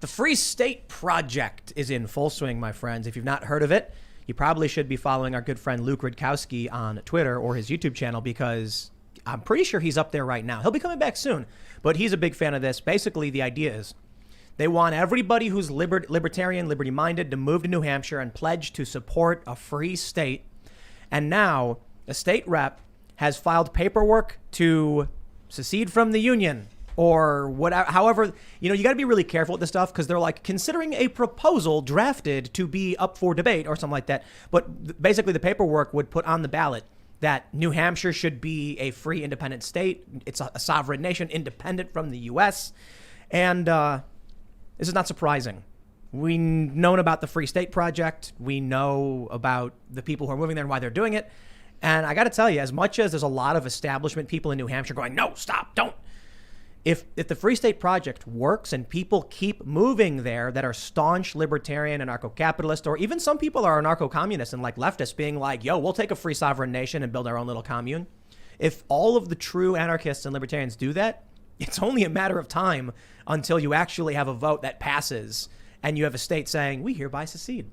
The Free State Project is in full swing, my friends. If you've not heard of it, you probably should be following our good friend Luke Rudkowski on Twitter or his YouTube channel, because I'm pretty sure he's up there right now. He'll be coming back soon, but he's a big fan of this. Basically, the idea is they want everybody who's libertarian, liberty-minded to move to New Hampshire and pledge to support a free state. And now a state rep has filed paperwork to secede from the union, or whatever. However, you got to be really careful with this stuff, because they're like considering a proposal drafted to be up for debate or something like that. But basically the paperwork would put on the ballot that New Hampshire should be a free, independent state. It's a sovereign nation, independent from the U.S. And this is not surprising. We've known about the Free State Project. We know about the people who are moving there and why they're doing it. And I got to tell you, as much as there's a lot of establishment people in New Hampshire going, no, stop, don't. If the Free State Project works and people keep moving there that are staunch libertarian, anarcho-capitalist, or even some people are anarcho-communists and like leftists being like, yo, we'll take a free sovereign nation and build our own little commune. If all of the true anarchists and libertarians do that, it's only a matter of time until you actually have a vote that passes and you have a state saying, we hereby secede.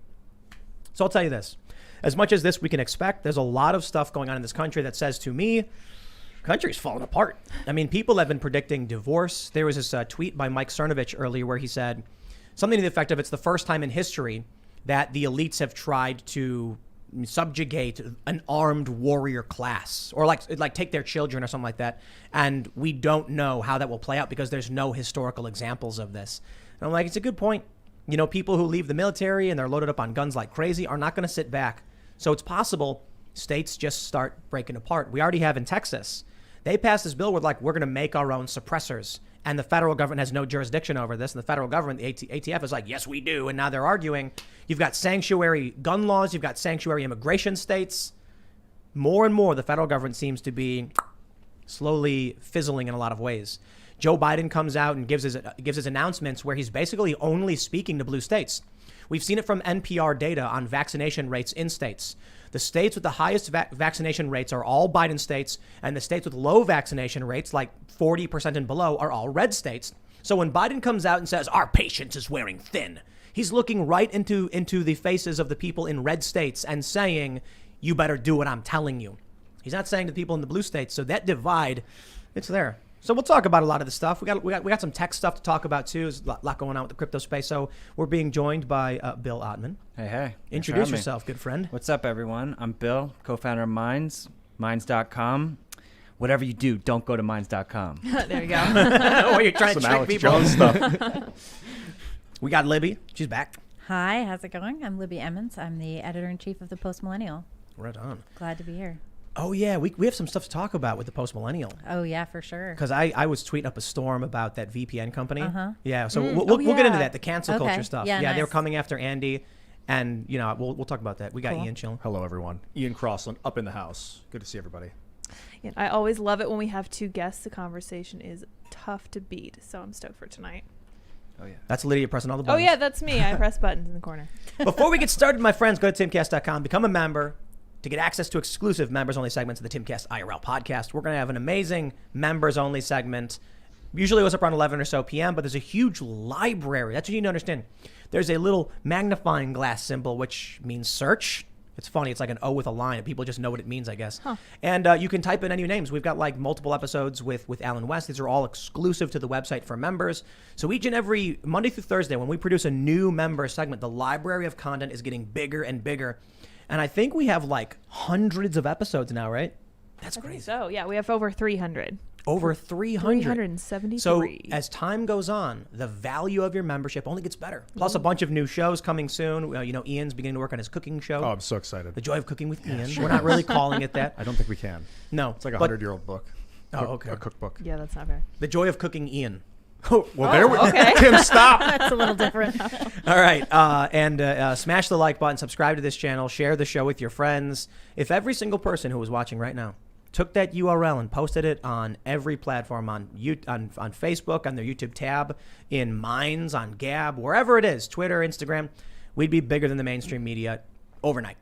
So I'll tell you this. As much as this we can expect, there's a lot of stuff going on in this country that says to me, country's falling apart. I mean, people have been predicting divorce. There was this tweet by Mike Cernovich earlier where he said something to the effect of, it's the first time in history that the elites have tried to subjugate an armed warrior class, or like take their children or something like that. And we don't know how that will play out because there's no historical examples of this. And I'm like, it's a good point. People who leave the military and they're loaded up on guns like crazy are not going to sit back. So it's possible states just start breaking apart. We already have in Texas. They passed this bill with we're going to make our own suppressors, and the federal government has no jurisdiction over this. And the federal government, the ATF, is like, yes, we do. And now they're arguing. You've got sanctuary gun laws. You've got sanctuary immigration states. More and more, the federal government seems to be slowly fizzling in a lot of ways. Joe Biden comes out and gives his announcements where he's basically only speaking to blue states. We've seen it from NPR data on vaccination rates in states. The states with the highest vaccination rates are all Biden states, and the states with low vaccination rates, like 40% and below, are all red states. So when Biden comes out and says, our patience is wearing thin, he's looking right into the faces of the people in red states and saying, you better do what I'm telling you. He's not saying to people in the blue states. So that divide, it's there. So we'll talk about a lot of this stuff. We got some tech stuff to talk about too. There's a lot going on with the crypto space. So we're being joined by Bill Ottman. Hey. Introduce yourself, good friend. What's up, everyone? I'm Bill, co-founder of Minds, Minds.com. Whatever you do, don't go to Minds.com. There you go. Oh, you're trying to trick Alex people. Jones stuff. We got Libby. She's back. Hi, how's it going? I'm Libby Emmons. I'm the editor-in-chief of the Post Millennial. Right on. Glad to be here. Oh, yeah. We have some stuff to talk about with the Post Millennial. Oh, yeah, for sure. Because I was tweeting up a storm about that VPN company. Uh-huh. Yeah, so we'll get into that, the cancel Okay. culture stuff. Yeah, They were nice. coming after Andy, and, we'll talk about that. We got Cool. Ian chilling. Hello, everyone. Ian Crossland up in the house. Good to see everybody. Yeah, I always love it when we have two guests. The conversation is tough to beat, so I'm stoked for tonight. Oh, yeah. That's Lydia pressing all the Oh, buttons. yeah, that's me. I press buttons in the corner. Before we get started, my friends, go to timcast.com, become a member to get access to exclusive members-only segments of the Timcast IRL podcast. We're going to have an amazing members-only segment. Usually it goes up around 11 or so p.m., but there's a huge library. That's what you need to understand. There's a little magnifying glass symbol, which means search. It's funny. It's like an O with a line, and people just know what it means, I guess. Huh. And you can type in any names. We've got multiple episodes with Alan West. These are all exclusive to the website for members. So each and every Monday through Thursday, when we produce a new member segment, the library of content is getting bigger and bigger. And I think we have hundreds of episodes now, right? That's crazy. So, yeah, we have over 300. Over 300. 373. So as time goes on, the value of your membership only gets better. Plus a bunch of new shows coming soon. Ian's beginning to work on his cooking show. Oh, I'm so excited. The Joy of Cooking with Ian. We're not really calling it that. I don't think we can. No. It's like a but- 100-year-old book. Oh, okay. A cookbook. Yeah, that's not fair. The Joy of Cooking Ian. Well, there we okay. Tim, stop. That's a little different. All right. And smash the like button, subscribe to this channel, share the show with your friends. If every single person who is watching right now took that URL and posted it on every platform, on Facebook, on their YouTube tab, in Minds, on Gab, wherever it is, Twitter, Instagram, we'd be bigger than the mainstream media overnight.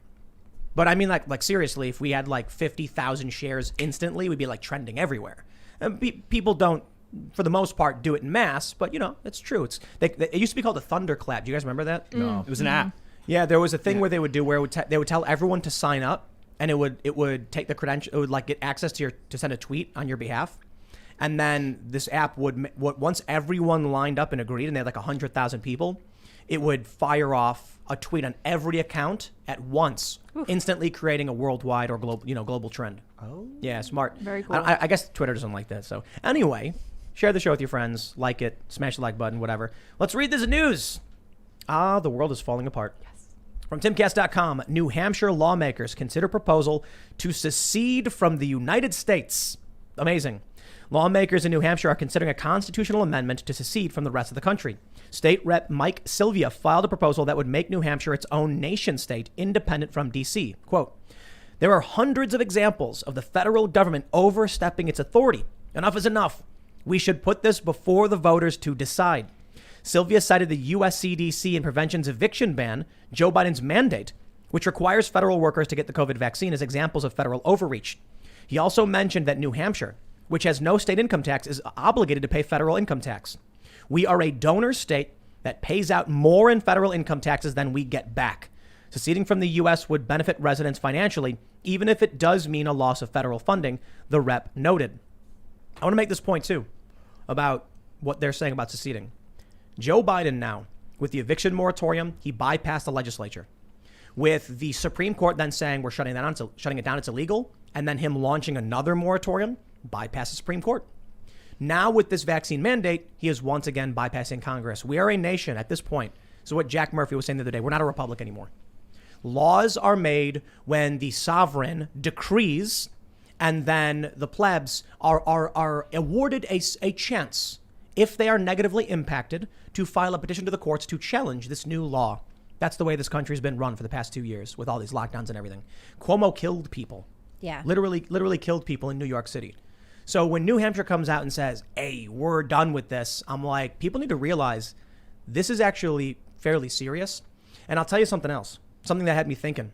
But I mean, like seriously, if we had 50,000 shares instantly, we'd be trending everywhere. And people don't for the most part, do it in mass. But, it's true. It used to be called a thunderclap. Do you guys remember that? No. It was an app. Yeah, there was a thing where they would do where they would tell everyone to sign up, and it would take the credential. It would like get access to send a tweet on your behalf, and then this app would once everyone lined up and agreed, and they had like 100,000 people, it would fire off a tweet on every account at once, instantly creating a worldwide or global trend. Oh, yeah, smart. Very cool. I guess Twitter doesn't like that. So anyway, share the show with your friends, like it, smash the like button, whatever. Let's read this news. The world is falling apart. From Timcast.com, New Hampshire lawmakers consider proposal to secede from the United States. Amazing. Lawmakers in New Hampshire are considering a constitutional amendment to secede from the rest of the country. State Rep Mike Sylvia filed a proposal that would make New Hampshire its own nation state, independent from D.C. Quote, there are hundreds of examples of the federal government overstepping its authority. Enough is enough. We should put this before the voters to decide. Sylvia cited the U.S. CDC and Prevention's eviction ban, Joe Biden's mandate, which requires federal workers to get the COVID vaccine, as examples of federal overreach. He also mentioned that New Hampshire, which has no state income tax, is obligated to pay federal income tax. We are a donor state that pays out more in federal income taxes than we get back. Seceding from the U.S. would benefit residents financially, even if it does mean a loss of federal funding, the rep noted. I want to make this point, too, about what they're saying about seceding. Joe Biden now, with the eviction moratorium, he bypassed the legislature. With the Supreme Court then saying we're shutting it down, it's illegal, and then him launching another moratorium, bypass the Supreme Court. Now with this vaccine mandate, he is once again bypassing Congress. We are a nation at this point. So what Jack Murphy was saying the other day, we're not a republic anymore. Laws are made when the sovereign decrees, and then the plebs are awarded a chance, if they are negatively impacted, to file a petition to the courts to challenge this new law. That's the way this country's been run for the past 2 years with all these lockdowns and everything. Cuomo killed people. Yeah. Literally killed people in New York City. So when New Hampshire comes out and says, hey, we're done with this, I'm like, people need to realize this is actually fairly serious. And I'll tell you something else, something that had me thinking.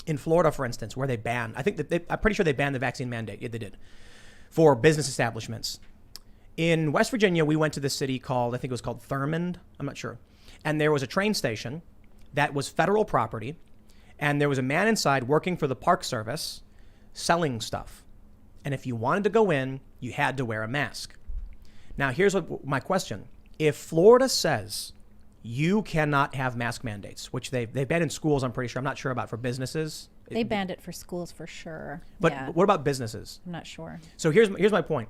In Florida, for instance, where they banned, I'm pretty sure they banned the vaccine mandate. Yeah, they did. For business establishments. In West Virginia, we went to this city called, I think it was called Thurmond. I'm not sure. And there was a train station that was federal property. And there was a man inside working for the Park Service selling stuff. And if you wanted to go in, you had to wear a mask. Now, here's my question. If Florida says you cannot have mask mandates, which they've banned in schools, I'm pretty sure. I'm not sure about for businesses. They banned it for schools for sure. But yeah. What about businesses? I'm not sure. So here's my point.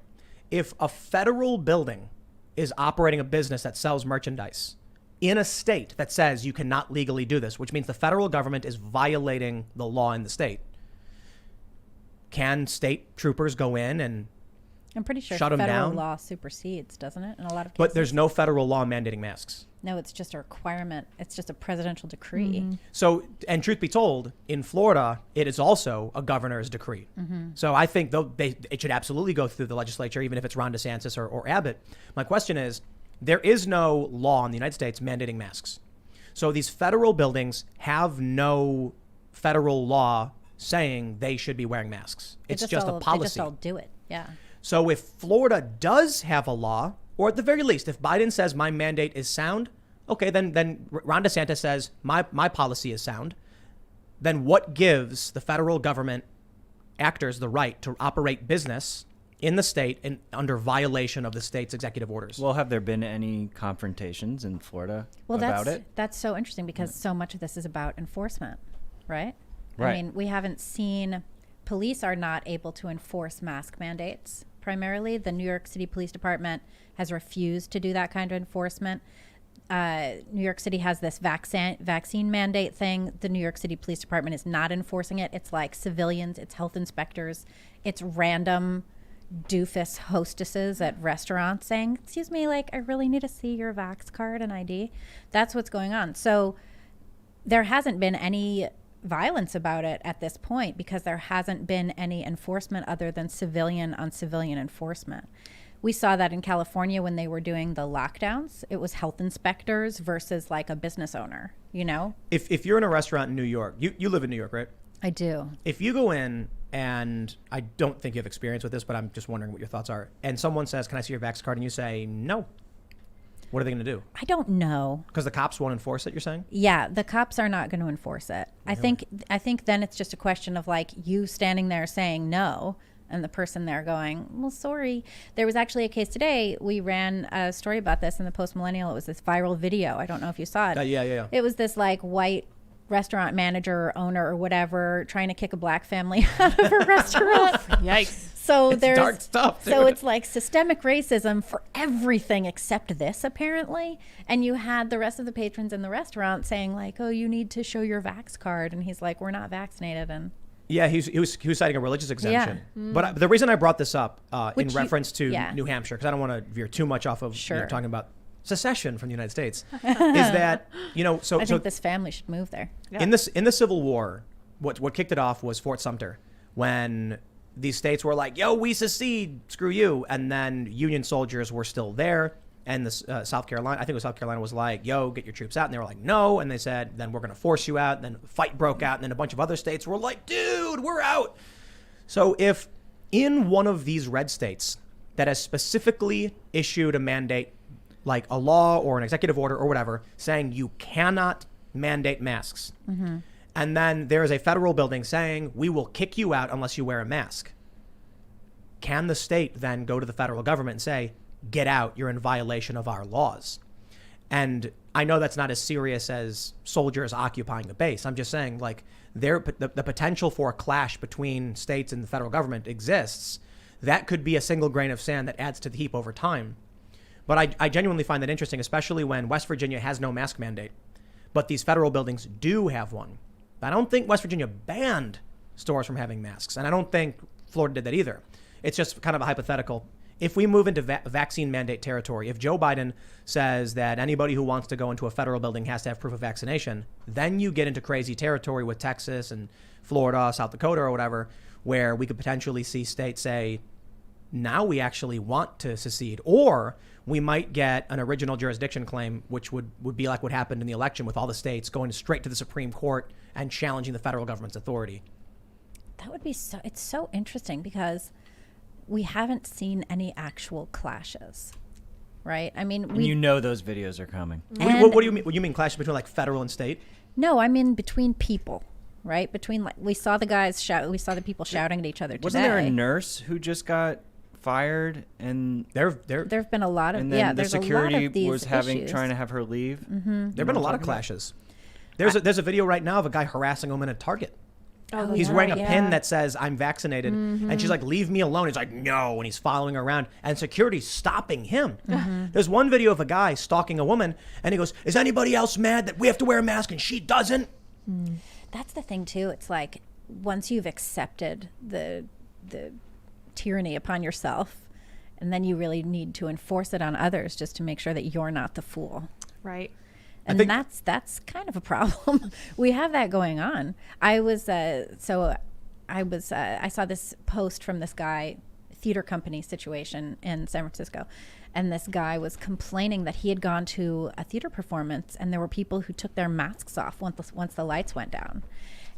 If a federal building is operating a business that sells merchandise in a state that says you cannot legally do this, which means the federal government is violating the law in the state, can state troopers go in and I'm pretty sure shut 'em federal down? law supersedes, doesn't it? In a lot of cases. But there's no federal law mandating masks. No, it's just a requirement. It's just a presidential decree. So, and truth be told, in Florida, it is also a governor's decree. So I think it should absolutely go through the legislature, even if it's Ron DeSantis or Abbott. My question is, there is no law in the United States mandating masks. So these federal buildings have no federal law saying they should be wearing masks. It's just a policy. They just all do it. Yeah. So if Florida does have a law, or at the very least, if Biden says my mandate is sound, okay, then Ron DeSantis says my policy is sound, then what gives the federal government actors the right to operate business in the state and under violation of the state's executive orders? Well, have there been any confrontations in Florida about it? That's so interesting because so much of this is about enforcement, right? Right. I mean, we haven't seen, police are not able to enforce mask mandates. Primarily, the New York City Police Department has refused to do that kind of enforcement. New York City has this vaccine mandate thing. The New York City Police Department is not enforcing it. It's like civilians, it's health inspectors, it's random doofus hostesses at restaurants saying, excuse me, like, I really need to see your Vax card and ID. That's what's going on. So there hasn't been any violence about it at this point because there hasn't been any enforcement other than civilian on civilian enforcement. We saw that in California when they were doing the lockdowns. It was health inspectors versus like a business owner, you know? If you're in a restaurant in New York, you live in New York, right? I do. If you go in and I don't think you have experience with this, but I'm just wondering what your thoughts are. And someone says, "Can I see your Vax card?" And you say, "No." What are they going to do? I don't know. Because the cops won't enforce it, you're saying? Yeah, the cops are not going to enforce it. I think then it's just a question of like you standing there saying no and the person there going, "Well, sorry." There was actually a case today. We ran a story about this in the Post Millennial. It was this viral video. I don't know if you saw it. Yeah. It was this like white restaurant manager or owner or whatever trying to kick a black family out of a restaurant. Yikes. So there's dark stuff, so dude. it's like systemic racism for everything except this, apparently. And you had the rest of the patrons in the restaurant saying like, "Oh, you need to show your Vax card," and he's like, "We're not vaccinated." And Yeah, he was citing a religious exemption. But the reason I brought this up in Which reference to yeah. New Hampshire, because I don't want to veer too much off of Sure. talking about secession from the United States, is that I think this family should move there. in the Civil War, what kicked it off was Fort Sumter, when these states were like, "Yo, we secede, screw you," and then Union soldiers were still there, and the South Carolina, I think it was South Carolina, was like, "Yo, get your troops out," and they were like, "No," and they said, "Then we're going to force you out," and then a fight broke out, and then a bunch of other states were like, "Dude, we're out." So if in one of these red states that has specifically issued a mandate, like a law or an executive order or whatever, saying you cannot mandate masks, and then there is a federal building saying we will kick you out unless you wear a mask, can the state then go to the federal government and say, "Get out, you're in violation of our laws"? And I know that's not as serious as soldiers occupying a base. I'm just saying, like, the potential for a clash between states and the federal government exists. That could be a single grain of sand that adds to the heap over time. But I genuinely find that interesting, especially when West Virginia has no mask mandate, but these federal buildings do have one. I don't think West Virginia banned stores from having masks, and I don't think Florida did that either. It's just kind of a hypothetical. If we move into vaccine mandate territory, if Joe Biden says that anybody who wants to go into a federal building has to have proof of vaccination, then you get into crazy territory with Texas and Florida, South Dakota, or whatever, where we could potentially see states say, now we actually want to secede. Or we might get an original jurisdiction claim, which would be like what happened in the election with all the states going straight to the Supreme Court and challenging the federal government's authority. That would be it's so interesting because we haven't seen any actual clashes, right? I mean, And you know those videos are coming. What do you mean? What do you mean clashes between like federal and state? No, I mean between people, right? Between like we saw the guys shout, we saw the people shouting at each other today. Wasn't there a nurse who just got fired and There've been a lot of and then the there's a lot security of these was issues. trying to have her leave? There've been a lot of clashes. There's a video right now of a guy harassing a woman at Target. Oh, He's yeah, wearing a yeah. pin that says "I'm vaccinated," and she's like, "Leave me alone." He's like, "No," and he's following her around, and security's stopping him. There's one video of a guy stalking a woman, and he goes, "Is anybody else mad that we have to wear a mask and she doesn't?" That's the thing too. It's like once you've accepted the tyranny upon yourself, and then you really need to enforce it on others just to make sure that you're not the fool. Right. And that's kind of a problem. We have that going on. I saw this post from this guy, theater company situation in San Francisco, and this guy was complaining that he had gone to a theater performance and there were people who took their masks off once the lights went down.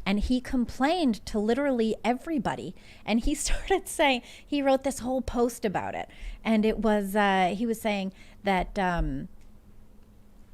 And he complained to literally everybody. And he started saying, he wrote this whole post about it. And it was, he was saying that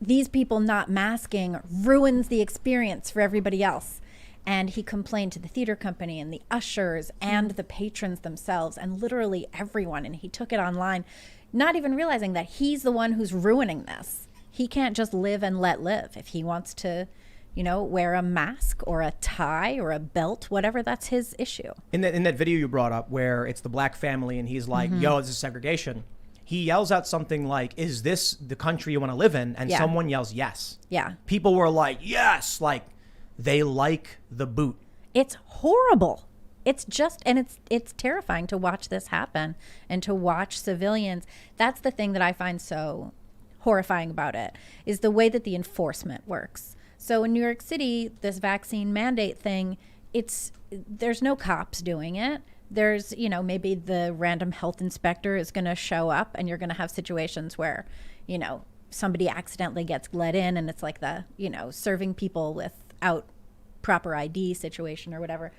these people not masking ruins the experience for everybody else. And he complained to the theater company and the ushers and the patrons themselves and literally everyone. And he took it online, not even realizing that he's the one who's ruining this. He can't just live and let live. If he wants to, wear a mask or a tie or a belt, whatever, that's his issue. In that video you brought up where it's the black family and he's like, "Yo, this is segregation." He yells out something like, "Is this the country you want to live in?" And someone yells, "Yes." Yeah. People were like, "Yes." Like they like the boot. It's horrible. It's just, and it's terrifying to watch this happen and to watch civilians. That's the thing that I find so horrifying about it, is the way that the enforcement works. So in New York City, this vaccine mandate thing, there's no cops doing it. There's, maybe the random health inspector is going to show up and you're going to have situations where, somebody accidentally gets let in and it's like the, serving people without proper ID situation or whatever.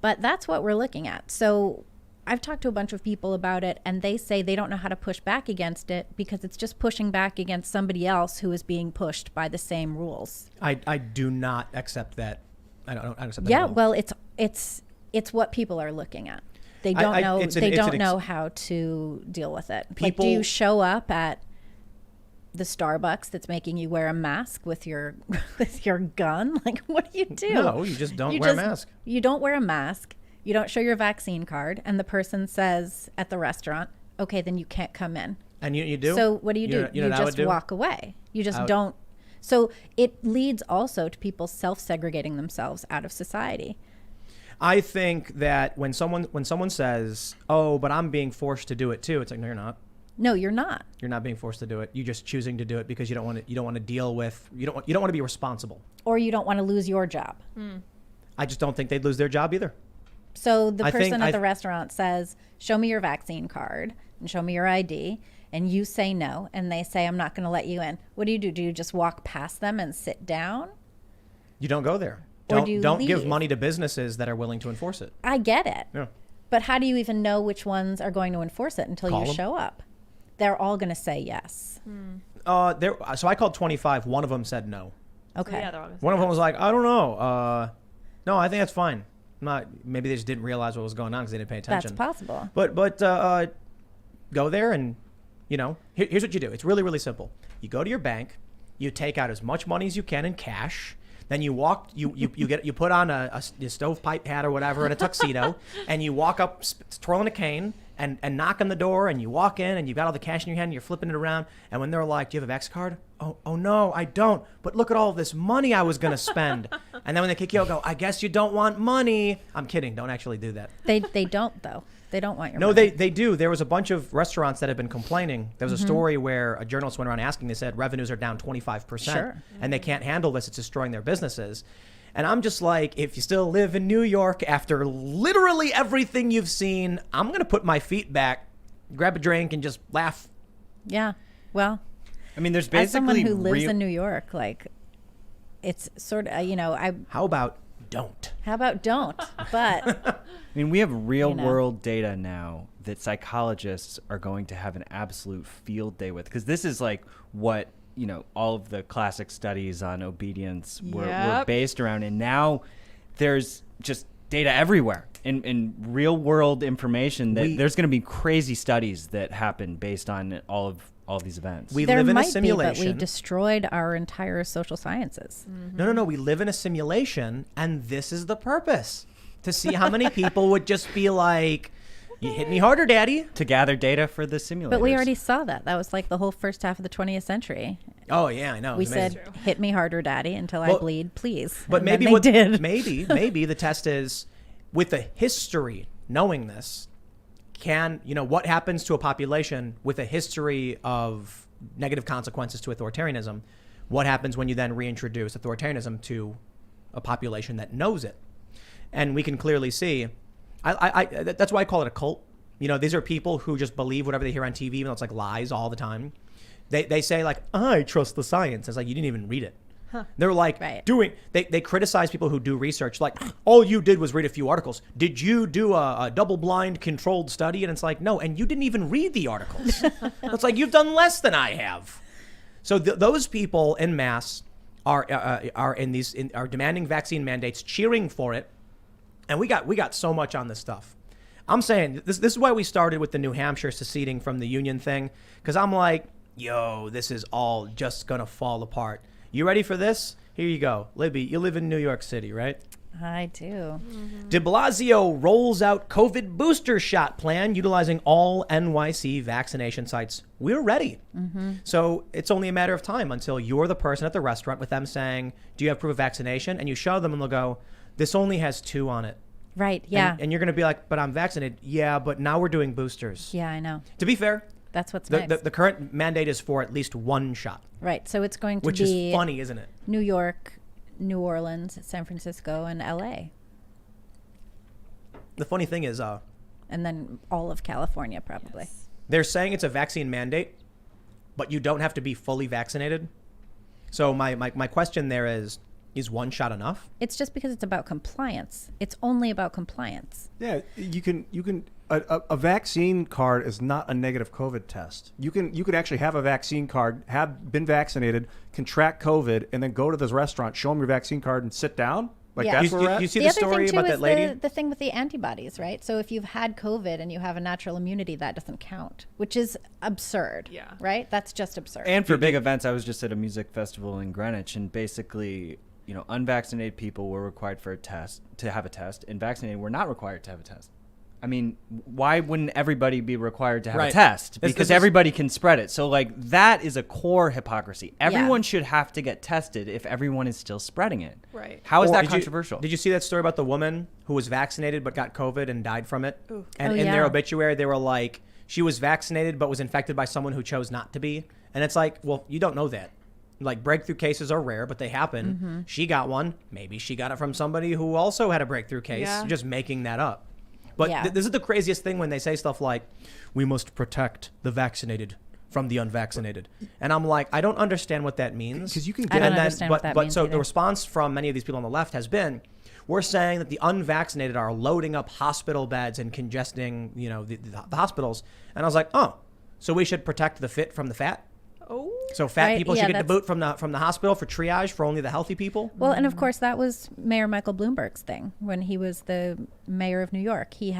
But that's what we're looking at. So I've talked to a bunch of people about it, and they say they don't know how to push back against it because it's just pushing back against somebody else who is being pushed by the same rules. I do not accept that. I don't accept that. Yeah, at all. well, it's what people are looking at. They don't know. They don't know how to deal with it. Like, do you show up at the Starbucks that's making you wear a mask with your gun? Like, what do you do? No, you just don't wear a mask. You don't wear a mask. You don't show your vaccine card, and the person says at the restaurant, "Okay, then you can't come in." And you do. So what do? You know what I would just do? walk away. You just don't. So it leads also to people self-segregating themselves out of society. I think that when someone says, "Oh, but I'm being forced to do it too," it's like, no, you're not. No, you're not. You're not being forced to do it. You're just choosing to do it because you don't want to deal with. You don't want to be responsible. Or you don't want to lose your job. I just don't think they'd lose their job either. So the person at the restaurant says, "Show me your vaccine card and show me your ID," and you say no, and they say, "I'm not going to let you in." What do? Do you just walk past them and sit down? You don't go there. Or do you don't give leave? money to businesses that are willing to enforce it. I get it. Yeah. But how do you even know which ones are going to enforce it until Call you them. show up? They're all going to say yes. So I called 25. One of them said no. Okay. So, yeah, they're all gonna say One of them yes. was like, I don't know. No, I think that's fine. Maybe they just didn't realize what was going on because they didn't pay attention. That's possible. But go there and, here's what you do. It's really, really simple. You go to your bank, you take out as much money as you can in cash. Then you walk, you put on a stovepipe hat or whatever and a tuxedo, and you walk up twirling a cane and knock on the door, and you walk in and you've got all the cash in your hand and you're flipping it around. And when they're like, "Do you have a Vex card?" Oh no, I don't. But look at all this money I was gonna spend. And then when they kick you out, go, "I guess you don't want money." I'm kidding. Don't actually do that. They don't, though. They don't want your No, money. they do. There was a bunch of restaurants that have been complaining. There was a story where a journalist went around asking. They said revenues are down 25%, Sure. and they can't handle this. It's destroying their businesses. And I'm just like, if you still live in New York after literally everything you've seen, I'm gonna put my feet back, grab a drink, and just laugh. Yeah. Well, I mean, there's as someone basically who lives in New York, like, it's sort of, How about don't? how about don't? But I mean, we have real You know. world data now that psychologists are going to have an absolute field day with, because this is like what, all of the classic studies on obedience were Yep. based around. And now there's just data everywhere in real world information that there's going to be crazy studies that happen based on all of these events. We there live in a might be, but we simulation. destroyed our entire social sciences. No. We live in a simulation, and this is the purpose: to see how many people would just be like, "You hit me harder, Daddy." to gather data for the simulators. But we already saw that. That was like the whole first half of the 20th century. Oh yeah, I know. We It's amazing. said, "Hit me harder, Daddy, until I Well, bleed, please." But And maybe then they did. maybe the test is, with the history, knowing this, what happens to a population with a history of negative consequences to authoritarianism? What happens when you then reintroduce authoritarianism to a population that knows it? And we can clearly see, that's why I call it a cult. These are people who just believe whatever they hear on TV, even though it's like lies all the time. They say like, "I trust the science." It's like, you didn't even read it. They're like Right. they criticize people who do research, like, all you did was read a few articles. Did you do a double-blind controlled study? And it's like, no, and you didn't even read the articles. It's like, you've done less than I have. So those people en masse are demanding vaccine mandates, cheering for it, and we got so much on this stuff. I'm saying this is why we started with the New Hampshire seceding from the Union thing, because I'm like, yo, this is all just gonna fall apart. You ready for this? Here you go. Libby, you live in New York City, right? I do. De Blasio rolls out COVID booster shot plan utilizing all NYC vaccination sites. We're ready. So it's only a matter of time until you're the person at the restaurant with them saying, "Do you have proof of vaccination?" And you show them and they'll go, "This only has 2 on it." Right. Yeah. And you're going to be like, "But I'm vaccinated." "Yeah, but now we're doing boosters." Yeah, I know. To be fair, That's what's the, next. the current mandate is for at least 1 shot, Right. So it's going to which be is funny, isn't it? New York, New Orleans, San Francisco, and LA. The funny thing is, And then all of California, probably. they're saying it's a vaccine mandate, but you don't have to be fully vaccinated. So my question there is, Is one shot enough? It's just because it's about compliance. It's only about compliance. Yeah, you can. A vaccine card is not a negative COVID test. You can actually have a vaccine card, have been vaccinated, contract COVID, and then go to this restaurant, show them your vaccine card, and sit down. Like Yeah. that's where we're at. You see The the other story thing too about is that lady? the thing with the antibodies, right? So if you've had COVID and you have a natural immunity, that doesn't count, which is absurd. Yeah. Right? That's just absurd. And for big events, I was just at a music festival in Greenwich, and basically, unvaccinated people were required to have a test, and vaccinated were not required to have a test. I mean, why wouldn't everybody be required to have Right. a test? This Because is- everybody can spread it. So, like, that is a core hypocrisy. Yeah. Everyone should have to get tested if everyone is still spreading it. Right. How is Or that did you- controversial? Did you see that story about the woman who was vaccinated but got COVID and died from it? Ooh. And Oh, in yeah. their obituary, they were like, she was vaccinated but was infected by someone who chose not to be. And it's like, well, you don't know that. Like, breakthrough cases are rare, but they happen. Mm-hmm. She got one. Maybe she got it from somebody who also had a breakthrough case, Yeah. just making that up. But Yeah. this is the craziest thing when they say stuff like, we must protect the vaccinated from the unvaccinated. And I'm like, I don't understand what that means. 'Cause you can I get- don't And understand what that but means so either. the response from many of these people on the left has been, we're saying that the unvaccinated are loading up hospital beds and congesting, the hospitals. And I was like, oh, so we should protect the fit from the fat? Oh. So fat Right, people yeah, should get the that's- boot from the hospital for triage for only the healthy people? Well, and of course, that was Mayor Michael Bloomberg's thing when he was the mayor of New York. He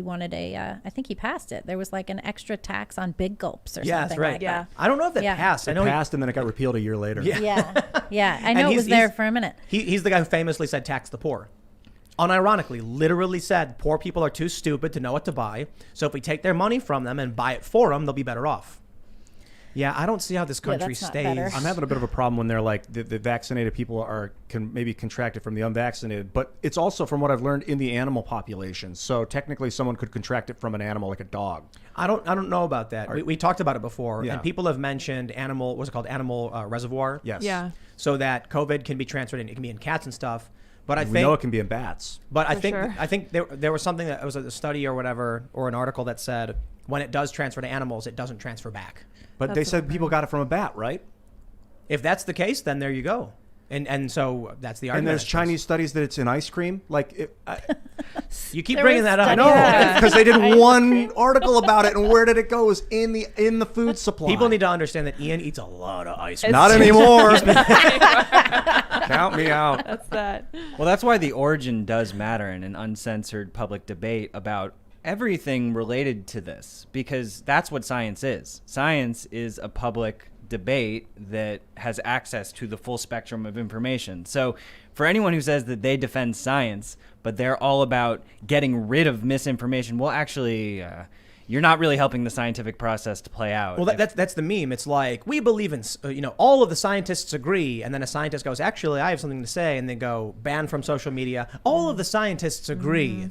wanted I think he passed it. There was like an extra tax on big gulps or Yeah, something that's right. like Yeah. that. I don't know if that Yeah. passed. I It know passed, and then it got repealed a year later. Yeah. Yeah. I And know it he's- was there he's- for a minute. he's the guy who famously said tax the poor. Unironically, literally said poor people are too stupid to know what to buy. So if we take their money from them and buy it for them, they'll be better off. Yeah, I don't see how this Yeah, country that's not stays. better. I'm having a bit of a problem when they're like the vaccinated people can maybe contract it from the unvaccinated, but it's also from what I've learned in the animal population. So technically, someone could contract it from an animal like a dog. I don't know about that. We talked about it before, Yeah. and people have mentioned what's it called, animal reservoir. Yes. Yeah. So that COVID can be transferred, and it can be in cats and stuff. But I We think know it can be in bats. But I For think sure. I think there was something that was a study or whatever, or an article that said when it does transfer to animals, it doesn't transfer back. But they That's said what I people got it from a bat, right? If that's the case, then there you go. And so that's the And argument. there's I suppose. Chinese studies that it's in ice cream. Like, You keep There bringing was that up. studies- no, Yeah. because they did Ice one cream. article about it, and where did it go? It was in the food supply. People need to understand that Ian eats a lot of ice cream. It's Not too- anymore. Count me out. That's that. Well, that's why the origin does matter in an uncensored public debate about everything related to this, because that's what science is. Science is a public debate that has access to the full spectrum of information. So for anyone who says that they defend science, but they're all about getting rid of misinformation, well, actually, you're not really helping the scientific process to play out. Well, that's the meme. It's like, we believe in, all of the scientists agree. And then a scientist goes, actually, I have something to say. And they go, banned from social media. All of the scientists agree.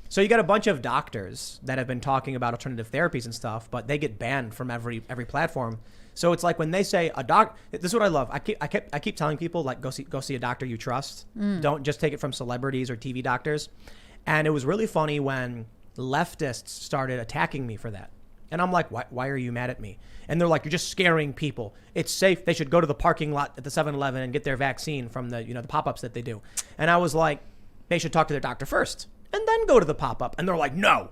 So you got a bunch of doctors that have been talking about alternative therapies and stuff, but they get banned from every platform. So it's like when they say this is what I love. I keep telling people, like, go see a doctor you trust. Don't just take it from celebrities or TV doctors. And it was really funny when leftists started attacking me for that. And I'm like, why are you mad at me? And they're like, you're just scaring people. It's safe. They should go to the parking lot at the 7-Eleven and get their vaccine from the pop-ups that they do. And I was like, they should talk to their doctor first and then go to the pop-up. And they're like, no.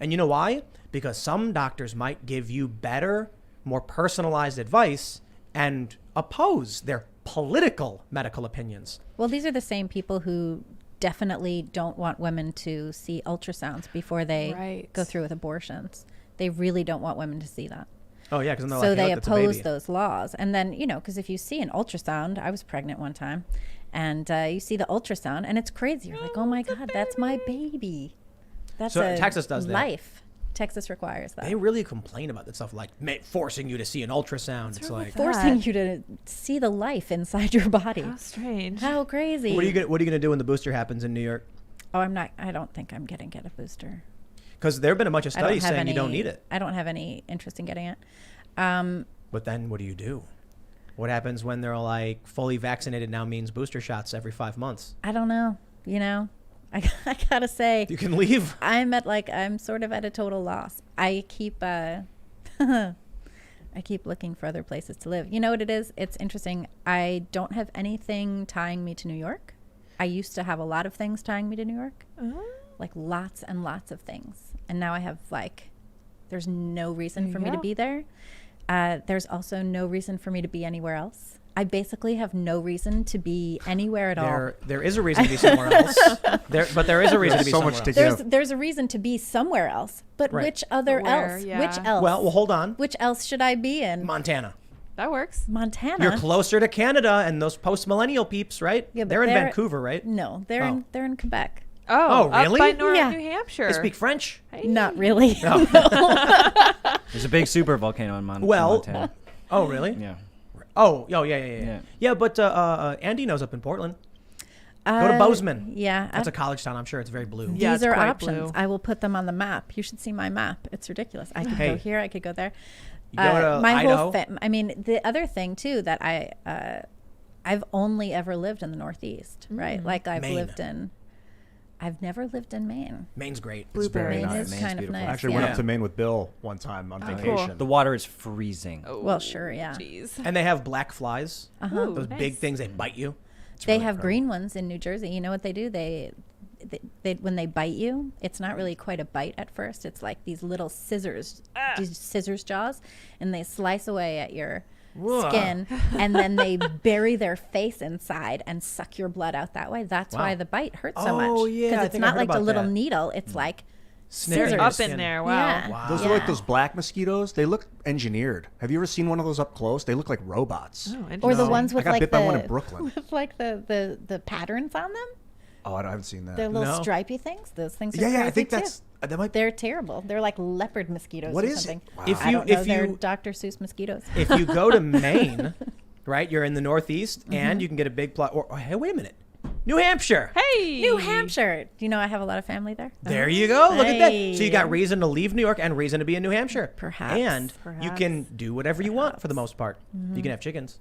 And you know why? Because some doctors might give you better, more personalized advice and oppose their political medical opinions. Well, these are the same people who definitely don't want women to see ultrasounds before they Right. go through with abortions. They really don't want women to see that. Oh, yeah, because So like, hey, they look, that's a oppose baby. those laws. And then, because if you see an ultrasound, I was pregnant one time, and you see the ultrasound, and it's crazy. You're like, oh my God, that's my baby. That's So a Texas does that. life. Texas requires that. They really complain about that stuff, like forcing you to see an ultrasound. It's wrong like, with Forcing that? you to see the life inside your body. How strange. How crazy. what are you gonna do when the booster happens in New York? Oh, I don't think I'm getting a booster. Because there have been a bunch of I don't studies have saying any, you don't need it. I don't have any interest in getting it. But then what do you do? What happens when they're like fully vaccinated now means booster shots every 5 months? I don't know. I gotta say, You can leave. I'm sort of at a total loss. I keep I keep looking for other places to live. You know what it is? It's interesting. I don't have anything tying me to New York. I used to have a lot of things tying me to New York, like lots and lots of things. And now I have there's no reason for me to be there. There's also no reason for me to be anywhere else. I basically have no reason to be anywhere at all. There is a reason to be somewhere else. But there is a reason to be so somewhere much else. to give. There's a reason to be somewhere else. But Right. which other Where, else? yeah. Which else? Well, hold on. Which else should I be in? Montana. That works. Montana. You're closer to Canada and those post-millennial peeps, right? Yeah, but they're in they're- Vancouver, right? No, they're Oh. in Quebec. Oh, really? Up by North Yeah. New Hampshire. They speak French. Hey. Not really. There's a big super volcano in Well- Montana. Oh, really? Yeah. Oh, yeah. Yeah. Yeah, but Andy knows up in Portland. Go to Bozeman. Yeah. That's a college town. I'm sure it's very blue. Yeah, These it's are quite options. blue. I will put them on the map. You should see my map. It's ridiculous. I could Hey. go here. I could go there. You go to my Idaho. whole I mean, the other thing too that I've only ever lived in the Northeast, right? Like Maine. I've never lived in Maine. Maine's great. Blueberries. Maine nice. is Maine's kind of beautiful. nice. I actually yeah. went up to Maine with Bill one time on vacation. The water is freezing. Oh, Well, sure, yeah. Jeez. And they have black flies. Ooh, Those big nice. things, they bite you. It's They really have incredible. green ones in New Jersey. You know what they do? They when they bite you, it's not really quite a bite at first. It's like these little scissors, these scissors jaws, and they slice away at your skin, and then they bury their face inside and suck your blood out that way. That's why Wow. the bite hurts so much. Oh, yeah, I because it's think I not heard like a about little that. needle. It's like Snipping scissors. your Up skin. in there. Wow. Yeah. Wow. Those are like those black mosquitoes. They look engineered. Have you ever seen one of those up close? They look like robots. Oh, Or the interesting. ones with I got like bit by one in Brooklyn. with like the patterns on them. Oh, I haven't seen that. They're little No. stripy things. Those things are Yeah, I crazy think too. that's that might. They're terrible. They're like leopard mosquitoes What or is it? something. Wow. If I you- don't know. if They're you- Dr. Seuss mosquitoes. If you go to Maine, right, you're in the Northeast, and you can get a big plot. Or hey, wait a minute, New Hampshire. Hey. New Hampshire. Do you know I have a lot of family there? There you go. Look at that. So you Hey. got reason to leave New York and reason to be in New Hampshire. Perhaps. And you can Perhaps. do whatever you want for the most part. You can have chickens.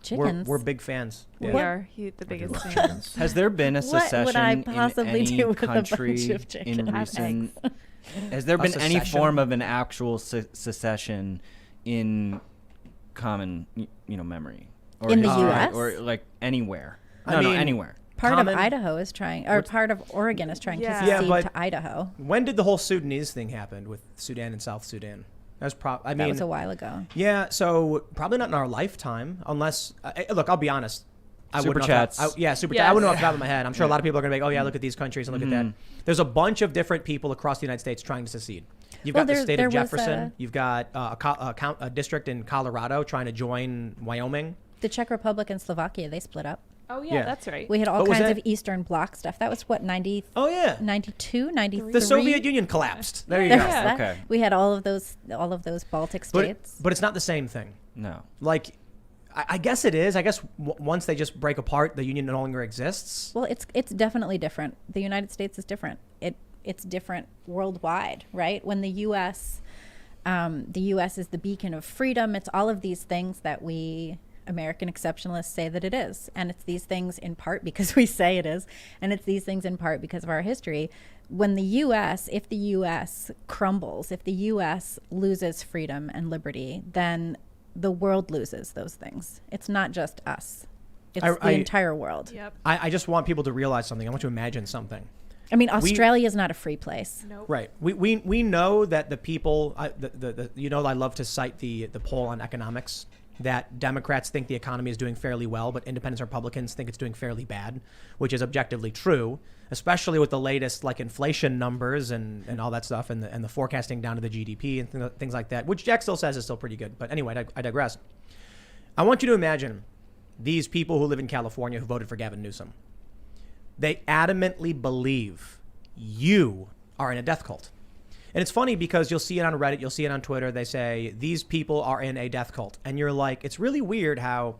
Chickens. We're big fans. We Yeah. are the biggest love fans. chickens. Has there been a What would secession I in possibly any do with a bunch country of chicken in eggs? recent? Has there A been any secession? form of an actual secession in common, memory? Or In the history, US? or like anywhere? I No, mean- anywhere. Part Common- of Idaho is trying, or part of Oregon is trying Yeah. to Yeah, secede but- to Idaho. When did the whole Sudanese thing happen with Sudan and South Sudan? That was I That mean, was a while ago. yeah. So probably not in our lifetime, unless look. I'll be honest. I Super wouldn't chats. Off, yeah, super Yes. chat. I wouldn't know off the top of my head. I'm sure a lot of people are going to be like, oh yeah, look at these countries and look at that. There's a bunch of different people across the United States trying to secede. You've Well, got the there- state there of was, Jefferson. You've got a district in Colorado trying to join Wyoming. The Czech Republic and Slovakia, they split up. Oh yeah, Yeah. that's right. We had all What was kinds that? of Eastern Bloc stuff. That was what, 90, Oh yeah, 92, 93? the Soviet Union collapsed. There you There's go. Yeah. that. Okay. We had all of those Baltic states. But it's not the same thing. No. Like, I guess it is. I guess once they just break apart, the union no longer exists. Well, it's definitely different. The United States is different. It's different worldwide, right? When the U.S. is the beacon of freedom. It's all of these things that we American exceptionalists say that it is, and it's these things in part because we say it is, and it's these things in part because of our history. When the U.S., if the U.S. crumbles, if the U.S. loses freedom and liberty, then the world loses those things. It's not just us. It's the entire world. Yep. I just want people to realize something. I want you to imagine something. I mean, Australia is not a free place. Nope. Right. We know that the people, I love to cite the poll on economics, that Democrats think the economy is doing fairly well, but independents and Republicans think it's doing fairly bad, which is objectively true, especially with the latest like inflation numbers and all that stuff and the forecasting down to the GDP and things like that, which Jack still says is still pretty good. But anyway, I digress. I want you to imagine these people who live in California who voted for Gavin Newsom. They adamantly believe you are in a death cult. And it's funny because you'll see it on Reddit, you'll see it on Twitter. They say, these people are in a death cult. And you're like, it's really weird how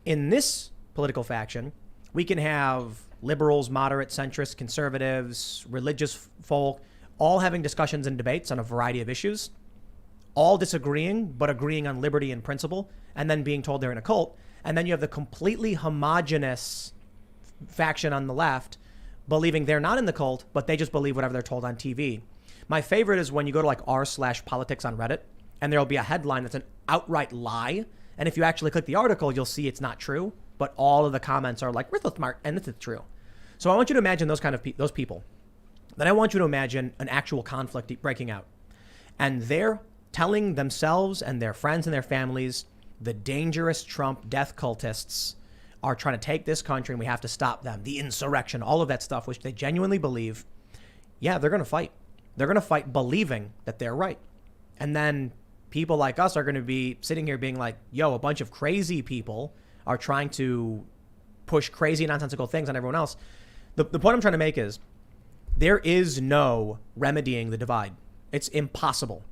in this political faction, we can have liberals, moderate, centrist, conservatives, religious folk, all having discussions and debates on a variety of issues, all disagreeing, but agreeing on liberty and principle, and then being told they're in a cult. And then you have the completely homogenous faction on the left believing they're not in the cult, but they just believe whatever they're told on TV. My favorite is when you go to like r/politics on Reddit, and there'll be a headline that's an outright lie. And if you actually click the article, you'll see it's not true. But all of the comments are like, we're so smart, and this is true. So I want you to imagine those kind of those people. Then I want you to imagine an actual conflict breaking out. And they're telling themselves and their friends and their families, the dangerous Trump death cultists are trying to take this country and we have to stop them. The insurrection, all of that stuff, which they genuinely believe. Yeah, they're going to fight. They're going to fight believing that they're right. And then people like us are going to be sitting here being like, yo, a bunch of crazy people are trying to push crazy, nonsensical things on everyone else. The point I'm trying to make is there is no remedying the divide. It's impossible.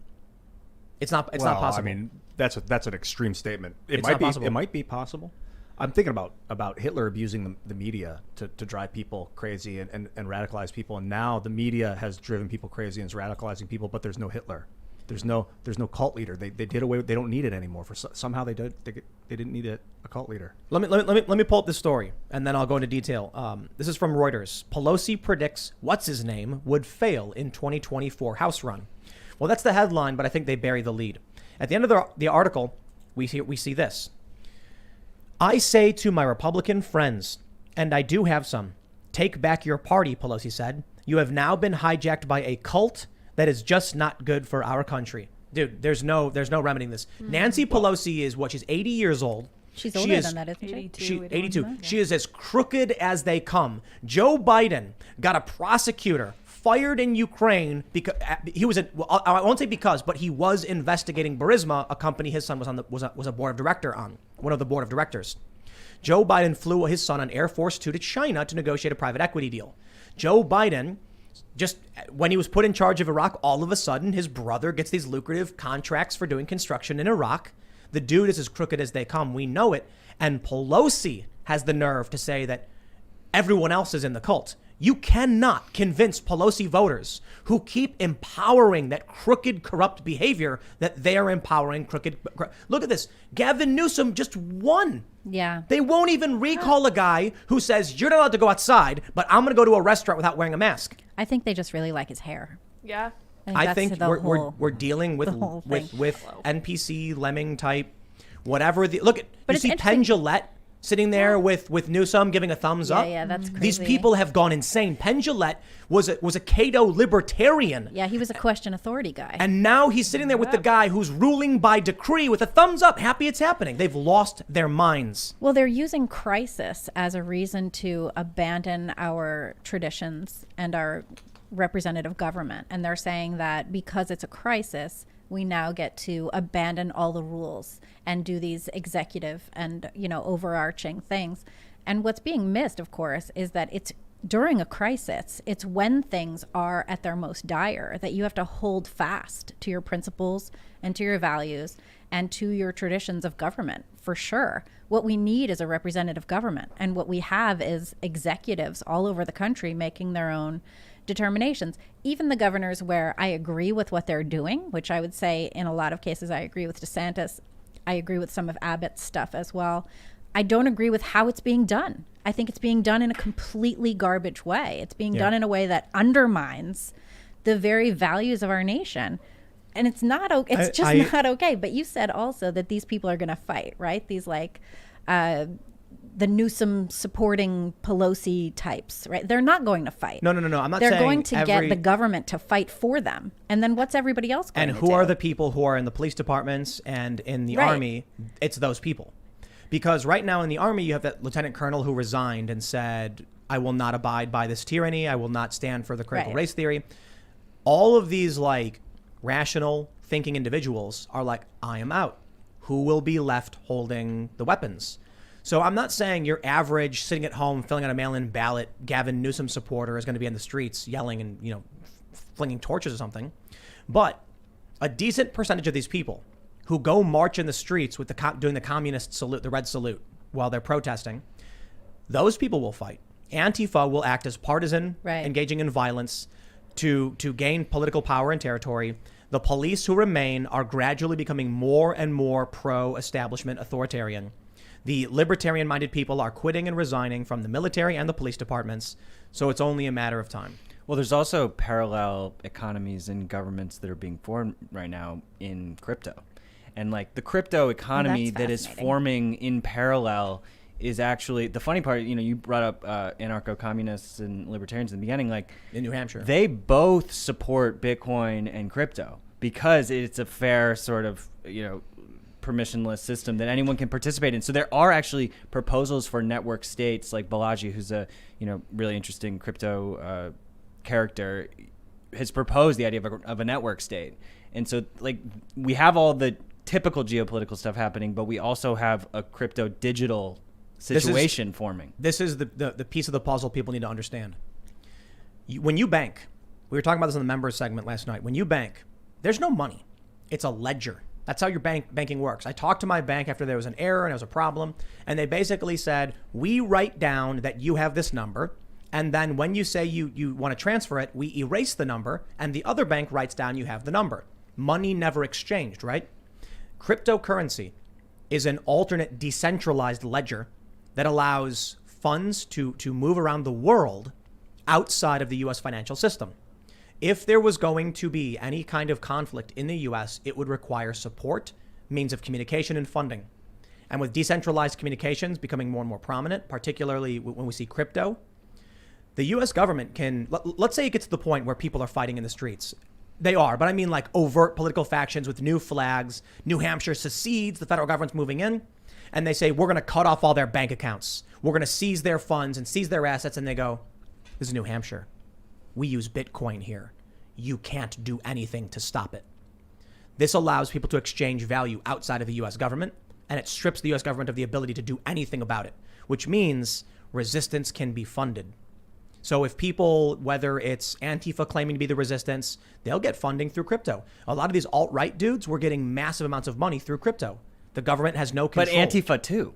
It's not possible. I mean, that's an extreme statement. It It's might not be. possible. It might be possible. I'm thinking about Hitler abusing the media to drive people crazy and radicalize people. And now the media has driven people crazy and is radicalizing people, but there's no Hitler. There's no cult leader. They did away with, they don't need it anymore. Somehow they didn't need a cult leader. Let me pull up this story and then I'll go into detail. This is from Reuters. Pelosi predicts what's his name would fail in 2024 House run. Well, that's the headline, but I think they bury the lead. At the end of the article, we see this. I say to my Republican friends, and I do have some, take back your party, Pelosi said. You have now been hijacked by a cult that is just not good for our country. Dude, there's no remedying this. Nancy Pelosi is she's 80 years old. She's older than that, isn't she? 82. She is as crooked as they come. Joe Biden got a prosecutor fired in Ukraine because he was I won't say because, but he was investigating Burisma, a company his son was a board of director on, one of the board of directors. Joe Biden flew his son on Air Force 2 to China to negotiate a private equity deal. Joe Biden, just when he was put in charge of Iraq, all of a sudden his brother gets these lucrative contracts for doing construction in Iraq. The dude is as crooked as they come. We know it. And Pelosi has the nerve to say that everyone else is in the cult. You cannot convince Pelosi voters who keep empowering that crooked, corrupt behavior that they are empowering crooked. Look at this. Gavin Newsom just won. Yeah. They won't even recall a guy who says, you're not allowed to go outside, but I'm going to go to a restaurant without wearing a mask. I think they just really like his hair. Yeah. I that's think the we're dealing with the whole thing. with NPC lemming type, whatever. Look at But you it's see interesting- Penn Jillette sitting there with Newsom giving a thumbs up. Yeah, that's These crazy. people have gone insane. Penn Jillette was a Cato libertarian. Yeah, he was a question authority guy. And now he's sitting there with the guy who's ruling by decree with a thumbs up, happy it's happening. They've lost their minds. Well, they're using crisis as a reason to abandon our traditions and our representative government. And they're saying that because it's a crisis, we now get to abandon all the rules and do these executive and, overarching things. And what's being missed, of course, is that it's during a crisis, it's when things are at their most dire that you have to hold fast to your principles and to your values and to your traditions of government, for sure. What we need is a representative government. And what we have is executives all over the country making their own determinations. Even the governors where I agree with what they're doing, which I would say in a lot of cases I agree with DeSantis, I agree with some of Abbott's stuff as well. I don't agree with how it's being done. I think it's being done in a completely garbage way. It's being done in a way that undermines the very values of our nation. And it's not okay. It's just not okay. But you said also that these people are going to fight, right? These the Newsom supporting Pelosi types, right? They're not going to fight. No. I'm not They're saying going to get the government to fight for them. And then what's everybody else going And to who do? are the people who are in the police departments and in the Right. army? It's those people. Because right now in the army, you have that lieutenant colonel who resigned and said, I will not abide by this tyranny. I will not stand for the critical Right. race theory. All of these rational thinking individuals are like, I am out. Who will be left holding the weapons? So I'm not saying your average sitting at home filling out a mail-in ballot Gavin Newsom supporter is going to be in the streets yelling and flinging torches or something. But a decent percentage of these people who go march in the streets with doing the communist salute, the red salute, while they're protesting, those people will fight. Antifa will act as partisan, Right. engaging in violence to gain political power and territory. The police who remain are gradually becoming more and more pro-establishment authoritarian. The libertarian-minded people are quitting and resigning from the military and the police departments, so it's only a matter of time. Well, there's also parallel economies and governments that are being formed right now in crypto. And like the crypto economy that is fascinating. forming in parallel is actually the funny part. You brought up anarcho-communists and libertarians in the beginning. Like In New Hampshire. they both support Bitcoin and crypto because it's a fair sort of, permissionless system that anyone can participate in. So there are actually proposals for network states, like Balaji, who's a, really interesting crypto character, has proposed the idea of a network state. And so like we have all the typical geopolitical stuff happening, but we also have a crypto digital situation forming. This is the piece of the puzzle people need to understand. When you bank, we were talking about this in the members segment last night. When you bank, there's no money. It's a ledger. That's how your banking works. I talked to my bank after there was an error and there was a problem, and they basically said, we write down that you have this number, and then when you say you want to transfer it, we erase the number, and the other bank writes down you have the number. Money never exchanged, right? Cryptocurrency is an alternate decentralized ledger that allows funds to move around the world outside of the U.S. financial system. If there was going to be any kind of conflict in the U.S., it would require support, means of communication, and funding. And with decentralized communications becoming more and more prominent, particularly when we see crypto, the U.S. government can, let's say it gets to the point where people are fighting in the streets. They are, but I mean like overt political factions with new flags. New Hampshire secedes, the federal government's moving in, and they say, we're going to cut off all their bank accounts. We're going to seize their funds and seize their assets. And they go, this is New Hampshire. We use Bitcoin here. You can't do anything to stop it. This allows people to exchange value outside of the U.S. government, and it strips the U.S. government of the ability to do anything about it, which means resistance can be funded. So if people, whether it's Antifa claiming to be the resistance, they'll get funding through crypto. A lot of these alt-right dudes were getting massive amounts of money through crypto. The government has no control. But Antifa too.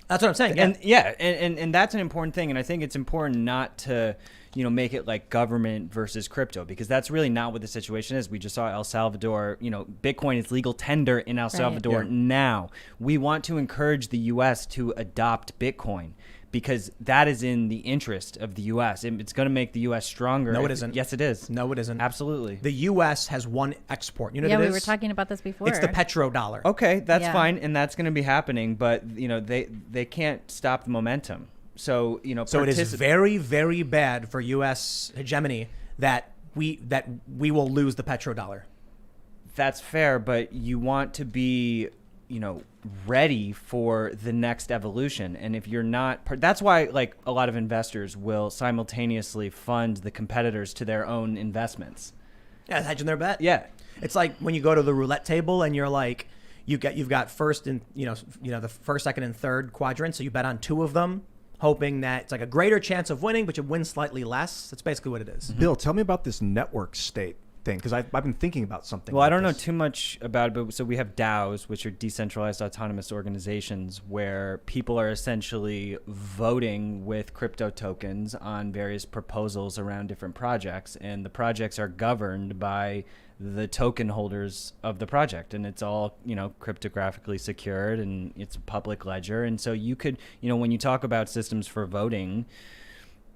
That's what I'm saying. And that's an important thing. And I think it's important not to, make it like government versus crypto, because that's really not what the situation is. We just saw El Salvador, Bitcoin is legal tender in El Salvador now. We want to encourage the U.S. to adopt Bitcoin because that is in the interest of the U.S. It's going to make the U.S. stronger. No, it isn't. Yes, it is. No, it isn't. Absolutely. The U.S. has one export. You know Yeah, what it we is? were talking about this before. It's the petrodollar. Okay, that's Yeah. fine, and that's going to be happening. But they can't stop the momentum. So So it is very, very bad for U.S. hegemony that we will lose the petrodollar. That's fair, but you want to be, ready for the next evolution. And if you're not, that's why like a lot of investors will simultaneously fund the competitors to their own investments. Yeah, hedging their bet. Yeah. It's like when you go to the roulette table and you're like, you've got first and the first, second, and third quadrant, so you bet on two of them, hoping that it's like a greater chance of winning, but you win slightly less. That's basically what it is. Bill, tell me about this network state thing, because I've been thinking about something. Well, I about don't know this. too much about it, but so we have DAOs, which are decentralized autonomous organizations, where people are essentially voting with crypto tokens on various proposals around different projects, and the projects are governed by the token holders of the project, and it's all cryptographically secured, and it's a public ledger. And so you could, when you talk about systems for voting,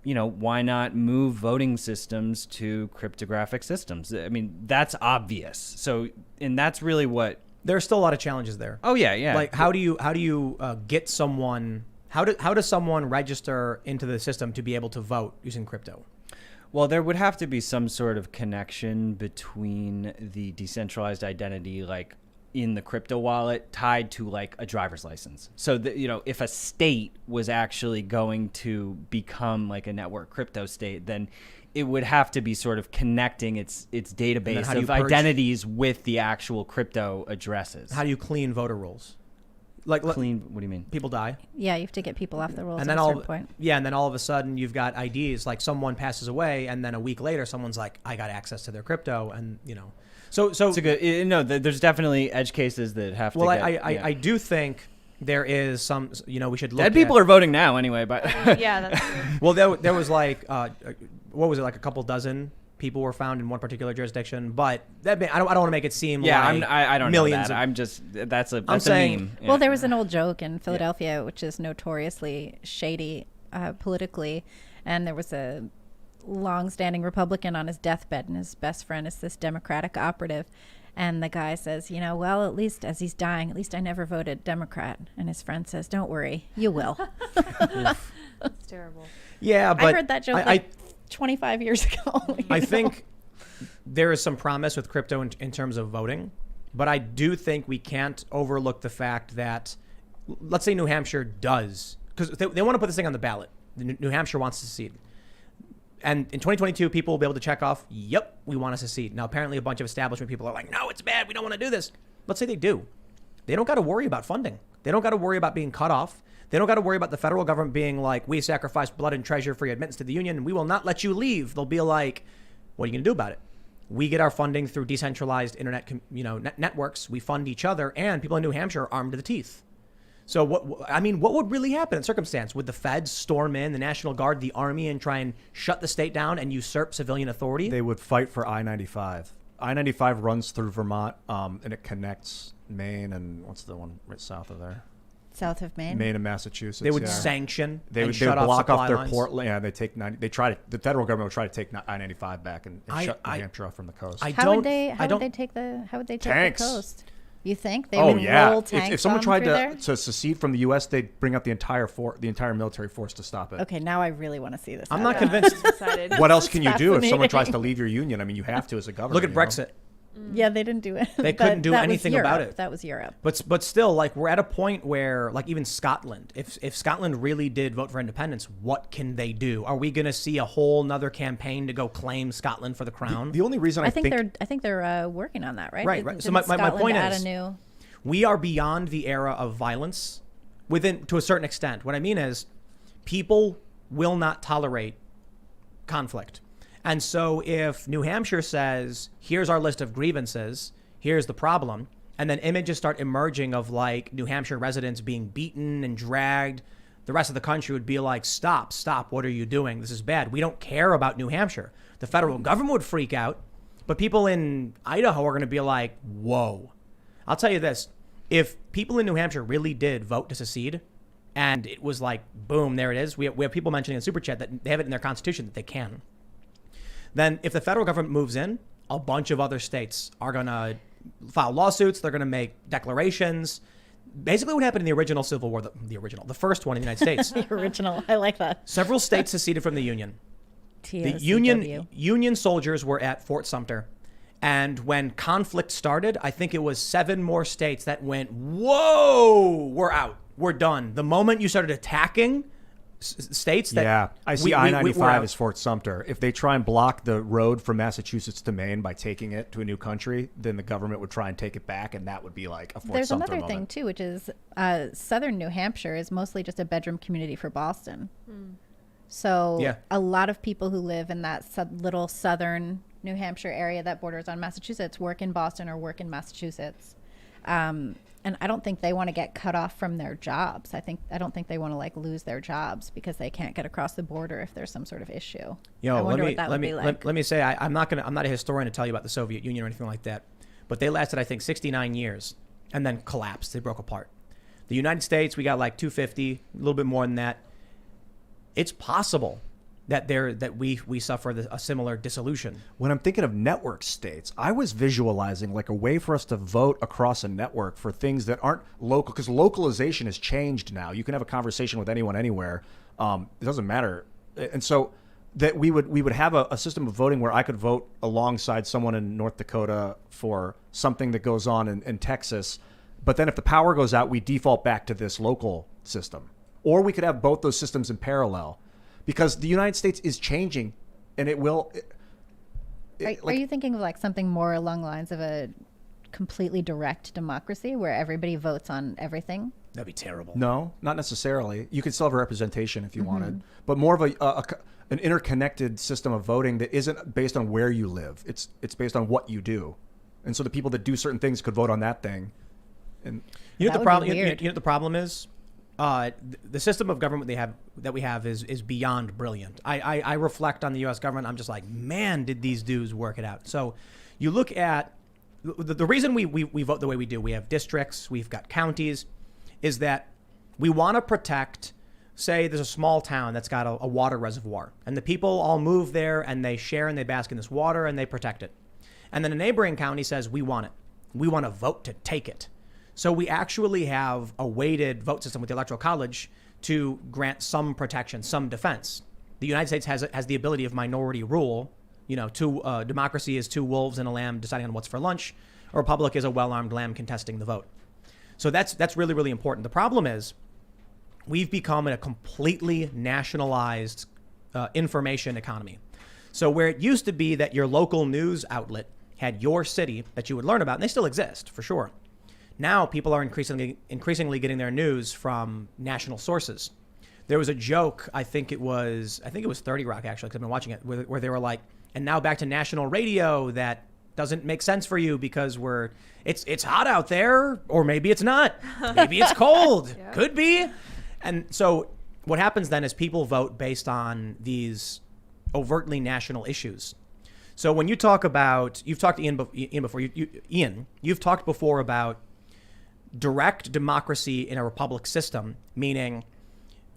why not move voting systems to cryptographic systems? I mean, that's obvious. So, and that's really what. There's still a lot of challenges there. Oh yeah. Like how do you get someone? How does someone register into the system to be able to vote using crypto? Well, there would have to be some sort of connection between the decentralized identity, like in the crypto wallet, tied to like a driver's license. So that, if a state was actually going to become like a network crypto state, then it would have to be sort of connecting its database of identities with the actual crypto addresses. How do you clean voter rolls? Clean? What do you mean? People die. Yeah, you have to get people off the rolls And at then a certain point. and then all of a sudden you've got IDs, like someone passes away and then a week later someone's like, I got access to their crypto, and So it's a good, there's definitely edge cases that have to. Well, get, I do think there is some. We should look. Dead people are voting now anyway, but Yeah, that's true. Well, there was like, what was it, like a couple dozen people were found in one particular jurisdiction, but I don't want to make it seem like I don't millions know that. of, I'm just that's a saying- meme. Yeah. Well, there was an old joke in Philadelphia, which is notoriously shady politically, and there was a long-standing Republican on his deathbed, and his best friend is this Democratic operative. And the guy says, well, at least as he's dying, at least I never voted Democrat. And his friend says, don't worry, you will. It's terrible. Yeah, but I heard that joke 25 years ago. I think there is some promise with crypto in terms of voting, but I do think we can't overlook the fact that, let's say New Hampshire does, because they want to put this thing on the ballot. New Hampshire wants to secede. And in 2022, people will be able to check off, yep, we want to secede. Now, apparently a bunch of establishment people are like, no, it's bad. We don't want to do this. Let's say they do. They don't got to worry about funding. They don't got to worry about being cut off. They don't got to worry about the federal government being like, we sacrifice blood and treasure for your admittance to the union, and we will not let you leave. They'll be like, what are you going to do about it? We get our funding through decentralized internet, networks. We fund each other, and people in New Hampshire are armed to the teeth. So what would really happen in circumstance? Would the feds storm in, the National Guard, the Army, and try and shut the state down and usurp civilian authority? They would fight for I-95. I-95 runs through Vermont, and it connects Maine and what's the one right south of there? South of Maine? Maine and Massachusetts. They would sanction. They would shut block off their lines. port. Yeah, they take 90. They try to. The federal government would try to take I-95 back and shut New Hampshire off from the coast. How would they take the Tanks. coast? You think they Oh would yeah! roll tanks If someone on tried through there? to secede from the U.S., they'd bring up the entire military force to stop it. Okay, now I really want to see this. I'm not happen. convinced. Excited. What else can you do if someone tries fascinating. to leave your union? I mean, you have to as a government. Look at Brexit. Yeah, they didn't do it. They couldn't do That was anything about Europe. it. That was Europe. But still, like, we're at a point where, like, even Scotland, if Scotland really did vote for independence, what can they do? Are we going to see a whole nother campaign to go claim Scotland for the crown? The only reason I think they're working on that, right? Right. Didn't So my Scotland point add is, a new... we are beyond the era of violence to a certain extent. What I mean is, people will not tolerate conflict. And so if New Hampshire says, here's our list of grievances, here's the problem, and then images start emerging of like New Hampshire residents being beaten and dragged, the rest of the country would be like, stop, what are you doing? This is bad. We don't care about New Hampshire. The federal government would freak out, but people in Idaho are going to be like, whoa. I'll tell you this. If people in New Hampshire really did vote to secede, and it was like, boom, there it is. We have people mentioning in Super Chat that they have it in their constitution that they can. Then if the federal government moves in, a bunch of other states are going to file lawsuits. They're going to make declarations. Basically what happened in the original Civil War, the first one in the United States. The original. I like that. Several states seceded from the Union. The TOCW. Union soldiers were at Fort Sumter. And when conflict started, I think it was 7 more states that went, whoa, we're out. We're done. The moment you started attacking states that... Yeah, I see we're I-95 out. as Fort Sumter. If they try and block the road from Massachusetts to Maine by taking it to a new country, then the government would try and take it back, and that would be like a Fort There's Sumter another moment. thing, too, which is southern New Hampshire is mostly just a bedroom community for Boston. So Yeah. a lot of people who live in that little southern New Hampshire area that borders on Massachusetts work in Boston or work in Massachusetts. And I don't think they want to get cut off from their jobs. I don't think they want to like lose their jobs because they can't get across the border if there's some sort of issue. I wonder what that would be like. Let me say, I'm not a historian to tell you about the Soviet Union or anything like that, but they lasted, I think, 69 years and then collapsed. They broke apart. The United States, we got like 250, a little bit more than that. It's possible that we suffer a similar dissolution. When I'm thinking of network states, I was visualizing like a way for us to vote across a network for things that aren't local, because localization has changed now. You can have a conversation with anyone anywhere. It doesn't matter. And so that we would have a system of voting where I could vote alongside someone in North Dakota for something that goes on in Texas. But then if the power goes out, we default back to this local system. Or we could have both those systems in parallel. Because the United States is changing, and it will. Are you thinking of like something more along the lines of a completely direct democracy where everybody votes on everything? That'd be terrible. No, not necessarily. You could still have a representation if you wanted, but more of an interconnected system of voting that isn't based on where you live. It's based on what you do, and so the people that do certain things could vote on that thing. And You know That the would problem. be You know weird. what the problem is. The system of government that we have is beyond brilliant. I reflect on the U.S. government. I'm just like, man, did these dudes work it out? So you look at the reason we vote the way we do. We have districts. We've got counties. Is that we want to protect say there's a small town that's got a water reservoir, and the people all move there and they share and they bask in this water and they protect it. And then a neighboring county says, we want it. We want to vote to take it. So we actually have a weighted vote system with the Electoral College to grant some protection, some defense. The United States has the ability of minority rule. Democracy is two wolves and a lamb deciding on what's for lunch. A republic is a well-armed lamb contesting the vote. So that's really, really important. The problem is we've become a completely nationalized information economy. So where it used to be that your local news outlet had your city that you would learn about, and they still exist for sure. Now people are increasingly getting their news from national sources. There was a joke, I think it was 30 Rock actually, because I've been watching it, where they were like, and now back to national radio that doesn't make sense for you because it's hot out there, or maybe it's not. Maybe it's cold. Yeah. Could be. And so what happens then is people vote based on these overtly national issues. So when you talk about, you've talked to Ian before, you've talked before about direct democracy in a republic system, meaning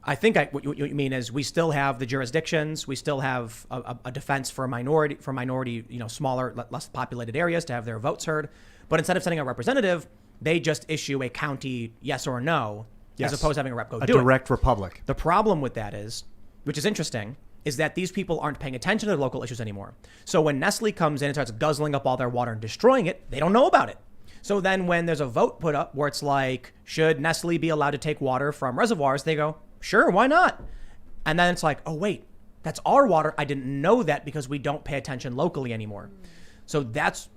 what you mean is we still have the jurisdictions, we still have a defense for minority, smaller, less populated areas to have their votes heard. But instead of sending a representative, they just issue a county yes or no, as opposed to having a rep go do it. A direct republic. The problem with that is, which is interesting, is that these people aren't paying attention to the local issues anymore. So when Nestle comes in and starts guzzling up all their water and destroying it, they don't know about it. So then when there's a vote put up where it's like, should Nestle be allowed to take water from reservoirs? They go, sure, why not? And then it's like, oh, wait, that's our water. I didn't know that because we don't pay attention locally anymore. So that's,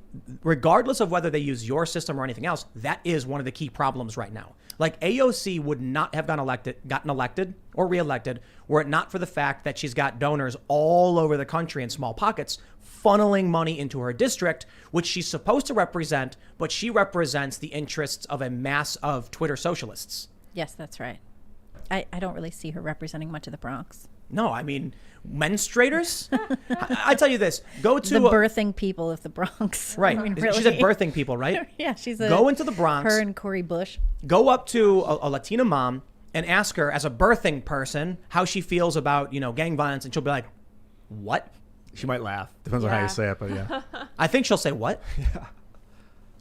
regardless of whether they use your system or anything else, that is one of the key problems right now. Like AOC would not have gotten elected or reelected were it not for the fact that she's got donors all over the country in small pockets funneling money into her district, which she's supposed to represent, but she represents the interests of a mass of Twitter socialists. Yes, that's right. I don't really see her representing much of the Bronx. No, I mean, menstruators? I tell you this, go to... The birthing people of the Bronx. Right. I mean, really. She said birthing people, right? Yeah, she's Go into the Bronx. Her and Cori Bush. Go up to a Latina mom and ask her as a birthing person how she feels about, gang violence. And she'll be like, what? She might laugh. Depends on how you say it, but yeah. I think she'll say, what? Yeah.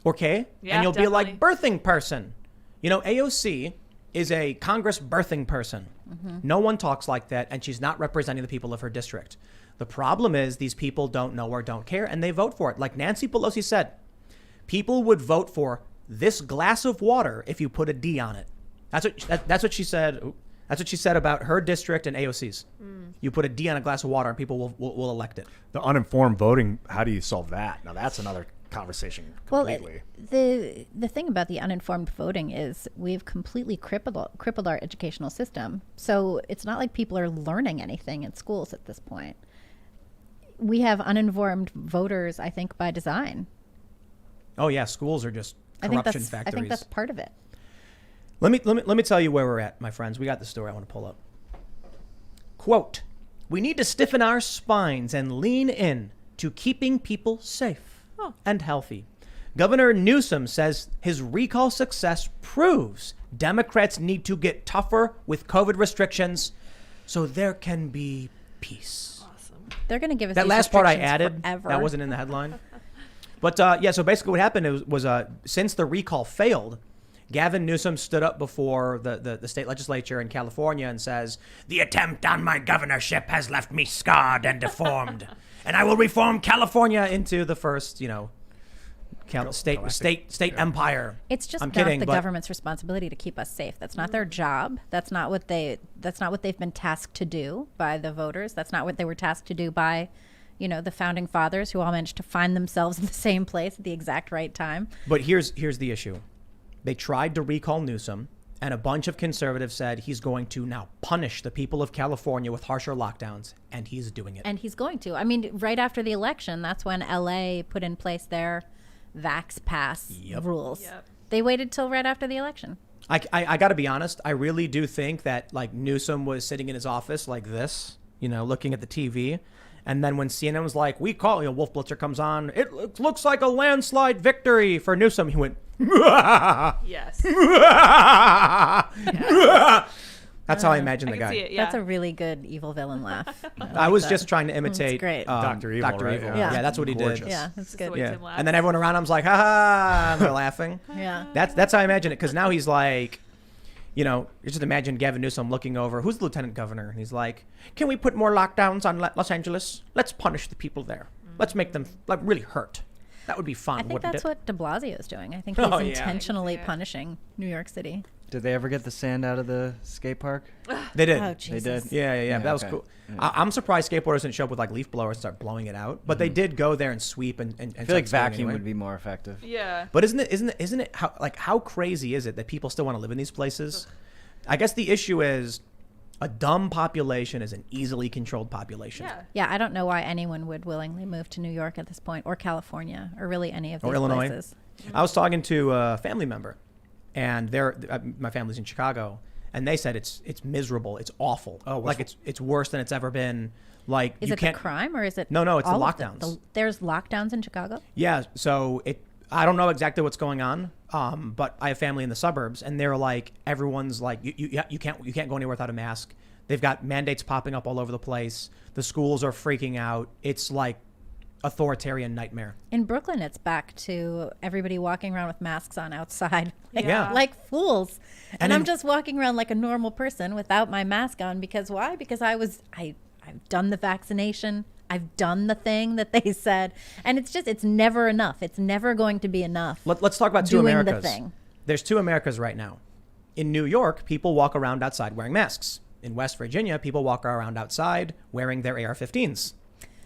Okay. Yeah, and you'll definitely. be like, birthing person. AOC is a Congress birthing person. Mm-hmm. No one talks like that, and she's not representing the people of her district. The problem is these people don't know or don't care, and they vote for it. Like Nancy Pelosi said, people would vote for this glass of water if you put a D on it. That's what she said. That's what she said about her district and AOC's. You put a D on a glass of water, and people will elect it. The uninformed voting, how do you solve that? Now, that's another conversation completely. Well, the thing about the uninformed voting is we've completely crippled our educational system. So it's not like people are learning anything in schools at this point. We have uninformed voters, I think, by design. Oh yeah, schools are just corruption factories. I think that's part of it. Let me tell you where we're at, my friends. We got the story I want to pull up. Quote, we need to stiffen our spines and lean in to keeping people safe and healthy. Governor Newsom says his recall success proves Democrats need to get tougher with COVID restrictions so there can be peace. Awesome. They're going to give us that these last part I restrictions added. Forever. That wasn't in the headline. But so basically what happened was since the recall failed, Gavin Newsom stood up before the state legislature in California and says, the attempt on my governorship has left me scarred and deformed, and I will reform California into the first, state empire. It's just I'm not kidding, the but government's responsibility to keep us safe. That's not their job. That's not what they've been tasked to do by the voters. That's not what they were tasked to do by, the founding fathers who all managed to find themselves in the same place at the exact right time. But here's the issue. They tried to recall Newsom, and a bunch of conservatives said he's going to now punish the people of California with harsher lockdowns, and he's doing it. And he's going to. I mean, right after the election, that's when LA put in place their Vax Pass rules. Yep. They waited till right after the election. I got to be honest. I really do think that Newsom was sitting in his office like this, looking at the TV. And then when CNN was like, we call, Wolf Blitzer comes on, it looks like a landslide victory for Newsom. He went, yes. That's how I imagine I the can guy. see it. Yeah. That's a really good evil villain laugh. I was like just that. trying to imitate great. Dr. Evil, Dr. right? Evil. Yeah. Yeah, that's what he Gorgeous. did. Yeah, that's the good. way Yeah. Tim laughs. And then everyone around him's like, ha ha, and they're laughing. Yeah. That's how I imagine it. Because now he's like, you just imagine Gavin Newsom looking over. Who's the lieutenant governor? And he's like, can we put more lockdowns on Los Angeles? Let's punish the people there. Let's make them like really hurt. That would be fun. I think wouldn't that's it? what de Blasio is doing. I think he's Oh, yeah. intentionally I can see it. punishing New York City. Did they ever get the sand out of the skate park? They did. Oh, They Jesus. did. Yeah. That was okay. cool. Yeah. I'm surprised skateboarders didn't show up with like leaf blowers and start blowing it out. But they did go there and sweep and I feel like start skating vacuum anyway. would be more effective. Yeah. But isn't it how crazy is it that people still want to live in these places? I guess the issue is a dumb population is an easily controlled population. Yeah. Yeah, I don't know why anyone would willingly move to New York at this point, or California, or really any of these Or Illinois. places. I was talking to a family member, and my family's in Chicago, and they said it's miserable, it's awful. Oh, like it's worse than it's ever been. Like Is you it can't. the crime, or is it? No, it's the all of lockdowns. There's lockdowns in Chicago. Yeah, so I don't know exactly what's going on, but I have family in the suburbs, and they're like, everyone's like, you can't go anywhere without a mask. They've got mandates popping up all over the place. The schools are freaking out. It's like authoritarian nightmare. In Brooklyn, it's back to everybody walking around with masks on outside, like, Yeah. like fools. And And I'm in- just walking around like a normal person without my mask on because why? Because I've done the vaccination. I've done the thing that they said, and it's never enough. It's never going to be enough. Let's talk about two doing Americas. the thing. There's two Americas right now. In New York, people walk around outside wearing masks. In West Virginia, people walk around outside wearing their AR-15s.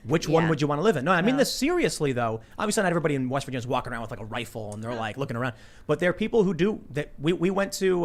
Which one Yeah. would you want to live in? No, I mean Well. this seriously, though. Obviously, not everybody in West Virginia is walking around with like a rifle and they're like looking around. But there are people who do. That we went to.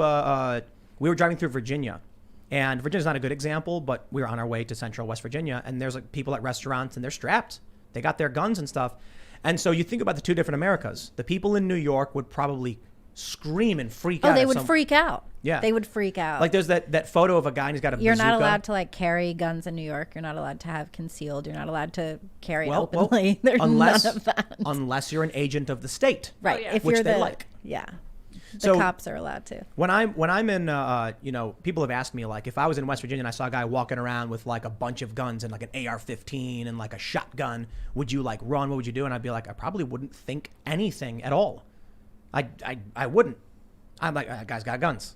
We were driving through Virginia, and Virginia's not a good example, but we were on our way to Central West Virginia, and there's like people at restaurants and they're strapped. They got their guns and stuff, and so you think about the two different Americas. The people in New York would probably scream and freak out. Oh, they if would freak out. Yeah. They would freak out. Like there's that photo of a guy and he's got a You're not bazooka. allowed to like carry guns in New York. You're not allowed to have concealed. You're not allowed to carry it Well, openly. There's unless none of that. unless you're an agent of the state. Right. yeah. If Which you're they the like. yeah. The So- cops are allowed to. When I'm in, people have asked me like if I was in West Virginia and I saw a guy walking around with like a bunch of guns and like an AR-15 and like a shotgun, would you like run? What would you do? And I'd be like, I probably wouldn't think anything at all. I wouldn't. I'm like, that guy's got guns.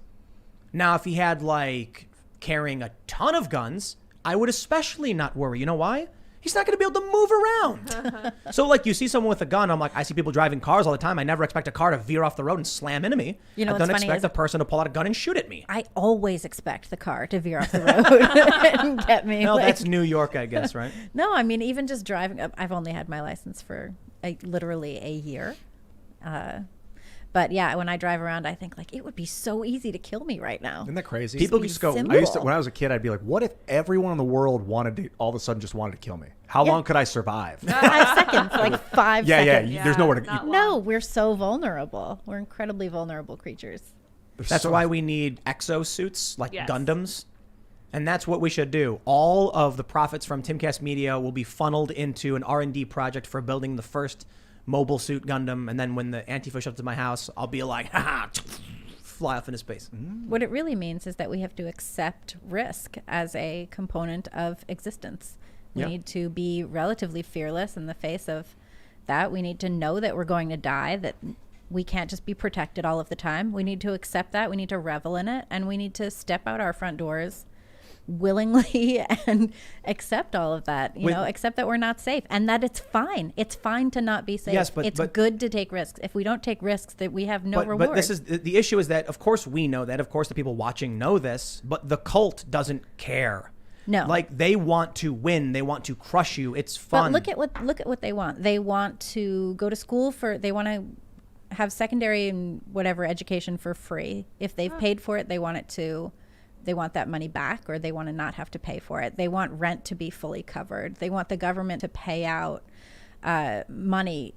Now, if he had like carrying a ton of guns, I would especially not worry. You know why? He's not going to be able to move around. So like you see someone with a gun, I'm like, I see people driving cars all the time. I never expect a car to veer off the road and slam into me. You know I what's don't funny expect is- a person to pull out a gun and shoot at me. I always expect the car to veer off the road and get me. No, like- that's New York, I guess, right? No, I mean, even just driving. I've only had my license for literally a year. But yeah, when I drive around, I think like it would be so easy to kill me right now. Isn't that crazy? People be just go, simple. I used to, when I was a kid, I'd be like, what if everyone in the world wanted to, all of a sudden just wanted to kill me? How Yeah. long could I survive? 5 seconds, like 5 Yeah, seconds. yeah. There's nowhere to. not No, long. we're so vulnerable. We're incredibly vulnerable creatures. That's why we need exosuits like Yes. Gundams. And that's what we should do. All of the profits from Timcast Media will be funneled into an R&D project for building the first mobile suit Gundam. And then when the Antifa shows up to my house, I'll be like, ha, fly off into space. What it really means is that we have to accept risk as a component of existence. We Yeah. need to be relatively fearless in the face of that. We need to know that we're going to die, that we can't just be protected all of the time. We need to accept that. We need to revel in it. And we need to step out our front doors willingly and accept all of that, accept that we're not safe and that it's fine. It's fine to not be safe. Yes, but- it's but- good to take risks. If we don't take risks, that we have no reward. But this is the issue is that, of course, we know that. Of course, the people watching know this. But the cult doesn't care. No. Like, they want to win. They want to crush you. It's fun. But look at what they want. They want to go to school they want to have secondary and whatever education for free. If they've paid for it, they want that money back, or they want to not have to pay for it. They want rent to be fully covered. They want the government to pay out money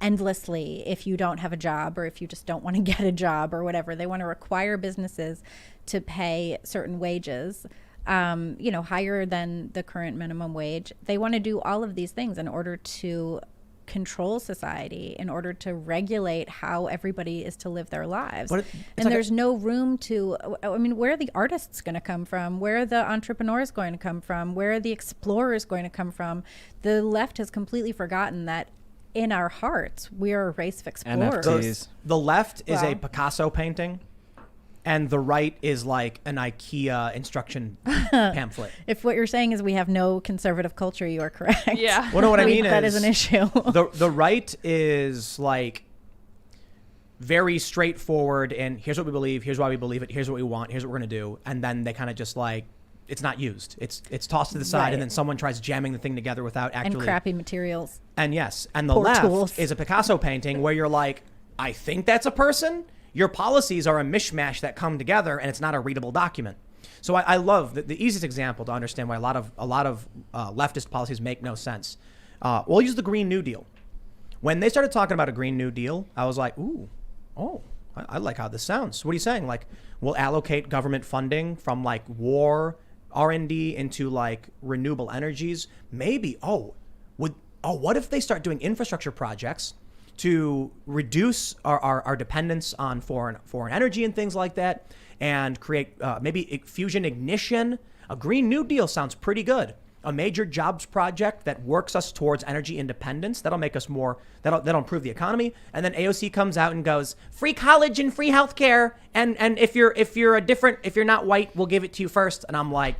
endlessly if you don't have a job, or if you just don't want to get a job or whatever. They want to require businesses to pay certain wages, higher than the current minimum wage. They want to do all of these things in order to control society in order to regulate how everybody is to live their lives. But And there's no room to, I mean, where are the artists going to come from? Where are the entrepreneurs going to come from? Where are the explorers going to come from? The left has completely forgotten that in our hearts, we are a race of explorers. NFTs. The left is a Wow. Picasso painting, and the right is like an IKEA instruction pamphlet. If what you're saying is we have no conservative culture, you are correct. Yeah. Well, no, what I mean that is is an issue. the right is like very straightforward, and here's what we believe, here's why we believe it, here's what we want, here's what we're gonna do, and then they kind of just like it's not used. It's tossed to the side, Right. and then someone tries jamming the thing together without And actually. crappy materials. And yes, and the Poor left tools. is a Picasso painting where you're like, I think that's a person. Your policies are a mishmash that come together, and it's not a readable document. So I love the easiest example to understand why a lot of leftist policies make no sense. We'll use the Green New Deal. When they started talking about a Green New Deal, I was like, I like how this sounds. What are you saying? Like, we'll allocate government funding from like war R&D into like renewable energies. Maybe. What if they start doing infrastructure projects to reduce our dependence on foreign energy and things like that, and create maybe fusion ignition? A Green New Deal sounds pretty good. A major jobs project that works us towards energy independence. That'll make us more. That'll improve the economy. And then AOC comes out and goes, free college and free healthcare. And if you're not white, we'll give it to you first. And I'm like,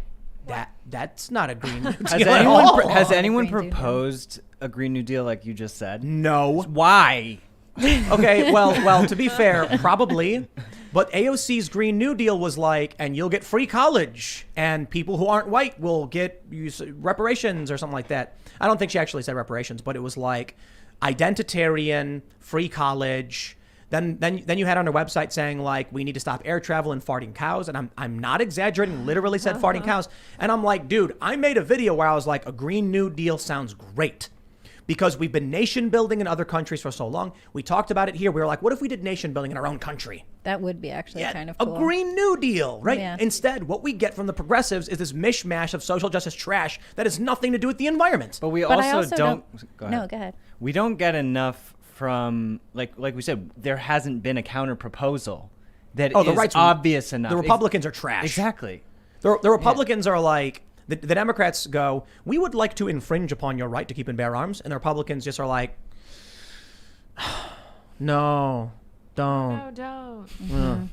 that's not a Green New Deal at all. Has anyone Green New Deal. proposed a Green New Deal like you just said? No. Why? Okay, well, to be fair, probably. But AOC's Green New Deal was like, and you'll get free college, and people who aren't white will get reparations or something like that. I don't think she actually said reparations, but it was like identitarian, free college. Then you had on her website saying like, we need to stop air travel and farting cows. And I'm not exaggerating, literally said farting cows. And I'm like, dude, I made a video where I was like, a Green New Deal sounds great. Because we've been nation building in other countries for so long. We talked about it here. We were like, what if we did nation building in our own country? That would be actually kind of cool. A Green New Deal, right? Yeah. Instead, what we get from the progressives is this mishmash of social justice trash that has nothing to do with the environment. But we But I also, don't. Go ahead. No, go ahead. We don't get enough from like we said. There hasn't been a counter proposal that the is right's obvious enough. The Republicans are trash. Exactly. The Republicans are like, the Democrats go, we would like to infringe upon your right to keep and bear arms. And the Republicans just are like, no, don't. No, don't. Mm-hmm.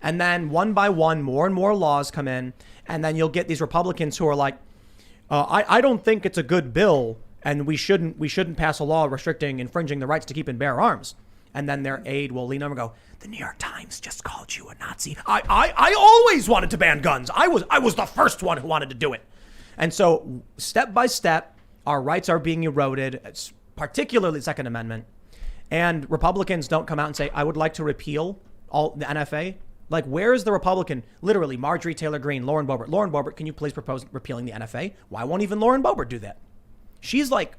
And then one by one, more and more laws come in. And then you'll get these Republicans who are like, I don't think it's a good bill. And we shouldn't pass a law restricting infringing the rights to keep and bear arms. And then their aide will lean over and go, the New York Times just called you a Nazi. I always wanted to ban guns. I was the first one who wanted to do it. And so step by step, our rights are being eroded, particularly the Second Amendment. And Republicans don't come out and say, I would like to repeal all the NFA. Like, where is the Republican? Literally, Marjorie Taylor Greene, Lauren Boebert. Lauren Boebert, can you please propose repealing the NFA? Why won't even Lauren Boebert do that? She's like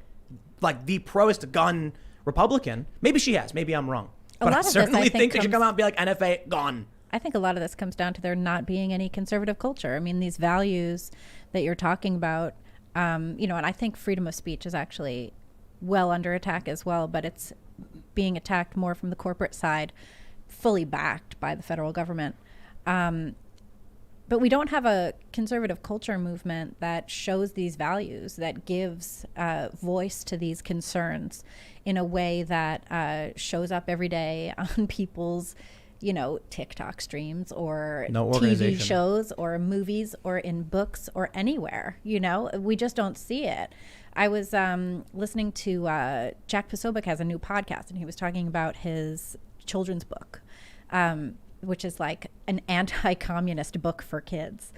the proest gun Republican. Maybe she has. Maybe I'm wrong. But I certainly think they should come out and be like, NFA, gone. I think a lot of this comes down to there not being any conservative culture. I mean, these values that you're talking about, and I think freedom of speech is actually well under attack as well, but it's being attacked more from the corporate side, fully backed by the federal government. But we don't have a conservative culture movement that shows these values, that gives voice to these concerns in a way that shows up every day on people's TikTok streams or TV shows or movies or in books or anywhere. We just don't see it. I was listening to Jack Posobiec has a new podcast, and he was talking about his children's book, which is like an anti-communist book for kids.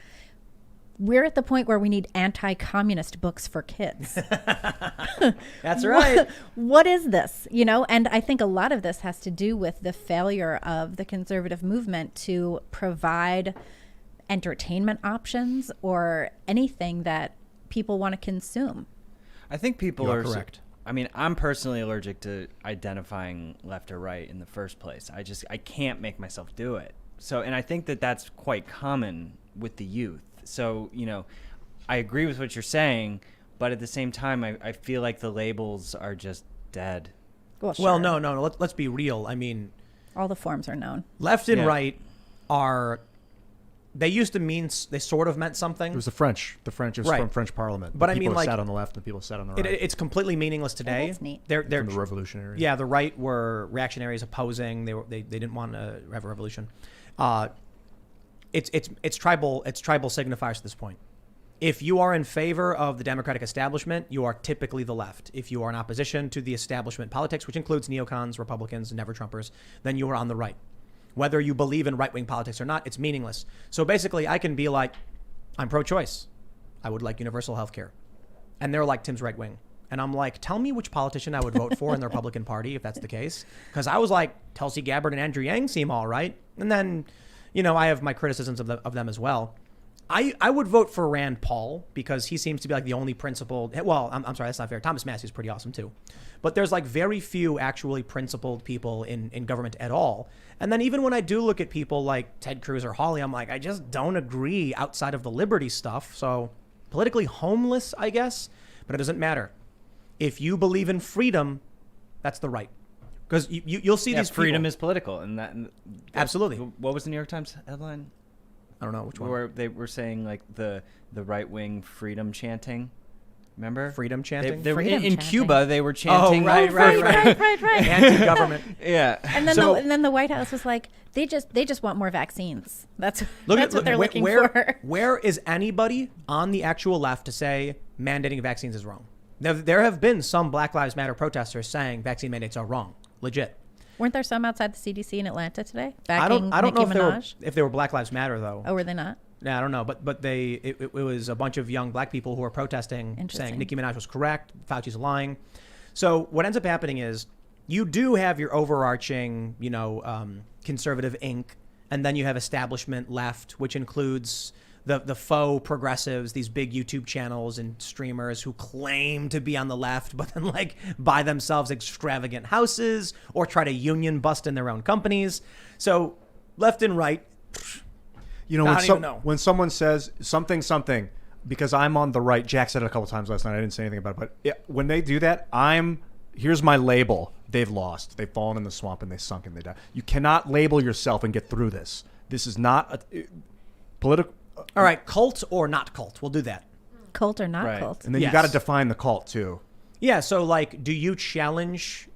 We're at the point where we need anti-communist books for kids. That's right. What is this? And I think a lot of this has to do with the failure of the conservative movement to provide entertainment options or anything that people want to consume. I think people You are are correct. I mean, I'm personally allergic to identifying left or right in the first place. I can't make myself do it. So, and I think that that's quite common with the youth. So, I agree with what you're saying, but at the same time, I feel like the labels are just dead. Well, sure. Well, no. Let's be real. I mean, All the forms are known. left and Yeah. right are. They used to mean, they sort of meant something. It was the French. The French is Right. from French Parliament. But The I people mean, that like, sat on the left and the people that sat on the right. It's completely meaningless today. that's neat. They're from the revolutionaries. yeah, the right were reactionaries opposing. They didn't want to have a revolution. It's tribal signifiers at this point. If you are in favor of the Democratic establishment, you are typically the left. If you are in opposition to the establishment politics, which includes neocons, Republicans, and never-Trumpers, then you are on the right. Whether you believe in right-wing politics or not, it's meaningless. So basically, I can be like, I'm pro-choice. I would like universal health care. And they're like, Tim's right-wing. And I'm like, tell me which politician I would vote for in the Republican Party if that's the case. Because I was like, Tulsi Gabbard and Andrew Yang seem all right. And then, I have my criticisms of them as well. I would vote for Rand Paul because he seems to be like the only principled. Well, I'm sorry, that's not fair. Thomas Massey's pretty awesome too. But there's like very few actually principled people in government at all. And then even when I do look at people like Ted Cruz or Hawley, I'm like, I just don't agree outside of the liberty stuff. So politically homeless, I guess, but it doesn't matter. If you believe in freedom, that's the right. Because you'll see these freedom people. is political, and that Absolutely. What was the New York Times headline? I don't know which one. Where they were saying like the right wing freedom chanting. Remember? Freedom chanting? They were Freedom in chanting. Cuba. They were chanting. right. Right. Anti-government. Yeah. And then, and then the White House was like, they just want more vaccines. That's what they're looking for. Where is anybody on the actual left to say mandating vaccines is wrong? There have been some Black Lives Matter protesters saying vaccine mandates are wrong. Legit. Weren't there some outside the CDC in Atlanta today? I don't know Minaj? if they were Black Lives Matter though. Oh, were they not? Yeah, I don't know, but it was a bunch of young black people who were protesting, saying Nicki Minaj was correct, Fauci's lying. So what ends up happening is you do have your overarching, conservative ink, and then you have establishment left, which includes the faux progressives, these big YouTube channels and streamers who claim to be on the left, but then like buy themselves extravagant houses or try to union bust in their own companies. So left and right. When someone says something, because I'm on the right, Jack said it a couple times last night. I didn't say anything about it, but when they do that, here's my label. They've lost. They've fallen in the swamp and they sunk and they died. You cannot label yourself and get through this. This is not a political. All right, cult or not cult? We'll do that. Cult or not Right. cult? And then you got to define the cult too. Yeah. So like, do you challenge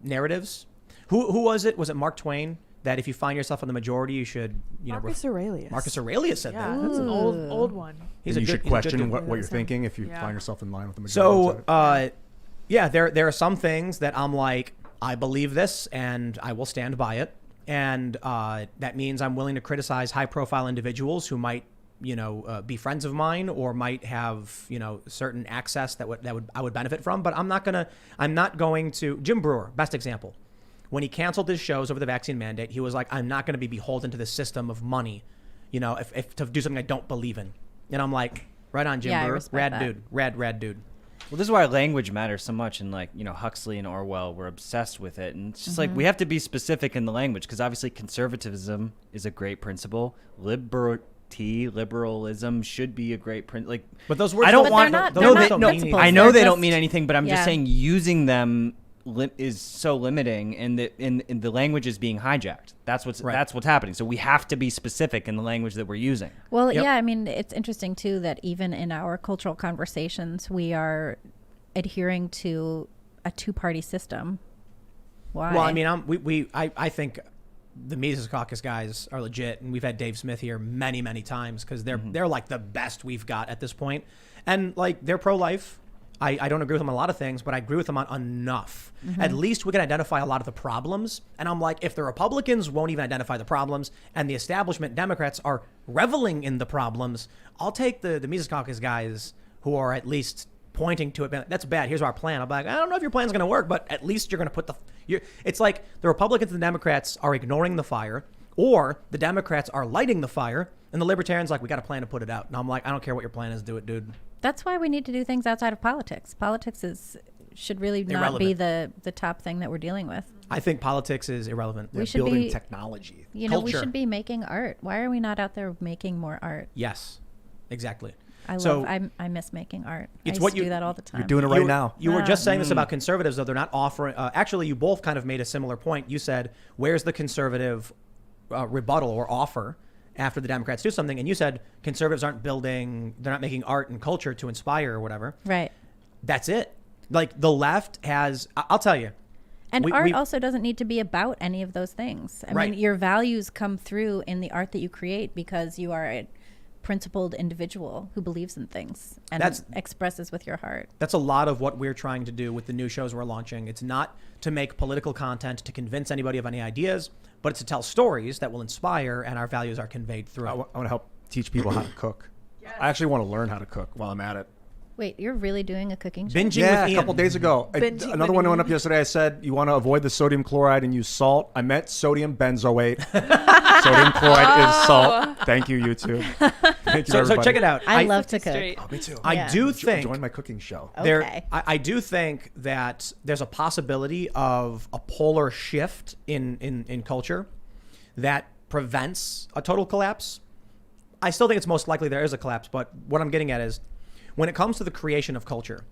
narratives? Who was it? Was it Mark Twain? That if you find yourself in the majority, you should, Marcus Aurelius. Marcus Aurelius said Yeah, that. that's an old one. He's And you should question dude. what you're Yeah. thinking if you Yeah. find yourself in line with the majority. So, there are some things that I'm like, I believe this and I will stand by it. And that means I'm willing to criticize high-profile individuals who might, be friends of mine or might have, certain access that I would benefit from. But I'm not going to. Jim Brewer, best example. When he canceled his shows over the vaccine mandate, he was like, I'm not going to be beholden to this system of money, if to do something I don't believe in. And I'm like, right on, Jim Yeah, I Brewer. respect Rad that. dude. Rad dude. Well, this is why language matters so much, and Huxley and Orwell were obsessed with it, and it's just like we have to be specific in the language because obviously conservatism is a great principle. Liberalism should be a great principle. But those words I don't But want. they're not- those they're words not don't mean principles. anything. I know They're they don't just- mean anything, but I'm just yeah. saying using them is so limiting, and the language is being hijacked. That's what's happening. So we have to be specific in the language that we're using. Well, Yep. yeah, I mean, it's interesting too that even in our cultural conversations, we are adhering to a two-party system. Why? Well, I mean, I think the Mises Caucus guys are legit, and we've had Dave Smith here many, many times because they're like the best we've got at this point, and like they're pro-life. I don't agree with them on a lot of things, but I agree with them on enough. At least we can identify a lot of the problems. And I'm like, if the Republicans won't even identify the problems and the establishment Democrats are reveling in the problems, I'll take the Mises Caucus guys who are at least pointing to it. That's bad. Here's our plan. I'm like, I don't know if your plan's going to work, but at least you're going to put it's like the Republicans and the Democrats are ignoring the fire, or the Democrats are lighting the fire, and the Libertarians like, we got a plan to put it out. And I'm like, I don't care what your plan is. Do it, dude. That's why we need to do things outside of politics. Politics should really not be the top thing that we're dealing with. I think politics is irrelevant. We should building be technology. we Culture. should be making art. Why are we not out there making more art? Yes, exactly. I miss making art. I It's used what to you- do that all the time. You're doing it right now. You were just saying this about conservatives, though. They're not offering. Actually, you both kind of made a similar point. You said, "Where's the conservative rebuttal or offer after the Democrats do something?" And you said conservatives aren't building. They're not making art and culture to inspire or whatever. Right. That's it. Like the left has. I'll tell you. And We- art we- also doesn't need to be about any of those things. I Right. mean, your values come through in the art that you create because you are a principled individual who believes in things and That's- expresses with your heart. That's a lot of what we're trying to do with the new shows we're launching. It's not to make political content to convince anybody of any ideas, but it's to tell stories that will inspire, and our values are conveyed through I it. want to help teach people how to cook. I actually want to learn how to cook while I'm at it. Wait, you're really doing a cooking show? Binging Yeah, with a Ian. couple days ago. Binging Another with one Ian. went up yesterday. I said, you want to avoid the sodium chloride and use salt. I meant sodium benzoate. Sodium chloride is salt. Thank you, YouTube. Thank you, So everybody. check it out. I love to cook. Straight. Oh, me too. I Yeah. do think Join my cooking show. there. Okay. I do think that there's a possibility of a polar shift in culture that prevents a total collapse. I still think it's most likely there is a collapse, but what I'm getting at is when it comes to the creation of culture,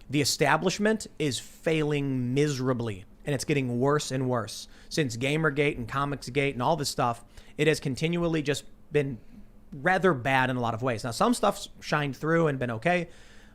the establishment is failing miserably, and it's getting worse and worse. Since Gamergate and Comicsgate and all this stuff, it has continually just been rather bad in a lot of ways. Now, some stuff's shined through and been okay.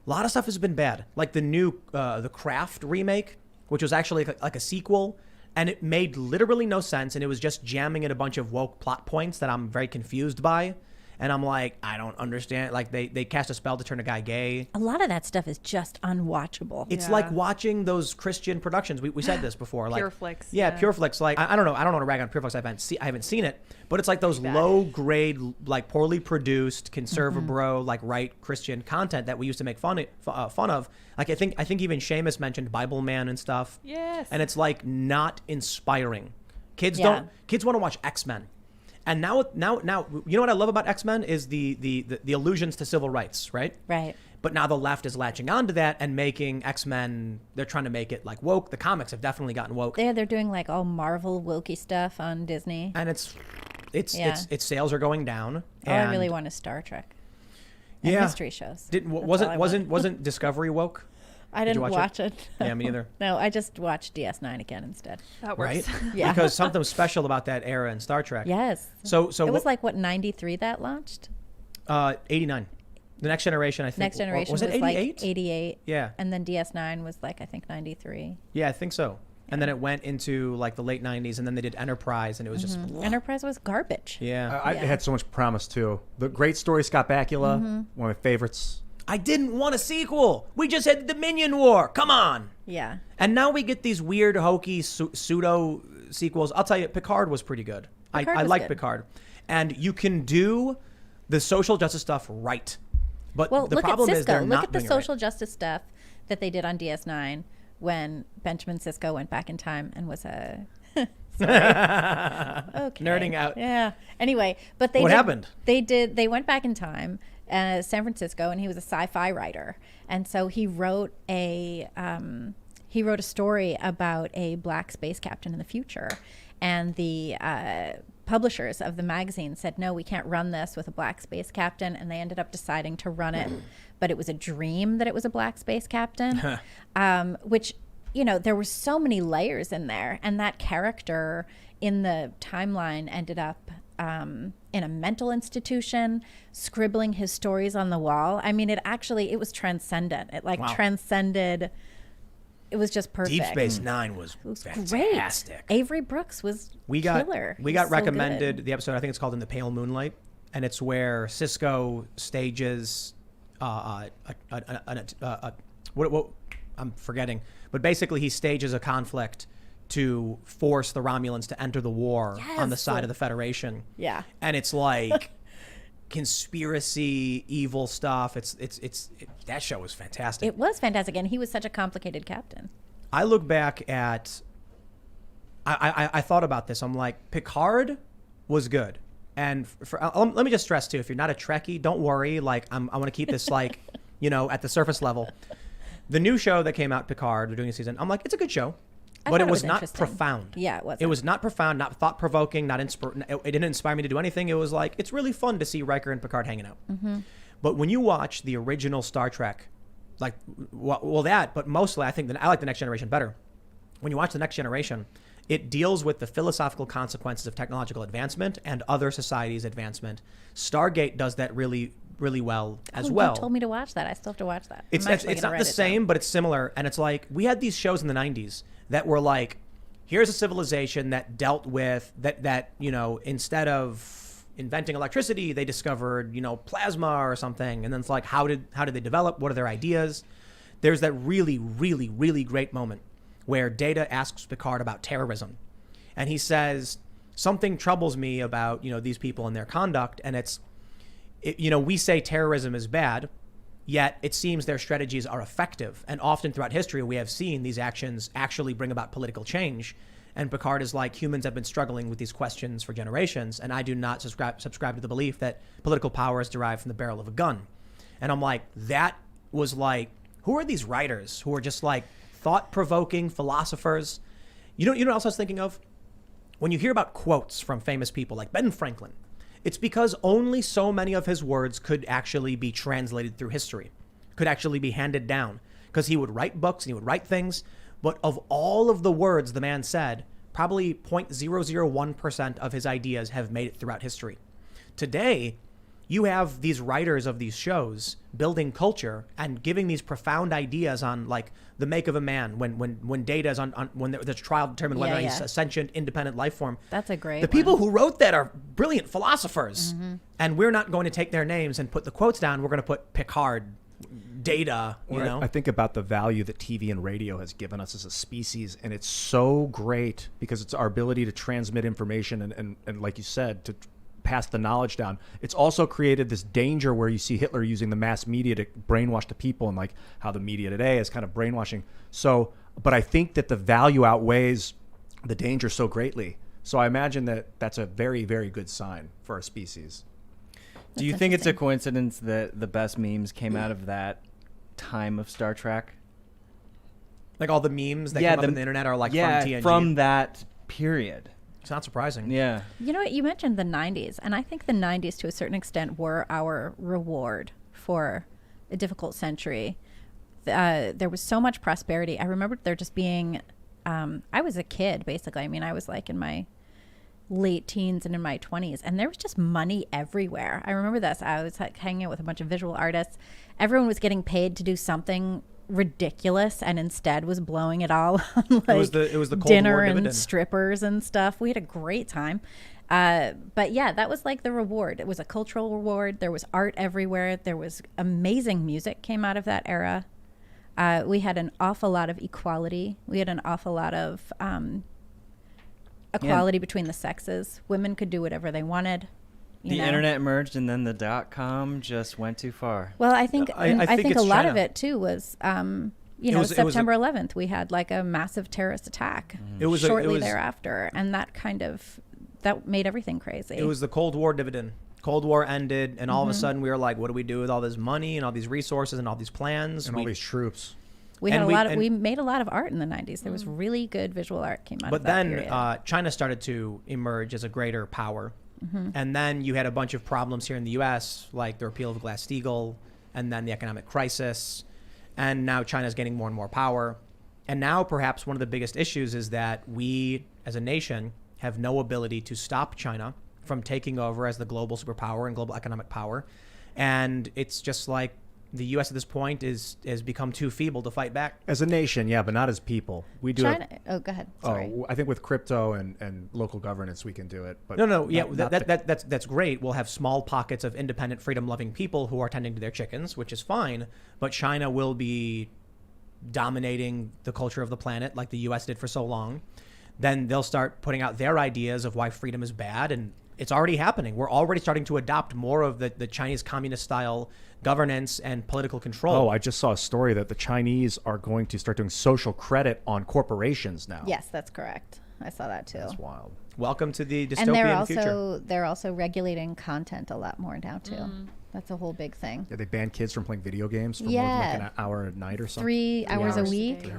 A lot of stuff has been bad, like the new The Craft remake, which was actually like a sequel, and it made literally no sense, and it was just jamming in a bunch of woke plot points that I'm very confused by. And I'm like, I don't understand. Like they cast a spell to turn a guy gay. A lot of that stuff is just unwatchable. It's Yeah. like watching those Christian productions. We said this before. Like Pureflix, Yeah, yeah. Pureflix. Like I don't know. I don't want to rag on Pureflix. I haven't seen it. But it's like those low grade, like poorly produced, conservative bro, like right Christian content that we used to make fun of. Like I think even Seamus mentioned Bible Man and stuff. Yes. And it's like not inspiring. Kids Yeah. Kids want to watch X-Men. And now, you know what I love about X-Men is the allusions to civil rights, right? Right. But now the left is latching onto that and making X-Men, they're trying to make it like woke. The comics have definitely gotten woke. Yeah, they're doing like all Marvel wokey stuff on Disney. And its Yeah. sales are going down. All And I really want is Star Trek. And Yeah. mystery shows. That's all I want. wasn't Discovery woke? I Did you didn't watch watch it. Yeah, me neither. No, I just watched DS9 again instead. That Right? works. Yeah. Because something special about that era in Star Trek. Yes. So It was like, what, 93 that launched? 89. The Next Generation, I think. Next Generation was was, it 88? like 88. Yeah. And then DS9 was like, I think 93. Yeah, I think so. And then it went into like the late 90s, and then they did Enterprise, and it was just Enterprise was garbage. yeah. It had so much promise, too. The great story, Scott Bakula, one of my favorites. I didn't want a sequel. We just had the Dominion War. Come on. Yeah. And now we get these weird, hokey pseudo sequels. I'll tell you, Picard was pretty good. Picard I was like good. Picard. And you can do the social justice stuff right. But Well, the look at problem is Cisco. they're Look not at the doing it right. social justice stuff that they did on DS9 when Benjamin Sisko went back in time and was a... Sorry. Okay. Nerding out. Yeah. Anyway, but they What did- happened? They went back in time, San Francisco, and he was a sci-fi writer, and so he wrote a story about a black space captain in the future, and the publishers of the magazine said, no, we can't run this with a black space captain, and they ended up deciding to run it, but it was a dream that it was a black space captain, which, you know, there were so many layers in there, and that character in the timeline ended up in a mental institution, scribbling his stories on the wall. I mean, it was transcendent. It Wow. transcended. It was just perfect. Deep Space Nine was, It was fantastic. great. Avery Brooks was killer. We He's got so recommended good. the episode. I think it's called In the Pale Moonlight, and it's where Cisco stages what I'm forgetting, but basically he stages a conflict to force the Romulans to enter the war on the Yes. side of the Federation. Yeah. And it's like conspiracy, evil stuff. It's that show was fantastic. It was fantastic, and he was such a complicated captain. I look back at, I thought about this. I'm like, Picard was good. And let me just stress too, if you're not a Trekkie, don't worry. Like I want to keep this like, you know, at the surface level. The new show that came out, Picard, they're doing a season. I'm like, it's a good show, I but thought it was not interesting. profound. Yeah, it wasn't. It was not profound, not thought provoking, not it didn't inspire me to do anything. It was like, it's really fun to see Riker and Picard hanging out. But when you watch the original Star Trek, like, well, that, but mostly I think that I like the Next Generation better. When you watch the Next Generation, it deals with the philosophical consequences of technological advancement and other societies' advancement. Stargate does that really, really well as well. You told me to watch that. I still have to watch that. It's not the same, but it's similar. And it's like, we had these shows in the 90s that were like, here's a civilization that dealt with that, you know, instead of inventing electricity, they discovered, you know, plasma or something. And then it's like, how did they develop? What are their ideas? There's that really, really, really great moment where Data asks Picard about terrorism. And he says, something troubles me about, you know, these people and their conduct. And you know, we say terrorism is bad, yet it seems their strategies are effective. And often throughout history, we have seen these actions actually bring about political change. And Picard is like, humans have been struggling with these questions for generations, and I do not subscribe to the belief that political power is derived from the barrel of a gun. And I'm like, that was like, who are these writers who are just like thought-provoking philosophers? You know what else I was thinking of? When you hear about quotes from famous people like Ben Franklin, it's because only so many of his words could actually be translated through history, could actually be handed down, because he would write books and he would write things. But of all of the words the man said, probably 0.001% of his ideas have made it throughout history. Today, you have these writers of these shows building culture and giving these profound ideas on like the make of a man when Data is on when there's a trial to determine whether he's a sentient, independent life form. That's a great The people who wrote that are brilliant philosophers. And we're not going to take their names and put the quotes down. We're going to put Picard, Data, you know? I think about the value that TV and radio has given us as a species, and it's so great because it's our ability to transmit information and like you said, to pass the knowledge down. It's also created this danger where you see Hitler using the mass media to brainwash the people, and like how the media today is kind of brainwashing. So, but I think that the value outweighs the danger so greatly. So I imagine that that's a very, very good sign for our species. Do you think it's a coincidence that the best memes came out of that time of Star Trek? Like all the memes that come up on the internet are like from TNG. From that period. It's not surprising. Yeah. You know what? You mentioned the 90s, and I think the 90s to a certain extent were our reward for a difficult century. There was so much prosperity. I remember there just being, I was a kid, basically. I mean, I was like in my late teens and in my 20s, and there was just money everywhere. I remember this. I was like hanging out with a bunch of visual artists. Everyone was getting paid to do something ridiculous, and instead was blowing it all on like it was the Cold dinner War and dividend. strippers and stuff. We had a great time. But yeah, that was like the reward. It was a cultural reward. There was art everywhere. There was amazing music came out of that era. We had an awful lot of equality. We had an awful lot of equality between the sexes. Women could do whatever they wanted. The internet emerged, and then the .com just went too far. Well, I think I think a lot of it too was September 11th. We had like a massive terrorist attack shortly thereafter, and that made everything crazy. It was the Cold War dividend. Cold War ended, and all of a sudden we were like, what do we do with all this money and all these resources and all these plans And all these troops. We had we made a lot of art in the 90s. There was really good visual art came out of that period. But then China started to emerge as a greater power. And then you had a bunch of problems here in the U.S., like the repeal of Glass-Steagall, and then the economic crisis. And now China's gaining more and more power. And now perhaps one of the biggest issues is that we, as a nation, have no ability to stop China from taking over as the global superpower and global economic power. And it's just like the U.S. at this point has become too feeble to fight back. As a nation, yeah, but not as people. We do China. Oh, go ahead. Sorry. I think with crypto and local governance, we can do it. But that's great. We'll have small pockets of independent, freedom-loving people who are tending to their chickens, which is fine. But China will be dominating the culture of the planet like the U.S. did for so long. Then they'll start putting out their ideas of why freedom is bad, and it's already happening. We're already starting to adopt more of the Chinese communist-style governance and political control. Oh, I just saw a story that the Chinese are going to start doing social credit on corporations now. Yes, that's correct. I saw that too. That's wild. Welcome to the dystopian future. They're also regulating content a lot more now too. That's a whole big thing. Yeah, they ban kids from playing video games for more than like an hour a night or something. 3 hours a week.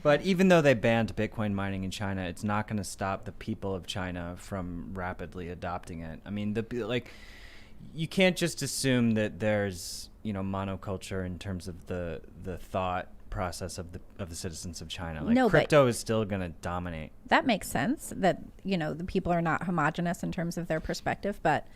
But even though they banned Bitcoin mining in China, it's not going to stop the people of China from rapidly adopting it. I mean, you can't just assume that there's monoculture in terms of the thought process of the citizens of China. Like No, but- crypto is still going to dominate. That makes sense that, the people are not homogenous in terms of their perspective, but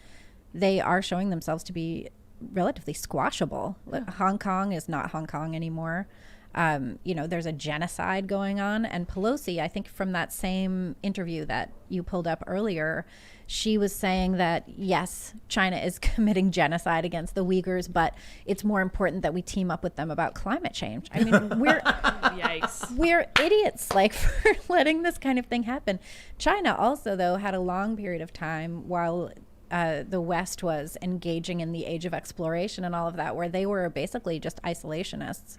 they are showing themselves to be relatively squashable. Like, Hong Kong is not Hong Kong anymore. There's a genocide going on. And Pelosi, I think from that same interview that you pulled up earlier, she was saying that, yes, China is committing genocide against the Uyghurs, but it's more important that we team up with them about climate change. I mean, Yikes. we're idiots, like, for letting this kind of thing happen. China also, though, had a long period of time while the West was engaging in the age of exploration and all of that, where they were basically just isolationists.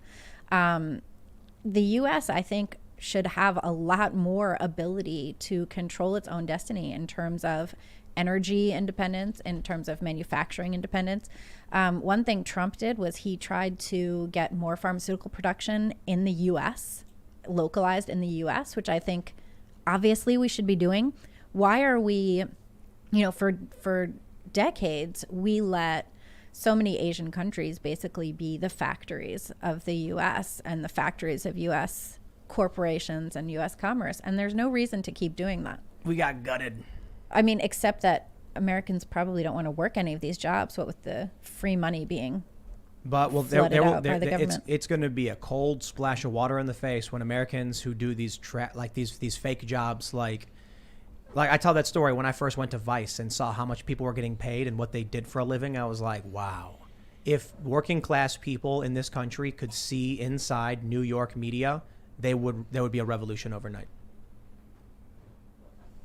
The U.S., I think, should have a lot more ability to control its own destiny in terms of energy independence, in terms of manufacturing independence. One thing Trump did was he tried to get more pharmaceutical production in the U.S., localized in the U.S., which I think obviously we should be doing. Why are we, for decades, we let so many Asian countries basically be the factories of the U.S. and the factories of U.S. corporations and U.S. commerce. And there's no reason to keep doing that. We got gutted. I mean, except that Americans probably don't want to work any of these jobs, what with the free money being But flooded out by the government. it's going to be a cold splash of water in the face when Americans who do these these fake jobs, like I tell that story when I first went to Vice and saw how much people were getting paid and what they did for a living. I was like, wow. If working class people in this country could see inside New York media, there would be a revolution overnight.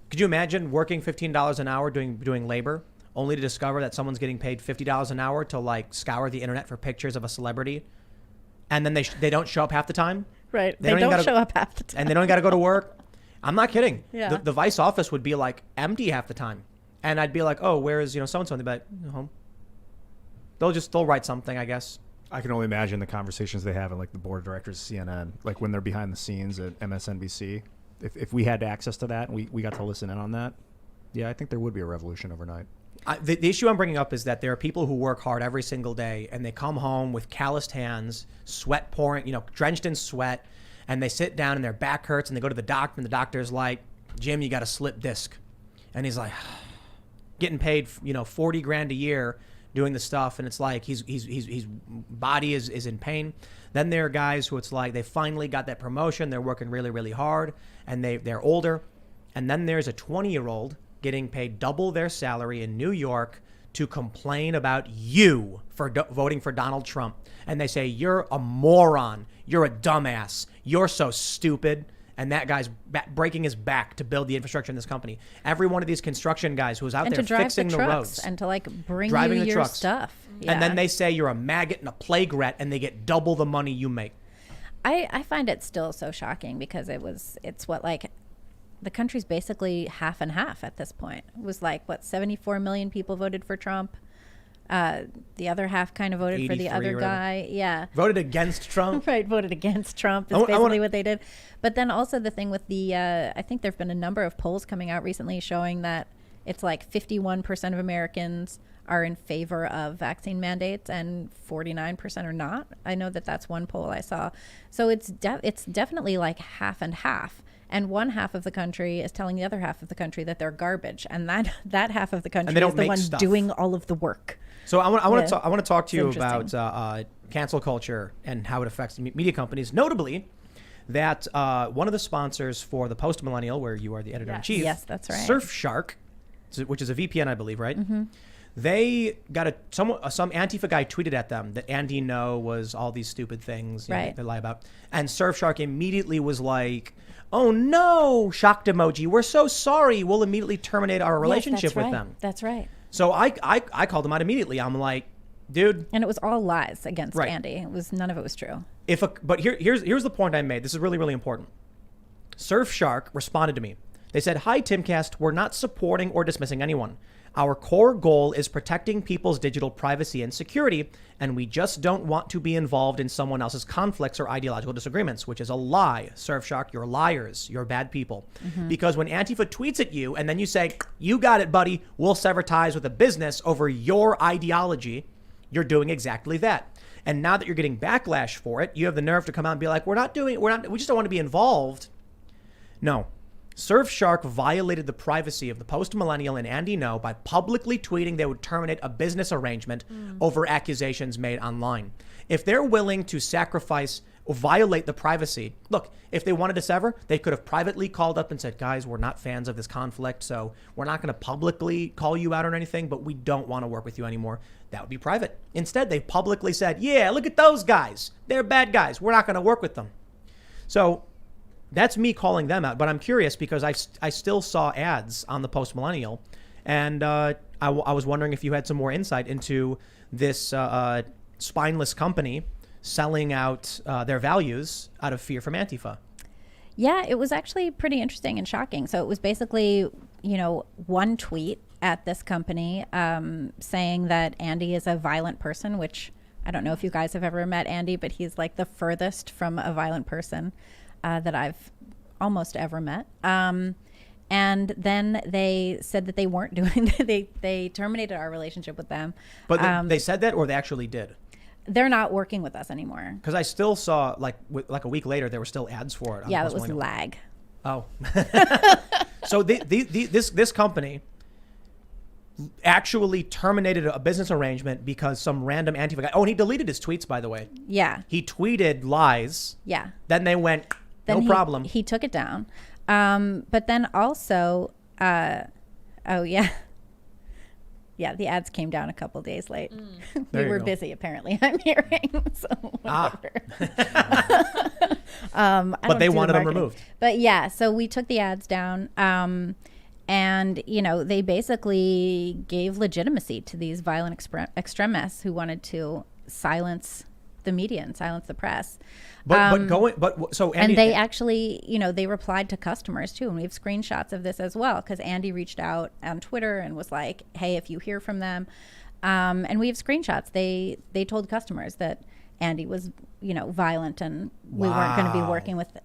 Could you imagine working $15 an hour doing labor, only to discover that someone's getting paid $50 an hour to like scour the internet for pictures of a celebrity, and then they don't show up half the time? Right. They They don't don't gotta- show up half the time. And they don't got to go to work. I'm not kidding. Yeah. The Vice office would be like empty half the time, and I'd be like, oh, where is so and so? And they'd be like, home. They'll write something, I guess. I can only imagine the conversations they have in like the board of directors of CNN, like when they're behind the scenes at MSNBC. If we had access to that and we got to listen in on that, yeah, I think there would be a revolution overnight. The issue I'm bringing up is that there are people who work hard every single day, and they come home with calloused hands, sweat pouring, drenched in sweat, and they sit down and their back hurts, and they go to the doctor, and the doctor's like, Jim, you got a slip disc. And he's like, getting paid, $40,000 a year doing the stuff, and it's like his body is in pain. Then there are guys who it's like they finally got that promotion, they're working really, really hard, and they're older. And then there's a 20-year-old getting paid double their salary in New York to complain about you for voting for Donald Trump. And they say, you're a moron, you're a dumbass, you're so stupid. And that guy's breaking his back to build the infrastructure in this company. Every one of these construction guys who's out and there to drive fixing the the trucks roads. and to like bring Driving you the your trucks. stuff. And then Yeah. they say you're a maggot and a plague rat, and they get double the money you make. I find it still so shocking because it's what, like, the country's basically half and half at this point. It was like, 74 million people voted for Trump. The other half kind of voted for the 83 other or whatever. guy. Yeah. Voted against Trump. Right, voted against Trump is I basically wanna- what they did. But then also the thing with the, I think there have been a number of polls coming out recently showing that it's like 51% of Americans are in favor of vaccine mandates and 49% are not. I know that that's one poll I saw. So it's definitely like half and half. And one half of the country is telling the other half of the country that they're garbage, and that half of the country they is don't the make one stuff. doing all of the work. So I want Yeah. to talk to you It's about interesting. cancel culture and how it affects media companies. Notably, that one of the sponsors for the Post Millennial, where you are the editor in chief, Yes, that's right. Surfshark, which is a VPN, I believe, right? Mm-hmm. They got some Antifa guy tweeted at them that Andy No was all these stupid things Right. they lie about, and Surfshark immediately was like, "Oh no!" Shocked emoji. We're so sorry. We'll immediately terminate our relationship yes, that's with right. them. That's right. So I called him out immediately. I'm like, dude, And it was all lies against Right. Andy. None of it was true. but here's the point I made. This is really, really important. Surfshark responded to me. They said, "Hi, Timcast. We're not supporting or dismissing anyone. Our core goal is protecting people's digital privacy and security, and we just don't want to be involved in someone else's conflicts or ideological disagreements, which is a lie. Surfshark, you're liars. You're bad people. Because when Antifa tweets at you and then you say, you got it, buddy, we'll sever ties with a business over your ideology, you're doing exactly that. And now that you're getting backlash for it, you have the nerve to come out and be like, we just don't want to be involved. No. Surfshark violated the privacy of the post-millennial and Andy Ngo by publicly tweeting they would terminate a business arrangement over accusations made online. If they're willing to sacrifice or violate the privacy, look, if they wanted to sever, they could have privately called up and said, guys, we're not fans of this conflict, so we're not going to publicly call you out on anything, but we don't want to work with you anymore. That would be private. Instead, they publicly said, yeah, look at those guys. They're bad guys. We're not going to work with them. So that's me calling them out. But I'm curious because I still saw ads on the post-millennial, and I was wondering if you had some more insight into this spineless company selling out their values out of fear from Antifa. Yeah, it was actually pretty interesting and shocking. So it was basically, one tweet at this company saying that Andy is a violent person, which I don't know if you guys have ever met Andy, but he's like the furthest from a violent person that I've almost ever met. And then they said that they weren't doing they terminated our relationship with them. But they said that, or they actually did? They're not working with us anymore. Because I still saw, like a week later, there were still ads for it. Yeah, it was lag. Oh. So this company actually terminated a business arrangement because some random Antifa guy, and he deleted his tweets, by the way. Yeah. He tweeted lies. Yeah. Then they went, no problem. He took it down. But then also, yeah, the ads came down a couple days late. We were busy, apparently, I'm hearing. So whatever. But they wanted them removed. But yeah, so we took the ads down. And, they basically gave legitimacy to these violent extremists who wanted to silence the media and silence the press. And they actually, they replied to customers too. And we have screenshots of this as well, because Andy reached out on Twitter and was like, hey, if you hear from them, and we have screenshots. They told customers that Andy was, violent, and we weren't going to be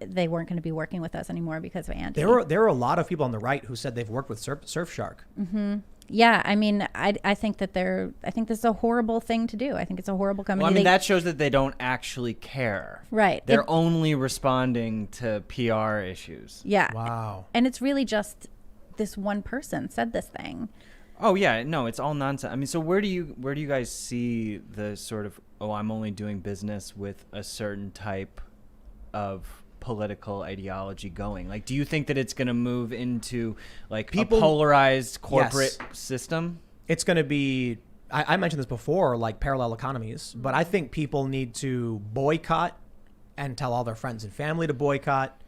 they weren't going to be working with us anymore because of Andy. There are a lot of people on the right who said they've worked with Surfshark. Mm-hmm. Yeah, I mean, I think that I think this is a horrible thing to do. I think it's a horrible company. Well, I mean, that shows that they don't actually care. Right. They're only responding to PR issues. Yeah. Wow. And it's really just this one person said this thing. Oh yeah, no, it's all nonsense. I mean, so where do you guys see the sort of, I'm only doing business with a certain type of political ideology going? Like, do you think that it's going to move into like a polarized corporate system? It's going to be, I mentioned this before, like parallel economies, but I think people need to boycott and tell all their friends and family to boycott.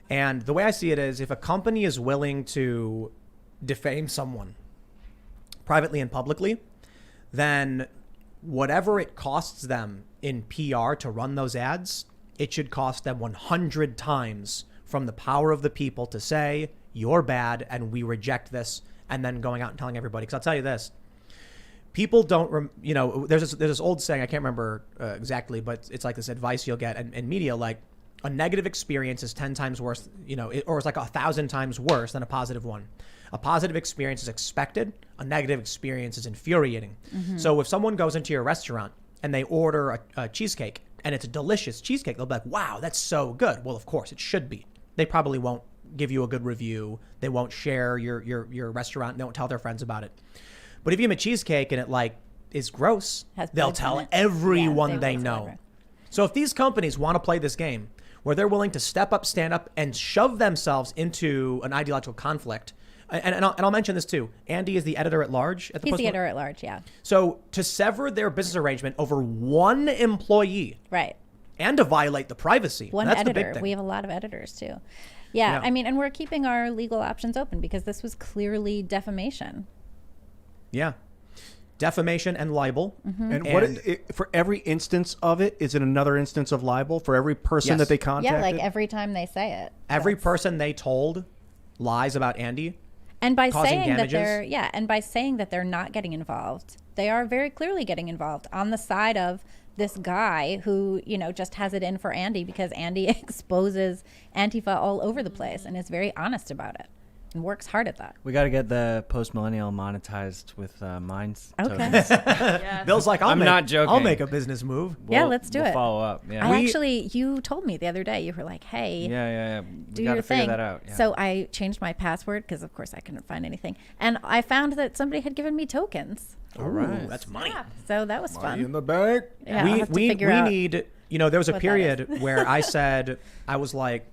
And the way I see it is, if a company is willing to defame someone privately and publicly, then whatever it costs them in PR to run those ads, it should cost them 100 times from the power of the people to say, you're bad and we reject this, and then going out and telling everybody. Because I'll tell you this, people don't, there's this old saying, I can't remember exactly, but it's like this advice you'll get in media, like a negative experience is 10 times worse, or it's like 1,000 times worse than a positive one. A positive experience is expected. A negative experience is infuriating. Mm-hmm. So if someone goes into your restaurant and they order a cheesecake and it's a delicious cheesecake, they'll be like, wow, that's so good. Well, of course, it should be. They probably won't give you a good review. They won't share your restaurant. They won't tell their friends about it. But if you have a cheesecake and it is gross, they'll tell everyone they know. So if these companies want to play this game where they're willing to step up, stand up, and shove themselves into an ideological conflict, and I'll mention this too. Andy is the editor-at-large at the Post. He's the editor-at-large, yeah. So to sever their business arrangement over one employee, right, and to violate the privacy, one that's editor. The big thing. We have a lot of editors too. Yeah, I mean, and we're keeping our legal options open because this was clearly defamation. Yeah. Defamation and libel. Mm-hmm. And for every instance of it, is it another instance of libel for every person that they contacted? Yeah, like every time they say it. Every person they told lies about Andy. And by causing saying damages. and by saying that they're not getting involved, they are very clearly getting involved on the side of this guy who, just has it in for Andy because Andy exposes Antifa all over the place and is very honest about it and works hard at that. We got to get the post-millennial monetized with Minds Okay. tokens. Yes. Bill's like, I'm not joking. I'll make a business move. Yeah, let's do we'll it. follow up. Yeah. You told me the other day, you were like, hey, Yeah. do We got your to figure thing. that out. Yeah. So I changed my password because, of course, I couldn't find anything. And I found that somebody had given me tokens. all right. That's money. So that was Money in fun. the bank. Yeah, I'll have to we figure out. need, there was a what that period where I said, I was like,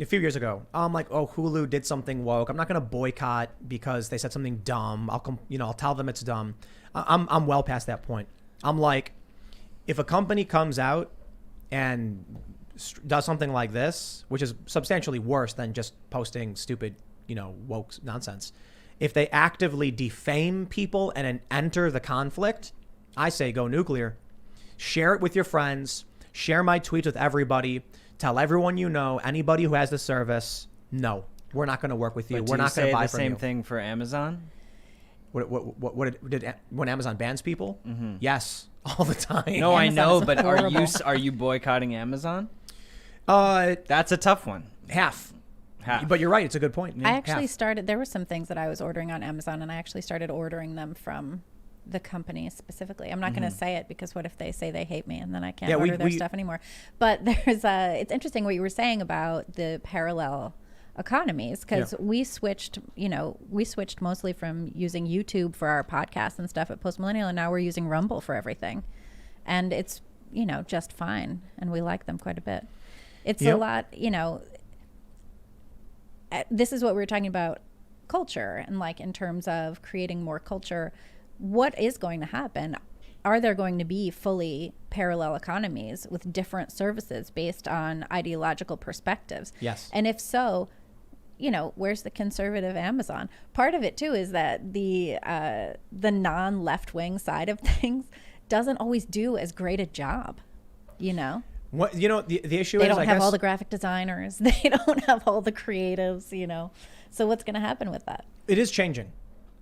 a few years ago, I'm like, oh, Hulu did something woke. I'm not going to boycott because they said something dumb. I'll tell them it's dumb. I'm well past that point. I'm like, if a company comes out and does something like this, which is substantially worse than just posting stupid, woke nonsense. If they actively defame people and enter the conflict, I say go nuclear. Share it with your friends. Share my tweets with everybody. Tell everyone anybody who has the service, no, we're not going to work with you. But We're do not going to buy the from same you. thing for Amazon? What did when Amazon bans people? Yes, all the time. No, I Amazon know, is but horrible. are you boycotting Amazon? Half. That's a tough one. Half. Half. But you're right. It's a good point. I actually Half. started, there were some things that I was ordering on Amazon, and I actually started ordering them from the company specifically. I'm not going to say it because what if they say they hate me and then I can't order their stuff anymore. But it's interesting what you were saying about the parallel economies because we switched mostly from using YouTube for our podcasts and stuff at Post Millennial, and now we're using Rumble for everything. And it's, just fine. And we like them quite a bit. It's a lot, this is what we were talking about culture and like in terms of creating more culture. What is going to happen? Are there going to be fully parallel economies with different services based on ideological perspectives? Yes. And if so, where's the conservative Amazon? Part of it too is that the non-left-wing side of things doesn't always do as great a job. What the issue They is don't I have guess all the graphic designers. They don't have all the creatives. So what's going to happen with that? it is changing.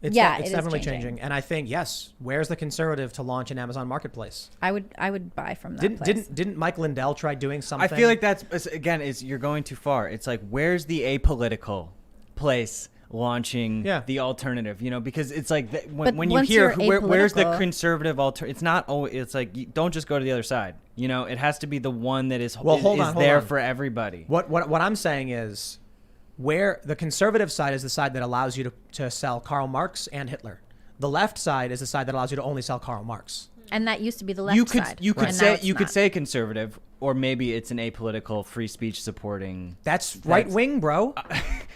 It's it is definitely changing. changing. And I think yes, where's the conservative to launch an Amazon marketplace? I would buy from that place. Didn't Mike Lindell try doing something? I feel like you're going too far. It's like, where's the apolitical place launching the alternative? Because it's like when you once hear you're where's the apolitical- conservative alternative, it's not always. It's like, you don't just go to the other side. It has to be the one that is Hold on. there for everybody. What I'm saying is, where the conservative side is the side that allows you to sell Karl Marx and Hitler. The left side is the side that allows you to only sell Karl Marx. And that used to be the left side. You could and say now it's you could not. say conservative, or maybe it's an apolitical, free speech supporting. That's right wing, bro.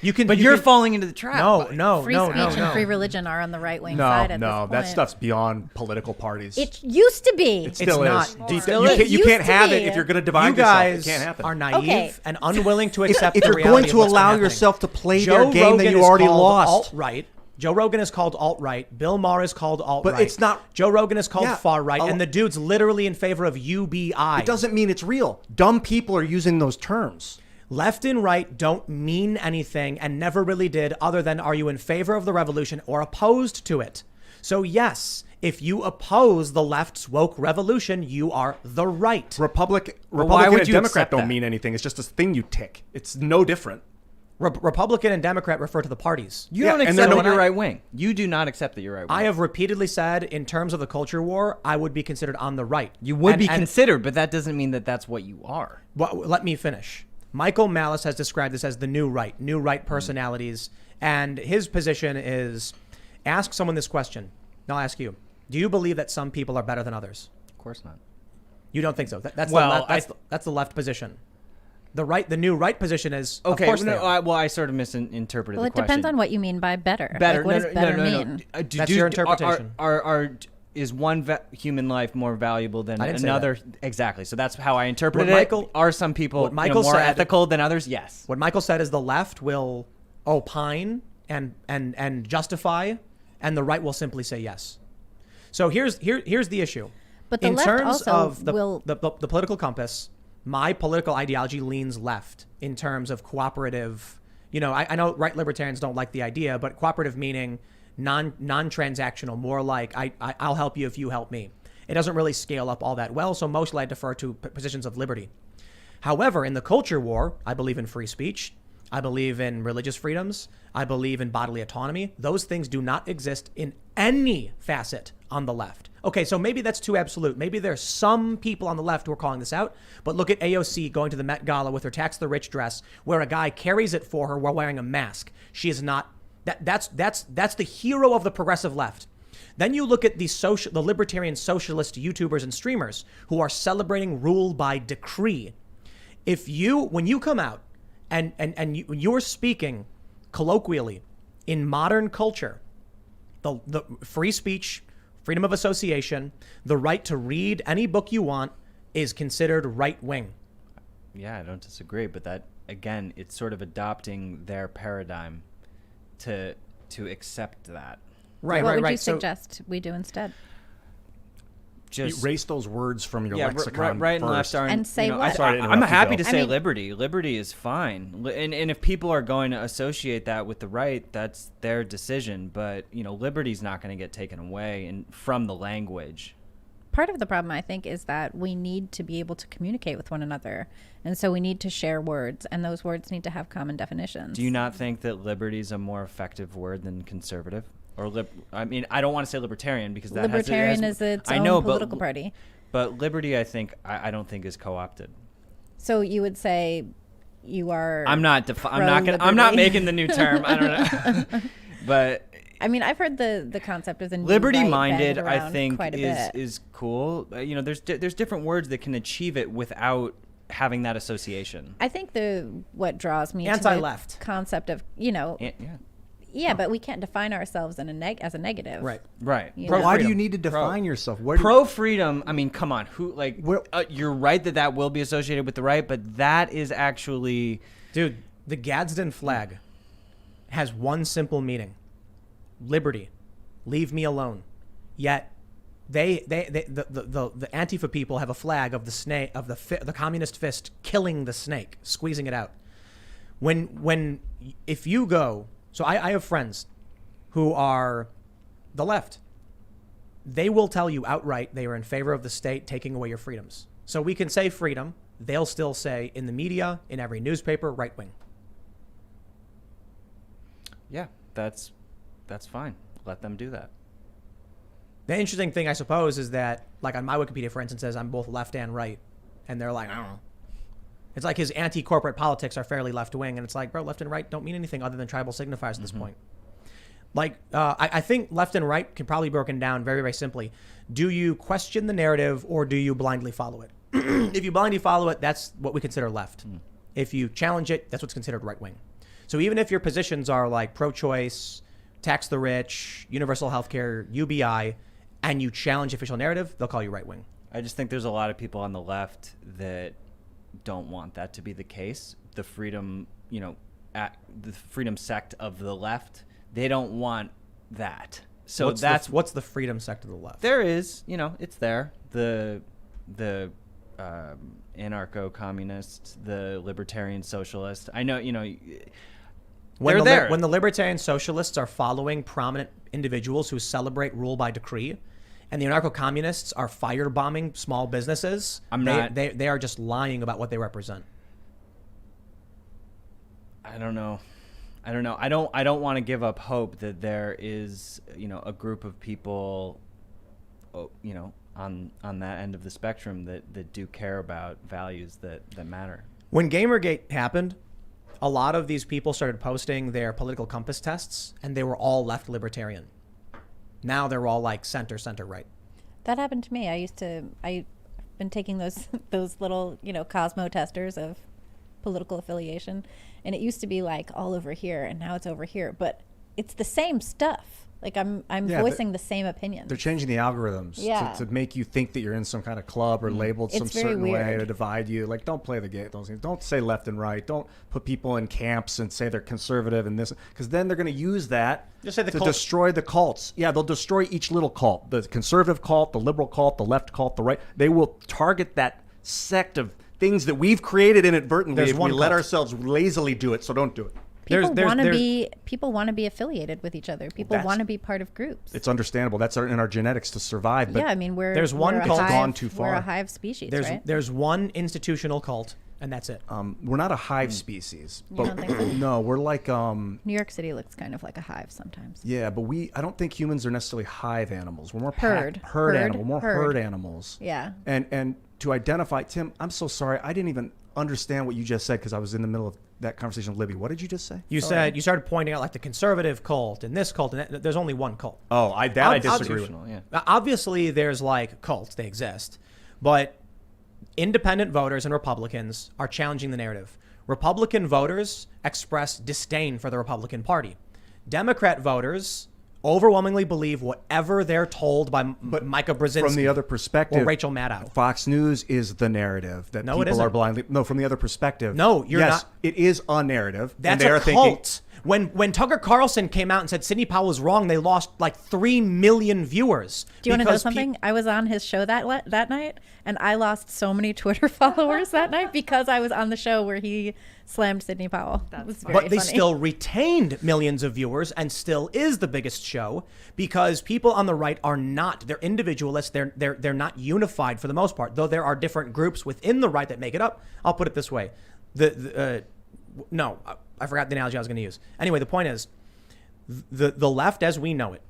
You can, But you you're can- falling into the trap. No, Free speech and free religion are on the right wing No, side at no, this that point. stuff's beyond political parties. It used to be. It still not. is. Do you- You It can't, you used can't to have be. it if you're going to divide You guys yourself. It can't happen. are naive Okay. and unwilling to accept if the you're reality going of to what's allow happening. yourself to play Joe their game that Rogan you is already called lost. alt-right. Joe Rogan is called alt-right. Bill Maher is called alt-right. it's not- Joe Rogan is called Yeah, far-right. a- And the dude's literally in favor of UBI. It doesn't mean it's real. Dumb people are using those terms. Left and right don't mean anything and never really did, other than are you in favor of the revolution or opposed to it? So yes, if you oppose the left's woke revolution, you are the right. why Republican would and you Democrat accept don't that? mean anything. It's just a thing you tick. It's no different. Republican and Democrat refer to the parties. You Yeah, don't and accept then that you're I- right wing. You do not accept that you're right wing. I have repeatedly said, in terms of the culture war, I would be considered on the right. You would be And- considered, but that doesn't mean that that's what you are. Well, let me finish. Michael Malice has described this as the new right personalities. And his position is, ask someone this question. And I'll ask you. Do you believe that some people are better than others? Of course not. You don't think so? That's Well, that's the left position. The new right position is, Okay, of course they are. I sort of misinterpreted Well, the it question. depends on what you mean by better. better. Like, what no, does no, better no, no, mean? no. That's your interpretation. Is one human life more valuable than I didn't say another? Exactly. So that's how I interpreted What it. Michael- Are some people what Michael more said- ethical than others? Yes. What Michael said is the left will opine and justify, and the right will simply say yes. So here's the issue. But the in left terms also of the will- political compass, my political ideology leans left in terms of cooperative, I know right libertarians don't like the idea, but cooperative meaning non-transactional, more like I'll help you if you help me. It doesn't really scale up all that well, so mostly I defer to positions of liberty. However, in the culture war, I believe in free speech. I believe in religious freedoms. I believe in bodily autonomy. Those things do not exist in any facet on the left. Okay, so maybe that's too absolute. Maybe there's some people on the left who are calling this out, but look at AOC going to the Met Gala with her Tax the Rich dress, where a guy carries it for her while wearing a mask. She is not. That's the hero of the progressive left. Then you look at the libertarian socialist YouTubers and streamers who are celebrating rule by decree. When you come out and you're speaking colloquially in modern culture, the free speech, freedom of association, the right to read any book you want is considered right wing. Yeah, I don't disagree, but that again, it's sort of adopting their paradigm to accept that. Right. What would you suggest we do instead? Just erase those words from your lexicon right and left first. aren't. And say what? Sorry to I'm interrupt you, happy Joe. to say I mean- liberty. Liberty is fine, and if people are going to associate that with the right, that's their decision. But liberty's not going to get taken away from the language. Part of the problem, I think, is that we need to be able to communicate with one another. And so we need to share words, and those words need to have common definitions. Do you not think that liberty is a more effective word than conservative? Or I don't want to say libertarian because that Libertarian is its own political party. But liberty, I don't think is co-opted. So you would say you are. I'm not making the new term. I don't know. But I mean, I've heard the concept of the new liberty-minded, right I around think, quite a bit. is cool. There's different words that can achieve it without having that association. I think what draws me Anti-left. to the concept of but we can't define ourselves as a negative. Right. You know? Why do you need to define yourself? Pro freedom. I mean, come on. You're right that will be associated with the right, but that is actually, Dude, the Gadsden flag has one simple meaning: liberty. Leave me alone. Yet, the Antifa people have a flag of the snake, of the communist fist killing the snake, squeezing it out. If you go. So I have friends who are the left. They will tell you outright they are in favor of the state taking away your freedoms. So we can say freedom. They'll still say in the media, in every newspaper, right wing. Yeah, that's fine. Let them do that. The interesting thing, I suppose, is that, like on my Wikipedia, for instance, says I'm both left and right. And they're like, I don't know. It's like his anti-corporate politics are fairly left-wing, and it's like, bro, left and right don't mean anything other than tribal signifiers at this point. Like, I think left and right can probably be broken down very, very simply. Do you question the narrative, or do you blindly follow it? If you blindly follow it, that's what we consider left. If you challenge it, that's what's considered right-wing. So even if your positions are like pro-choice, tax the rich, universal healthcare, UBI, and you challenge official narrative, they'll call you right-wing. I just think there's a lot of people on the left that don't want that to be the case. The freedom, the freedom sect of the left, they don't want that. So what's the freedom sect of the left? There is, it's there. The anarcho-communists, the libertarian socialists. I know, When they're there. When the libertarian socialists are following prominent individuals who celebrate rule by decree, and the anarcho-communists are firebombing small businesses, they are just lying about what they represent. I don't know. I don't want to give up hope that there is, a group of people, on that end of the spectrum that do care about values that matter. When Gamergate happened, a lot of these people started posting their political compass tests, and they were all left libertarian. Now they're all like center right. That happened to me. I've been taking those little, Cosmo testers of political affiliation, and it used to be like all over here, and now it's over here, but it's the same stuff. Like I'm voicing the same opinions. They're changing the algorithms to make you think that you're in some kind of club or labeled some certain way to divide you. Like, don't play the game. Don't say left and right. Don't put people in camps and say they're conservative and this, because then they're going to use that to destroy the cults. Yeah, they'll destroy each little cult. The conservative cult, the liberal cult, the left cult, the right. They will target that sect of things that we've created inadvertently if we let ourselves lazily do it. So don't do it. People want to be affiliated with each other. People want to be part of groups. It's understandable. That's in our genetics to survive. But Yeah, I mean, there's one we're a cult hive, gone too far. We're a hive species, right? There's one institutional cult, and that's it. we're not a hive species. You But don't think so? no, we're like New York City looks kind of like a hive sometimes. yeah, but I don't think humans are necessarily hive animals. We're more Herd. herd Herd. animal, more herd animals. Yeah. And to identify, Tim, I'm so sorry. I didn't even understand what you just said because I was in the middle of that conversation with Libby. What did you just say? You said you started pointing out like the conservative cult and this cult, and there's only one cult. Oh, I disagree with. Yeah. Obviously, there's like cults; they exist, but independent voters and Republicans are challenging the narrative. Republican voters express disdain for the Republican Party. Democrat voters overwhelmingly believe whatever they're told by Micah Brzezinski. From the other perspective, or Rachel Maddow. Fox News is the narrative that No, it people are isn't. blindly. No, from the other perspective. No, you're yes, not. It is a narrative. and That's they a are cult. When Tucker Carlson came out and said Sidney Powell was wrong, they lost like 3 million viewers. Do you want to know something? I was on his show that night, and I lost so many Twitter followers that night because I was on the show where he slammed Sidney Powell. That was very But they funny. still retained millions of viewers and still is the biggest show because people on the right are not. They're individualists. They're not unified for the most part. Though there are different groups within the right that make it up. I'll put it this way: I forgot the analogy I was going to use. Anyway, the point is, the left as we know it,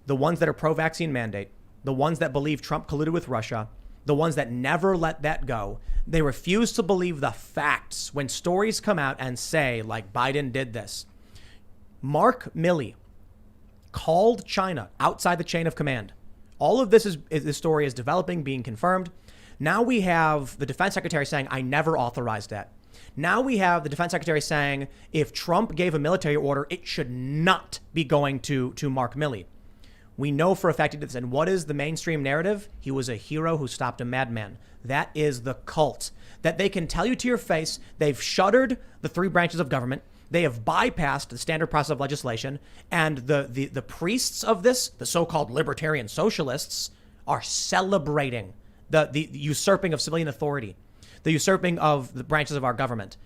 the ones that are pro-vaccine mandate, the ones that believe Trump colluded with Russia, the ones that never let that go, they refuse to believe the facts when stories come out and say, like, Biden did this. Mark Milley called China outside the chain of command. All of this this story is developing, being confirmed. Now we have the defense secretary saying, I never authorized that. Now we have the defense secretary saying, if Trump gave a military order, it should not be going to Mark Milley. We know for a fact he did this. And what is the mainstream narrative? He was a hero who stopped a madman. That is the cult. That they can tell you to your face, they've shuttered the 3 branches of government. They have bypassed the standard process of legislation. And the priests of this, the so-called libertarian socialists, are celebrating the usurping of civilian authority, the usurping of the branches of our government.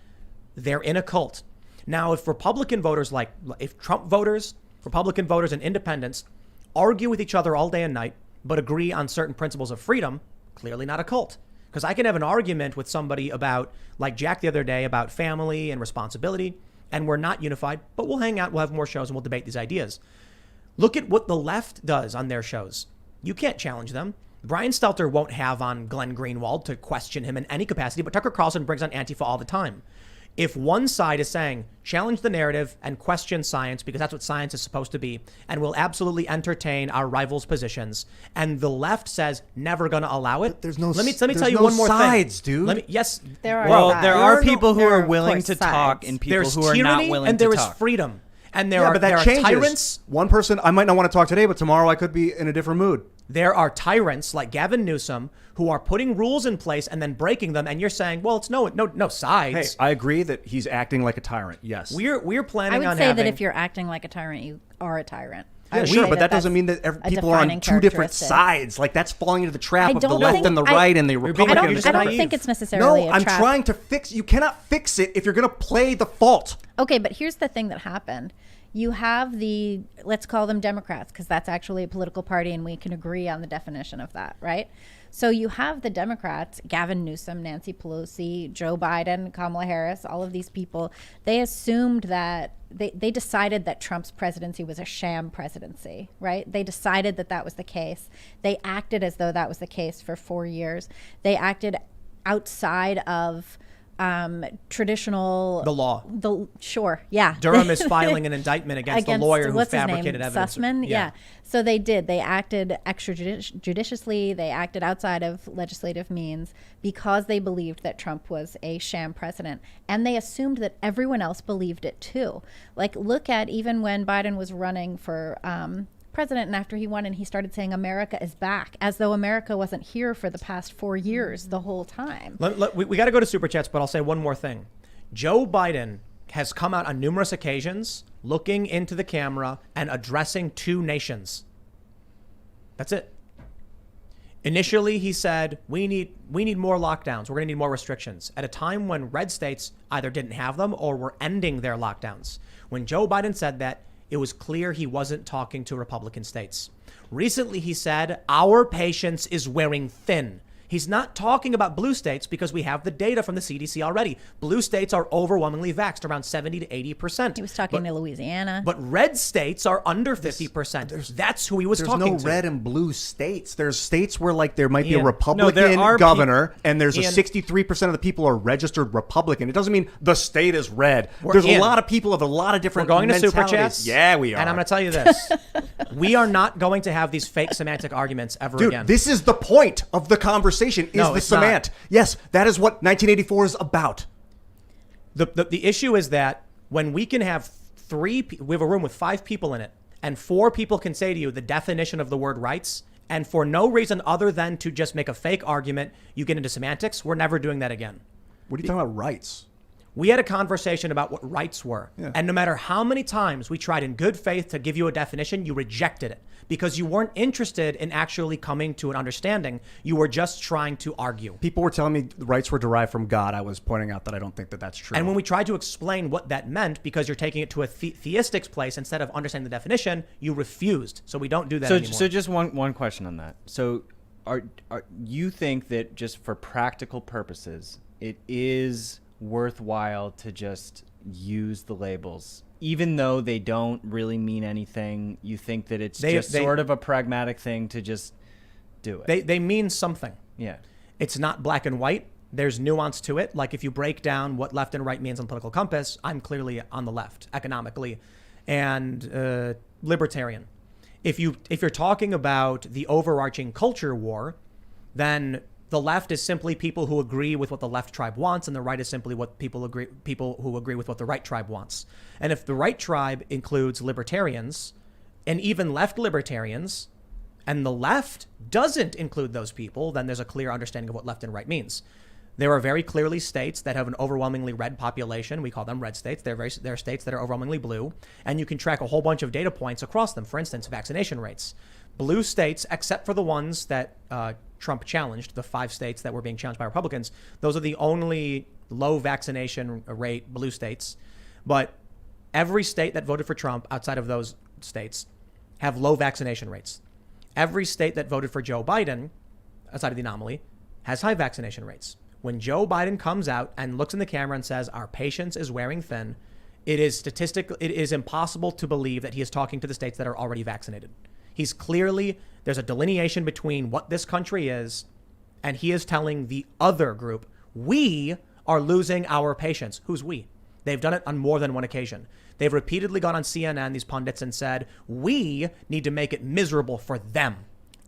They're in a cult. Now, if Republican voters, if Trump voters, Republican voters and independents argue with each other all day and night, but agree on certain principles of freedom, clearly not a cult. Because I can have an argument with somebody about, like Jack the other day, about family and responsibility, and we're not unified, but we'll hang out, we'll have more shows, and we'll debate these ideas. Look at what the left does on their shows. You can't challenge them. Brian Stelter won't have on Glenn Greenwald to question him in any capacity, but Tucker Carlson brings on Antifa all the time. If one side is saying, challenge the narrative and question science because that's what science is supposed to be, and will absolutely entertain our rivals' positions, and the left says, never going to allow it. There's no. Let me tell you no one more sides, thing. dude. Yes. There are Well, sides. there There are are no- people who there are are, of willing course, to sides. talk and people There's who are tyranny not willing and to there is talk. freedom. And there Yeah, are, but that there are changes. tyrants. One person, I might not want to talk today, but tomorrow I could be in a different mood. There are tyrants like Gavin Newsom who are putting rules in place and then breaking them. And you're saying, well, it's no Hey, sides. I agree that he's acting like a tyrant. Yes. We're planning I would on say having. that if you're acting like a tyrant, you are a tyrant. I Yeah, would sure, say but that doesn't that's mean that a people are on defining 2 different characteristic. sides. Like that's falling into the trap I of the don't left think- and the I- right and the being- Republicans. I don't naive. think it's necessarily No, a I'm trap. trying to fix. You cannot fix it if you're going to play the fault. Okay, but here's the thing that happened. You have let's call them Democrats, because that's actually a political party and we can agree on the definition of that, right? So you have the Democrats, Gavin Newsom, Nancy Pelosi, Joe Biden, Kamala Harris, all of these people. They assumed that they decided that Trump's presidency was a sham presidency, right? They decided that that was the case. They acted as though that was the case for 4 years. They acted outside of traditional The law. Sure, yeah. Durham is filing an indictment against the lawyer who what's his fabricated name? evidence. Sussman? Yeah. So they did. They acted extrajudiciously. They acted outside of legislative means because they believed that Trump was a sham president. And they assumed that everyone else believed it too. Like, look at even when Biden was running for president, and after he won and he started saying America is back, as though America wasn't here for the past 4 years the whole time. We got to go to Super Chats, but I'll say one more thing. Joe Biden has come out on numerous occasions looking into the camera and addressing 2 nations. That's it. Initially, he said, we need more lockdowns. We're going to need more restrictions at a time when red states either didn't have them or were ending their lockdowns. When Joe Biden said that, it was clear he wasn't talking to Republican states. Recently, he said, our patience is wearing thin. He's not talking about blue states because we have the data from the CDC already. Blue states are overwhelmingly vaxxed, around 70 to 80%. He was talking to Louisiana. But red states are under 50%. That's who he was talking to. There's no red and blue states. There's states where like there might be a Ian. Republican governor and there's Ian. a 63% of the people are registered Republican. It doesn't mean the state is red. There's Ian, a lot of people of a lot of different we're going to super mentalities. chats. Yeah, we are. And I'm going to tell you this. We are not going to have these fake semantic arguments ever Dude, again. this is the point of the conversation is No, the it's not. cement. Yes, that is what 1984 is about. The issue is that when we can have we have a room with 5 people in it, and 4 people can say to you the definition of the word rights, and for no reason other than to just make a fake argument, you get into semantics. We're never doing that again. What are you talking about rights? We had a conversation about what rights were. Yeah. And no matter how many times we tried in good faith to give you a definition, you rejected it because you weren't interested in actually coming to an understanding. You were just trying to argue. People were telling me rights were derived from God. I was pointing out that I don't think that that's true. And when we tried to explain what that meant, because you're taking it to a theistic place instead of understanding the definition, you refused. So we don't do that anymore. So just one question on that. So are you think that just for practical purposes, it is worthwhile to just use the labels, even though they don't really mean anything? You think that it's sort of a pragmatic thing to just do it? They mean something. Yeah. It's not black and white. There's nuance to it. Like if you break down what left and right means on the political compass, I'm clearly on the left economically and libertarian. If you're talking about the overarching culture war, then the left is simply people who agree with what the left tribe wants, and the right is simply what people who agree with what the right tribe wants. And if the right tribe includes libertarians and even left libertarians, and the left doesn't include those people, then there's a clear understanding of what left and right means. There are very clearly states that have an overwhelmingly red population. We call them red states. There are states that are overwhelmingly blue, and you can track a whole bunch of data points across them. For instance, vaccination rates. Blue states, except for the ones that Trump challenged, the 5 states that were being challenged by Republicans, those are the only low vaccination rate blue states. But every state that voted for Trump outside of those states have low vaccination rates. Every state that voted for Joe Biden, outside of the anomaly, has high vaccination rates. When Joe Biden comes out and looks in the camera and says, our patience is wearing thin, it is impossible to believe that he is talking to the states that are already vaccinated. He's clearly, there's a delineation between what this country is, and he is telling the other group, we are losing our patience. Who's we? They've done it on more than one occasion. They've repeatedly gone on CNN, these pundits, and said, we need to make it miserable for them.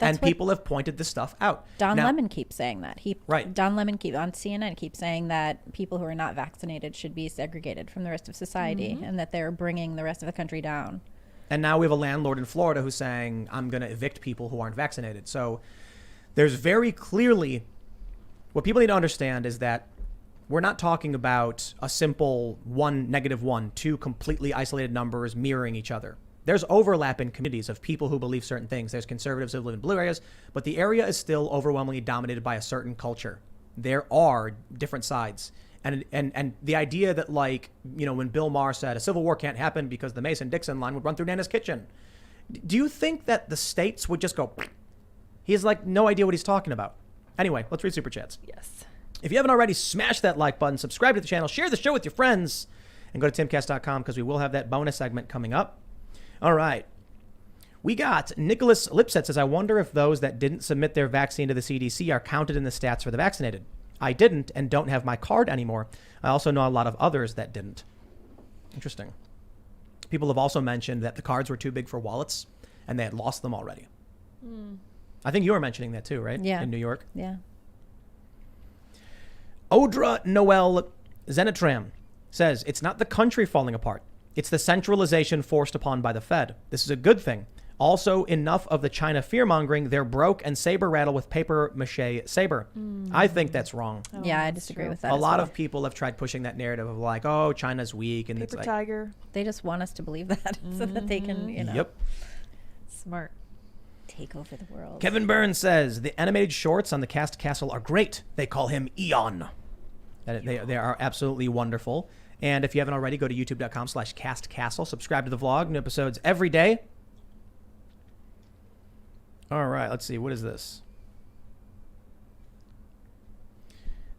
And people have pointed this stuff out. Don Lemon keeps saying that. Right. Don Lemon on CNN keeps saying that people who are not vaccinated should be segregated from the rest of society, and that they're bringing the rest of the country down. And now we have a landlord in Florida who's saying, I'm going to evict people who aren't vaccinated. So there's very clearly, what people need to understand is that we're not talking about a simple -1, 2 completely isolated numbers mirroring each other. There's overlap in communities of people who believe certain things. There's conservatives who live in blue areas, but the area is still overwhelmingly dominated by a certain culture. There are different sides. And the idea that, like, you know, when Bill Maher said a civil war can't happen because the Mason-Dixon line would run through Nana's kitchen. Do you think that the states would just go, he has like no idea what he's talking about? Anyway, let's read Super Chats. Yes. If you haven't already, smash that like button, subscribe to the channel, share the show with your friends, and go to timcast.com because we will have that bonus segment coming up. All right. We got Nicholas Lipset says, I wonder if those that didn't submit their vaccine to the CDC are counted in the stats for the vaccinated. I didn't and don't have my card anymore. I also know a lot of others that didn't. Interesting. People have also mentioned that the cards were too big for wallets and they had lost them already. I think you were mentioning that too, right? Yeah. In New York. Yeah. Odra Noel Zenitram says, it's not the country falling apart. It's the centralization forced upon by the Fed. This is a good thing. Also, enough of the China fear-mongering. They're broke and saber rattle with paper mache saber. I think that's wrong. Oh, Yeah, I that's disagree true. with that. A as lot well. of people have tried pushing that narrative of like, oh, China's weak. And it's Paper like, tiger. They just want us to believe that so that they can, you know. Yep. Smart. Take over the world. Kevin Burns says the animated shorts on the Cast Castle are great. They call him Eon. They are absolutely wonderful. And if you haven't already, go to youtube.com/castcastle. Subscribe to the vlog. New episodes every day. All right, let's see. What is this?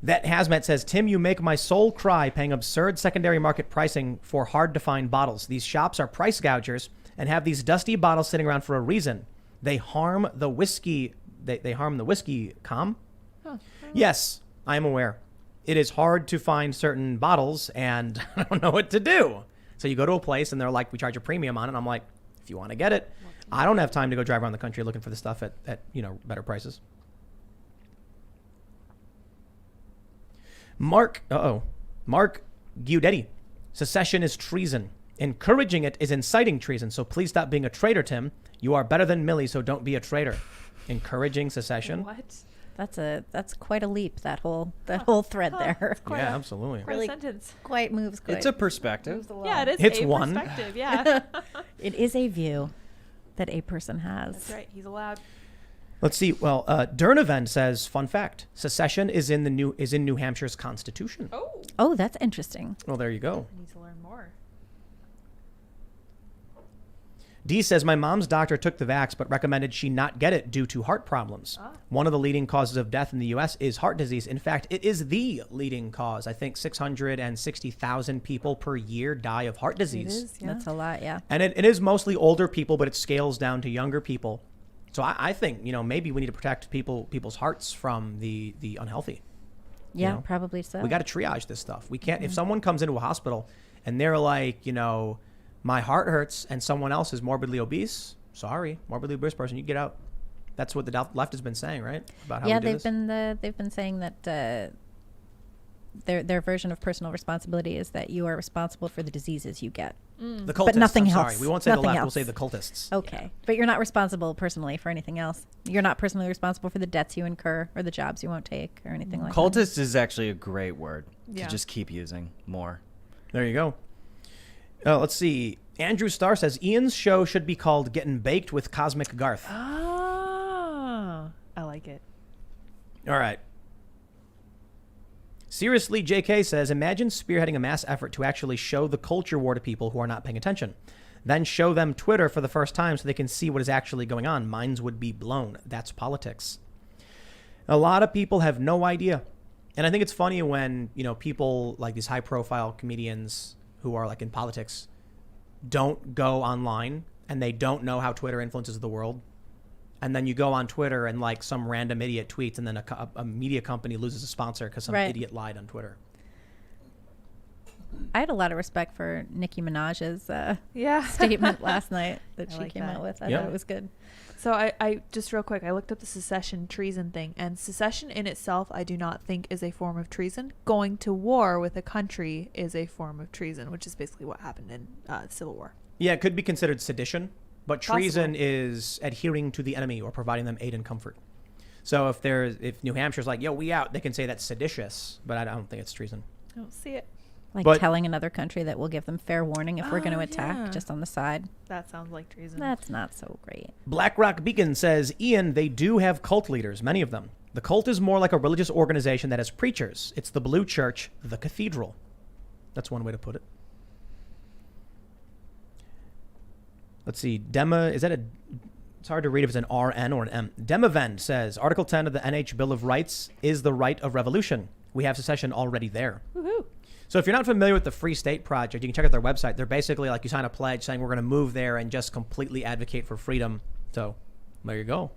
That Hazmat says, Tim, you make my soul cry paying absurd secondary market pricing for hard-to-find bottles. These shops are price gougers and have these dusty bottles sitting around for a reason. They harm the whiskey. They harm the whiskey calm. Huh. Yes, I am aware. It is hard to find certain bottles, and I don't know what to do. So you go to a place, and they're like, we charge a premium on it. And I'm like, if you want to get it. I don't have time to go drive around the country looking for the stuff at better prices. Mark Giudetti. Secession is treason. Encouraging it is inciting treason. So please stop being a traitor, Tim. You are better than Millie, so don't be a traitor. Encouraging secession. What? That's quite a leap. That whole thread there. Yeah, absolutely. Quite a sentence. Quite moves. Quite. It's a perspective. moves along. Yeah, it is It's a one. perspective. Yeah. It is a view that a person has. That's right. He's allowed. Let's see. Well, Durnavend says, fun fact: secession is in New Hampshire's constitution. Oh. Oh, that's interesting. Well, there you go. I need to learn more. D says, my mom's doctor took the vax but recommended she not get it due to heart problems. One of the leading causes of death in the U.S. is heart disease. In fact, it is the leading cause. I think 660,000 people per year die of heart disease. It is, yeah. That's a lot. Yeah. And it is mostly older people, but it scales down to younger people. So I think, maybe we need to protect people's hearts from the unhealthy. Yeah, probably so. We got to triage this stuff. We can't, if someone comes into a hospital and they're like, my heart hurts and someone else is morbidly obese, sorry, morbidly obese person, you get out. That's what the left has been saying, right? About how we do this. They've been saying that their version of personal responsibility is that you are responsible for the diseases you get. The cultists. But nothing I'm else. sorry. We won't say Nothing the left. else. We'll say the cultists. Okay. But you're not responsible personally for anything else. You're not personally responsible for the debts you incur or the jobs you won't take or anything like that. Cultist is actually a great word Yeah. to just keep using more. There you go. Let's see. Andrew Starr says Ian's show should be called Getting Baked with Cosmic Garth. Ah, I like it. All right. Seriously, JK says, imagine spearheading a mass effort to actually show the culture war to people who are not paying attention. Then show them Twitter for the first time so they can see what is actually going on. Minds would be blown. That's politics. A lot of people have no idea. And I think it's funny when, people like these high-profile comedians who are like in politics don't go online and they don't know how Twitter influences the world. And then you go on Twitter and like some random idiot tweets and then a media company loses a sponsor because some idiot lied on Twitter. I had a lot of respect for Nicki Minaj's Yeah. statement last night that she like came that. out with. I Yeah. thought it was good. So I just real quick, I looked up the secession treason thing, and secession in itself, I do not think is a form of treason. Going to war with a country is a form of treason, which is basically what happened in the Civil War. Yeah, it could be considered sedition, but treason Possible. is adhering to the enemy or providing them aid and comfort. So if New Hampshire's like, yo, we out, they can say that's seditious, but I don't think it's treason. I don't see it. Like But- telling another country that we'll give them fair warning if we're going to Oh, attack yeah. just on the side. That sounds like treason. That's not so great. BlackRock Beacon says, Ian, they do have cult leaders, many of them. The cult is more like a religious organization that has preachers. It's the Blue Church, the cathedral. That's one way to put it. Let's see. It's hard to read if it's an RN or an M. Demavend says, Article 10 of the NH Bill of Rights is the right of revolution. We have secession already there. Woohoo. So if you're not familiar with the Free State Project, you can check out their website. They're basically like you sign a pledge saying we're going to move there and just completely advocate for freedom. So there you go.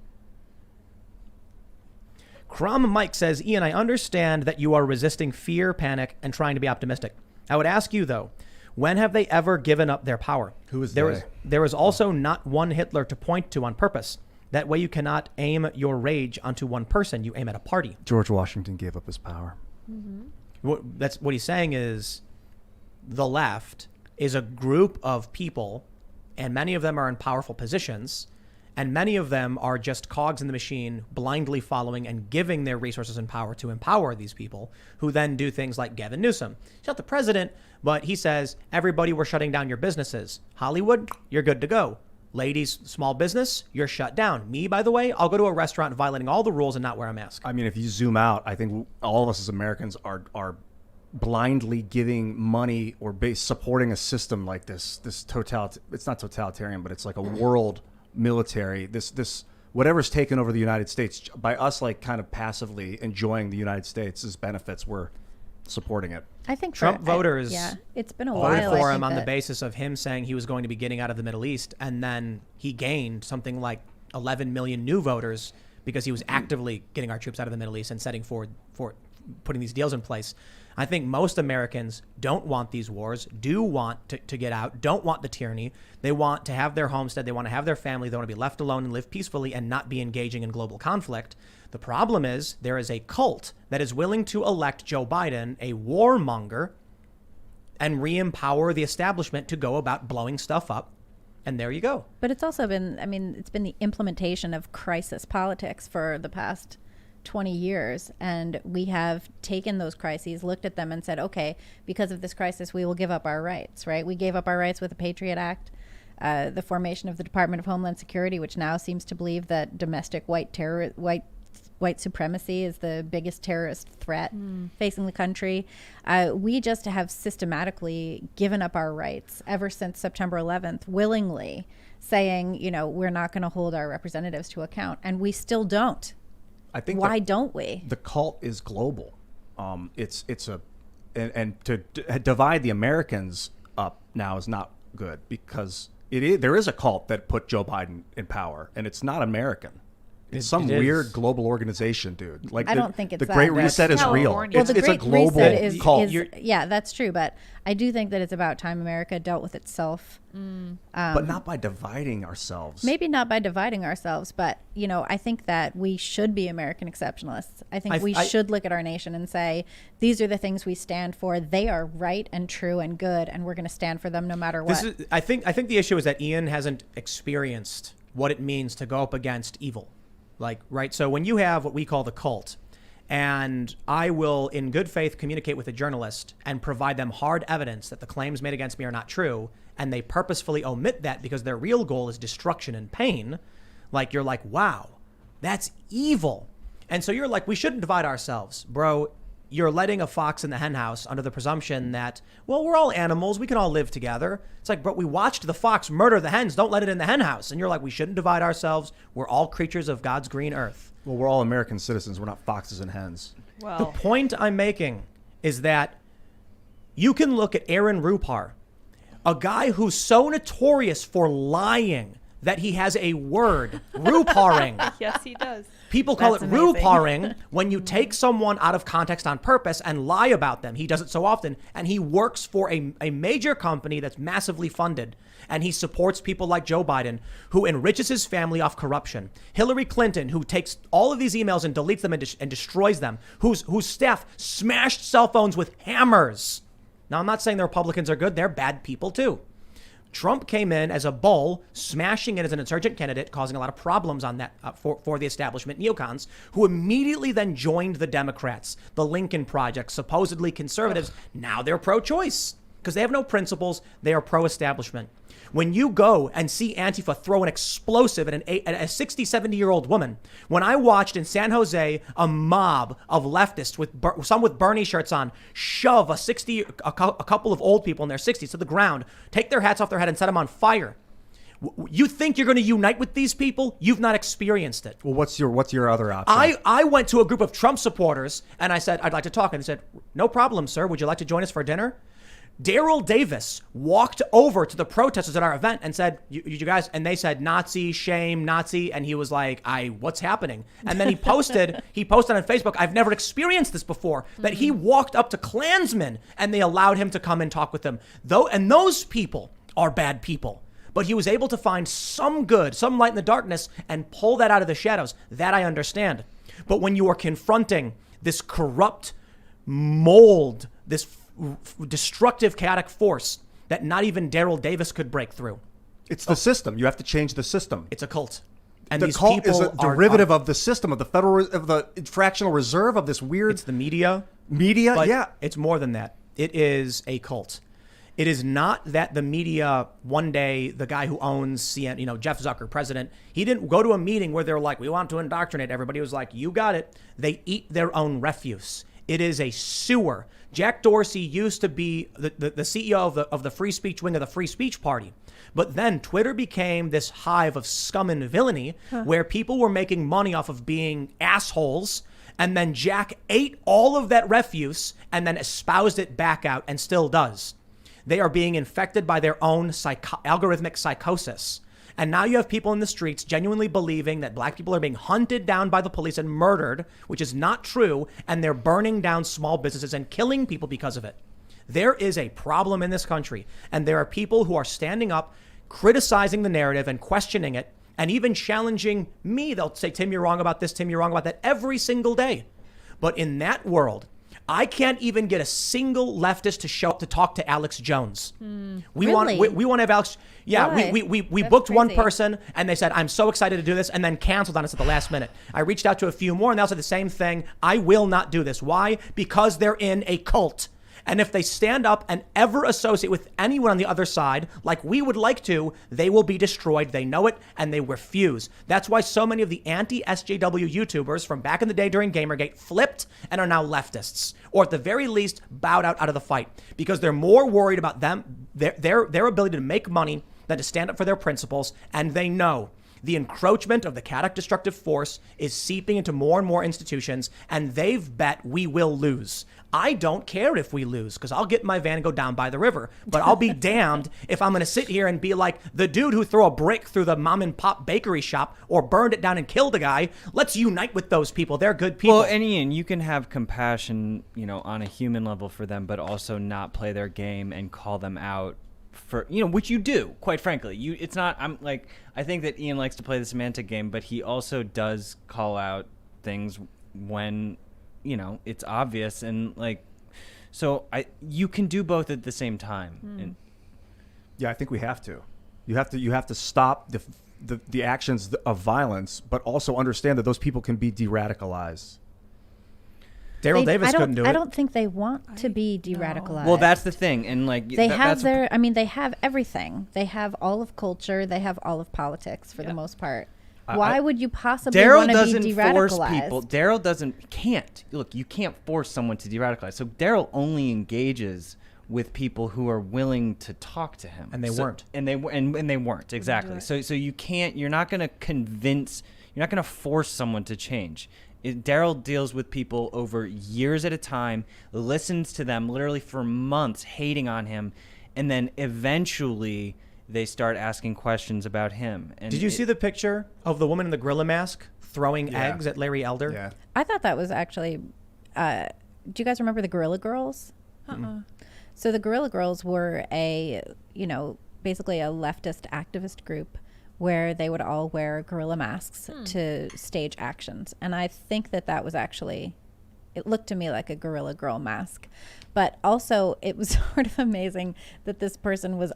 Crom Mike says, Ian, I understand that you are resisting fear, panic, and trying to be optimistic. I would ask you, though, when have they ever given up their power? Who is there? they? There is also not one Hitler to point to on purpose. That way you cannot aim your rage onto one person. You aim at a party. George Washington gave up his power. That's what he's saying is the left is a group of people, and many of them are in powerful positions, and many of them are just cogs in the machine, blindly following and giving their resources and power to empower these people, who then do things like Gavin Newsom. He's not the president, but he says, everybody, we're shutting down your businesses. Hollywood, you're good to go. Ladies, small business, you're shut down. Me, by the way, I'll go to a restaurant violating all the rules and not wear a mask. I mean, if you zoom out, I think all of us as Americans are blindly giving money or supporting a system like this it's not totalitarian, but it's like a world military, this whatever's taken over the United States. By us like kind of passively enjoying the United States' benefits, we're supporting it. I think Trump voters it's been a voted while. for him on the basis of him saying he was going to be getting out of the Middle East, and then he gained something like 11 million new voters because he was actively getting our troops out of the Middle East and setting forward for putting these deals in place. I think most Americans don't want these wars, do want to get out, don't want the tyranny. They want to have their homestead. They want to have their family. They want to be left alone and live peacefully and not be engaging in global conflict. The problem is there is a cult that is willing to elect Joe Biden, a warmonger, and re-empower the establishment to go about blowing stuff up. And there you go. But it's also been, it's been the implementation of crisis politics for the past 20 years. And we have taken those crises, looked at them and said, okay, because of this crisis, we will give up our rights, right? We gave up our rights with the Patriot Act, the formation of the Department of Homeland Security, which now seems to believe that domestic white supremacy is the biggest terrorist threat facing the country. We just have systematically given up our rights ever since September 11th, willingly saying, we're not going to hold our representatives to account. And we still don't. I think Why don't we? The cult is global. It's to divide the Americans up now is not good, because there is a cult that put Joe Biden in power, and it's not American. It's some weird global organization, dude. Like I don't think it's the that. Great Reset is real. California. Well, the It's a Great global Reset cult. yeah, that's true. But I do think that it's about time America dealt with itself. But not by dividing ourselves. Maybe not by dividing ourselves, but I think that we should be American exceptionalists. I think we should look at our nation and say, these are the things we stand for. They are right and true and good, and we're going to stand for them no matter what. I think the issue is that Ian hasn't experienced what it means to go up against evil. Right? So when you have what we call the cult, and I will in good faith communicate with a journalist and provide them hard evidence that the claims made against me are not true, and they purposefully omit that because their real goal is destruction and pain, you're like, wow, that's evil. And so you're like, we shouldn't divide ourselves. Bro, you're letting a fox in the hen house under the presumption that, well, we're all animals. We can all live together. It's like, but we watched the fox murder the hens. Don't let it in the hen house. And you're like, we shouldn't divide ourselves. We're all creatures of God's green earth. Well, we're all American citizens. We're not foxes and hens. Well, The point I'm making is that you can look at Aaron Rupar, a guy who's so notorious for lying that he has a word, Ruparing. yes, he does. People call That's it amazing. ruparing when you take someone out of context on purpose and lie about them. He does it so often, and he works for a major company that's massively funded, and he supports people like Joe Biden, who enriches his family off corruption. Hillary Clinton, who takes all of these emails and deletes them and destroys them, whose staff smashed cell phones with hammers. Now, I'm not saying the Republicans are good. They're bad people, too. Trump came in as a bull, smashing it as an insurgent candidate, causing a lot of problems on that for the establishment neocons, who immediately then joined the Democrats, the Lincoln Project, supposedly conservatives. Now they're pro-choice because they have no principles. They are pro-establishment. When you go and see Antifa throw an explosive at a 60, 70-year-old woman, when I watched in San Jose a mob of leftists, some with Bernie shirts on, shove a couple of old people in their 60s to the ground, take their hats off their head and set them on fire. You think you're going to unite with these people? You've not experienced it. Well, what's your other option? I went to a group of Trump supporters and I said, I'd like to talk. And they said, no problem, sir. Would you like to join us for dinner? Daryl Davis walked over to the protesters at our event and said, you guys, and they said, Nazi, shame, Nazi. And he was like, what's happening? And then he posted on Facebook, I've never experienced this before, that he walked up to Klansmen and they allowed him to come and talk with them. And those people are bad people. But he was able to find some good, some light in the darkness and pull that out of the shadows. That I understand. But when you are confronting this corrupt mold, this destructive, chaotic force that not even Daryl Davis could break through. It's the system. You have to change the system. It's a cult. And The these cult people is a derivative of the system, of the fractional reserve, of this weird It's the media. media. But Yeah. it's more than that. It is a cult. It is not that the media, one day, the guy who owns CNN, Jeff Zucker, president, he didn't go to a meeting where they're like, we want to indoctrinate everybody. It was like, you got it. They eat their own refuse. It is a sewer. Jack Dorsey used to be the CEO of the free speech wing of the Free Speech Party. But then Twitter became this hive of scum and villainy where people were making money off of being assholes. And then Jack ate all of that refuse and then espoused it back out and still does. They are being infected by their own algorithmic psychosis. And now you have people in the streets genuinely believing that black people are being hunted down by the police and murdered, which is not true. And they're burning down small businesses and killing people because of it. There is a problem in this country. And there are people who are standing up, criticizing the narrative and questioning it, and even challenging me. They'll say, Tim, you're wrong about this. Tim, you're wrong about that every single day. But in that world, I can't even get a single leftist to show up to talk to Alex Jones. We want to have Alex. Yeah, Why? we That's booked one crazy. person and they said, I'm so excited to do this, and then canceled on us at the last minute. I reached out to a few more and they'll say the same thing. I will not do this. Why? Because they're in a cult. And if they stand up and ever associate with anyone on the other side, like we would like to, they will be destroyed. They know it, and they refuse. That's why so many of the anti-SJW YouTubers from back in the day during Gamergate flipped and are now leftists, or at the very least bowed out of the fight, because they're more worried about their ability to make money than to stand up for their principles, and they know the encroachment of the chaotic destructive force is seeping into more and more institutions, and they've bet we will lose. I don't care if we lose, because I'll get in my van and go down by the river. But I'll be damned if I'm going to sit here and be like the dude who threw a brick through the mom and pop bakery shop or burned it down and killed a guy. Let's unite with those people. They're good people. Well, and Ian, you can have compassion, on a human level for them, but also not play their game and call them out for, which you do, quite frankly. I think that Ian likes to play the semantic game, but he also does call out things when it's obvious, and you can do both at the same time. And Yeah, I think we have to. You have to stop the actions of violence, but also understand that those people can be de-radicalized. Daryl Davis couldn't do it. I don't think they want to be de-radicalized. well, that's the thing, and they have they have everything. They have all of culture. They have all of politics for the most part. Why would you possibly want to be de-radicalized? Daryl can't. Look, you can't force someone to de-radicalize. So Daryl only engages with people who are willing to talk to him. And they weren't. And they weren't, exactly. So you can't, you're not going to force someone to change. Daryl deals with people over years at a time, listens to them literally for months, hating on him, and then eventually they start asking questions about him. And Did you see the picture of the woman in the gorilla mask throwing eggs at Larry Elder? Yeah. I thought that was actually. Do you guys remember the Gorilla Girls? So the Gorilla Girls were basically a leftist activist group where they would all wear gorilla masks to stage actions, and I think that was actually. It looked to me like a gorilla girl mask. But also, it was sort of amazing that this person was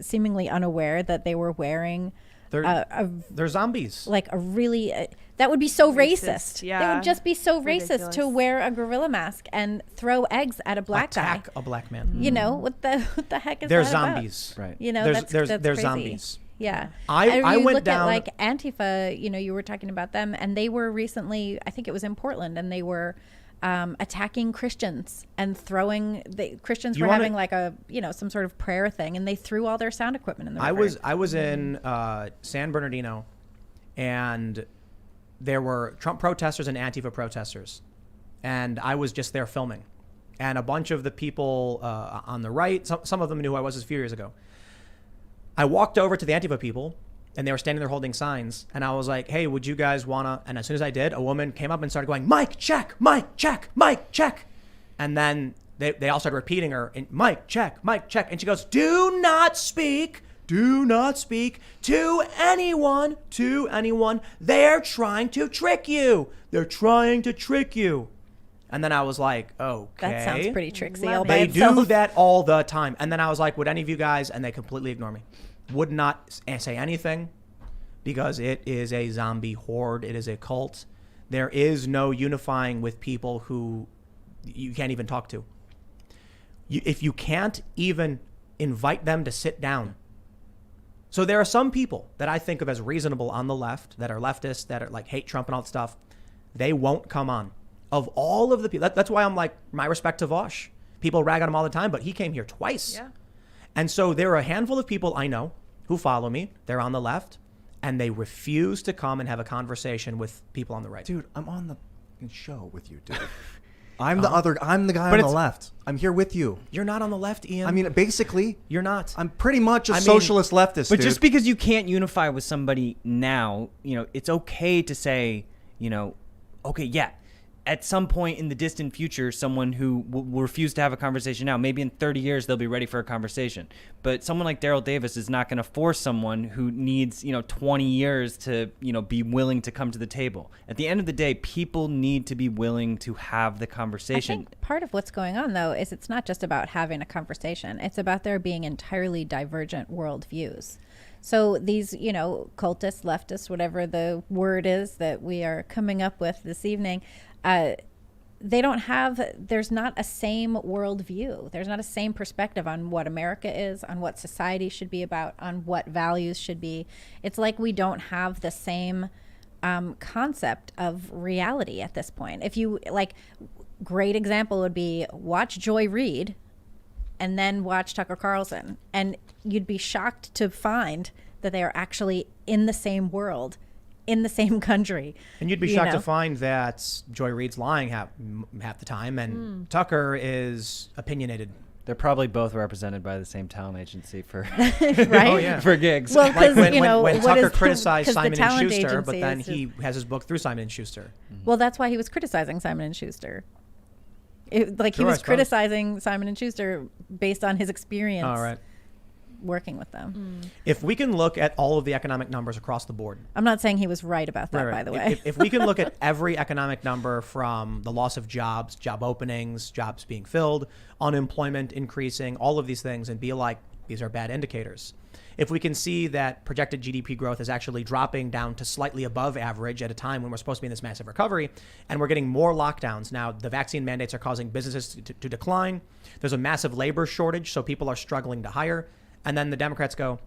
seemingly unaware that they were wearing They're zombies. like a really that would be so racist. Yeah. They would just be so racist Ridiculous. to wear a gorilla mask and throw eggs at a black Attack guy. a black man. What the heck is They're that about? zombies. Right. That's they're crazy. zombies. Yeah. I you went look down- at like Antifa, you were talking about them, and they were recently, I think it was in Portland, and they were attacking Christians and throwing Christians were having like a some sort of prayer thing, and they threw all their sound equipment in the river. I was in San Bernardino, and there were Trump protesters and Antifa protesters, and I was just there filming, and a bunch of the people on the right, some of them knew who I was a few years ago. I walked over to the Antifa people, and they were standing there holding signs, and I was like, hey, would you guys wanna, and as soon as I did, a woman came up and started going, mic check, mic check, mic check. And then they all started repeating her, mic check, and she goes, do not speak to anyone, they're trying to trick you. And then I was like, okay. That sounds pretty tricksy all Love by They itself. do that all the time. And then I was like, would any of you guys, and they completely ignore me, would not say anything, because it is a zombie horde. It is a cult. There is no unifying with people who you can't even talk to. if you can't even invite them to sit down. So there are some people that I think of as reasonable on the left, that are leftists, that are like hate Trump and all that stuff. They won't come on. Of all of the people, that's why I'm like, my respect to Vosh. People rag on him all the time, but he came here twice. Yeah. And so there are a handful of people I know who follow me. They're on the left, and they refuse to come and have a conversation with people on the right. Dude, I'm on the fucking show with you, dude. I'm the guy on the left. I'm here with you. You're not on the left, Ian. I mean, basically, you're not. I'm pretty much a socialist leftist, But dude. just because you can't unify with somebody now, it's okay to say, okay, yeah, at some point in the distant future, someone who will refuse to have a conversation now, maybe in 30 years, they'll be ready for a conversation. But someone like Daryl Davis is not going to force someone who needs, 20 years to, be willing to come to the table. At the end of the day, people need to be willing to have the conversation. I think part of what's going on, though, is it's not just about having a conversation. It's about there being entirely divergent worldviews. So these, cultists, leftists, whatever the word is that we are coming up with this evening, there's not a same worldview. There's not a same perspective on what America is, on what society should be about, on what values should be. It's like we don't have the same concept of reality at this point. If you, great example would be watch Joy Reid and then watch Tucker Carlson, and you'd be shocked to find that they are actually in the same world, in the same country. And you'd be shocked to find that Joy Reid's lying half the time, and Tucker is opinionated. They're probably both represented by the same talent agency for right? Oh, yeah. for gigs. Well, Like when what Tucker is the- criticized 'cause the Simon & talent Schuster, but agency then is he has his book through Simon & Schuster. Well, that's why he was criticizing Simon & Schuster. He Sure, I was suppose. criticizing Simon & Schuster based on his experience All right. working with them. If we can look at all of the economic numbers across the board, I'm not saying he was right about that, Right, by the right. way. If we can look at every economic number, from the loss of jobs, job openings, jobs being filled, unemployment increasing, all of these things, and be like, these are bad indicators. If we can see that projected GDP growth is actually dropping down to slightly above average at a time when we're supposed to be in this massive recovery, and we're getting more lockdowns. Now, the vaccine mandates are causing businesses to decline. There's a massive labor shortage, so people are struggling to hire. And then the Democrats go,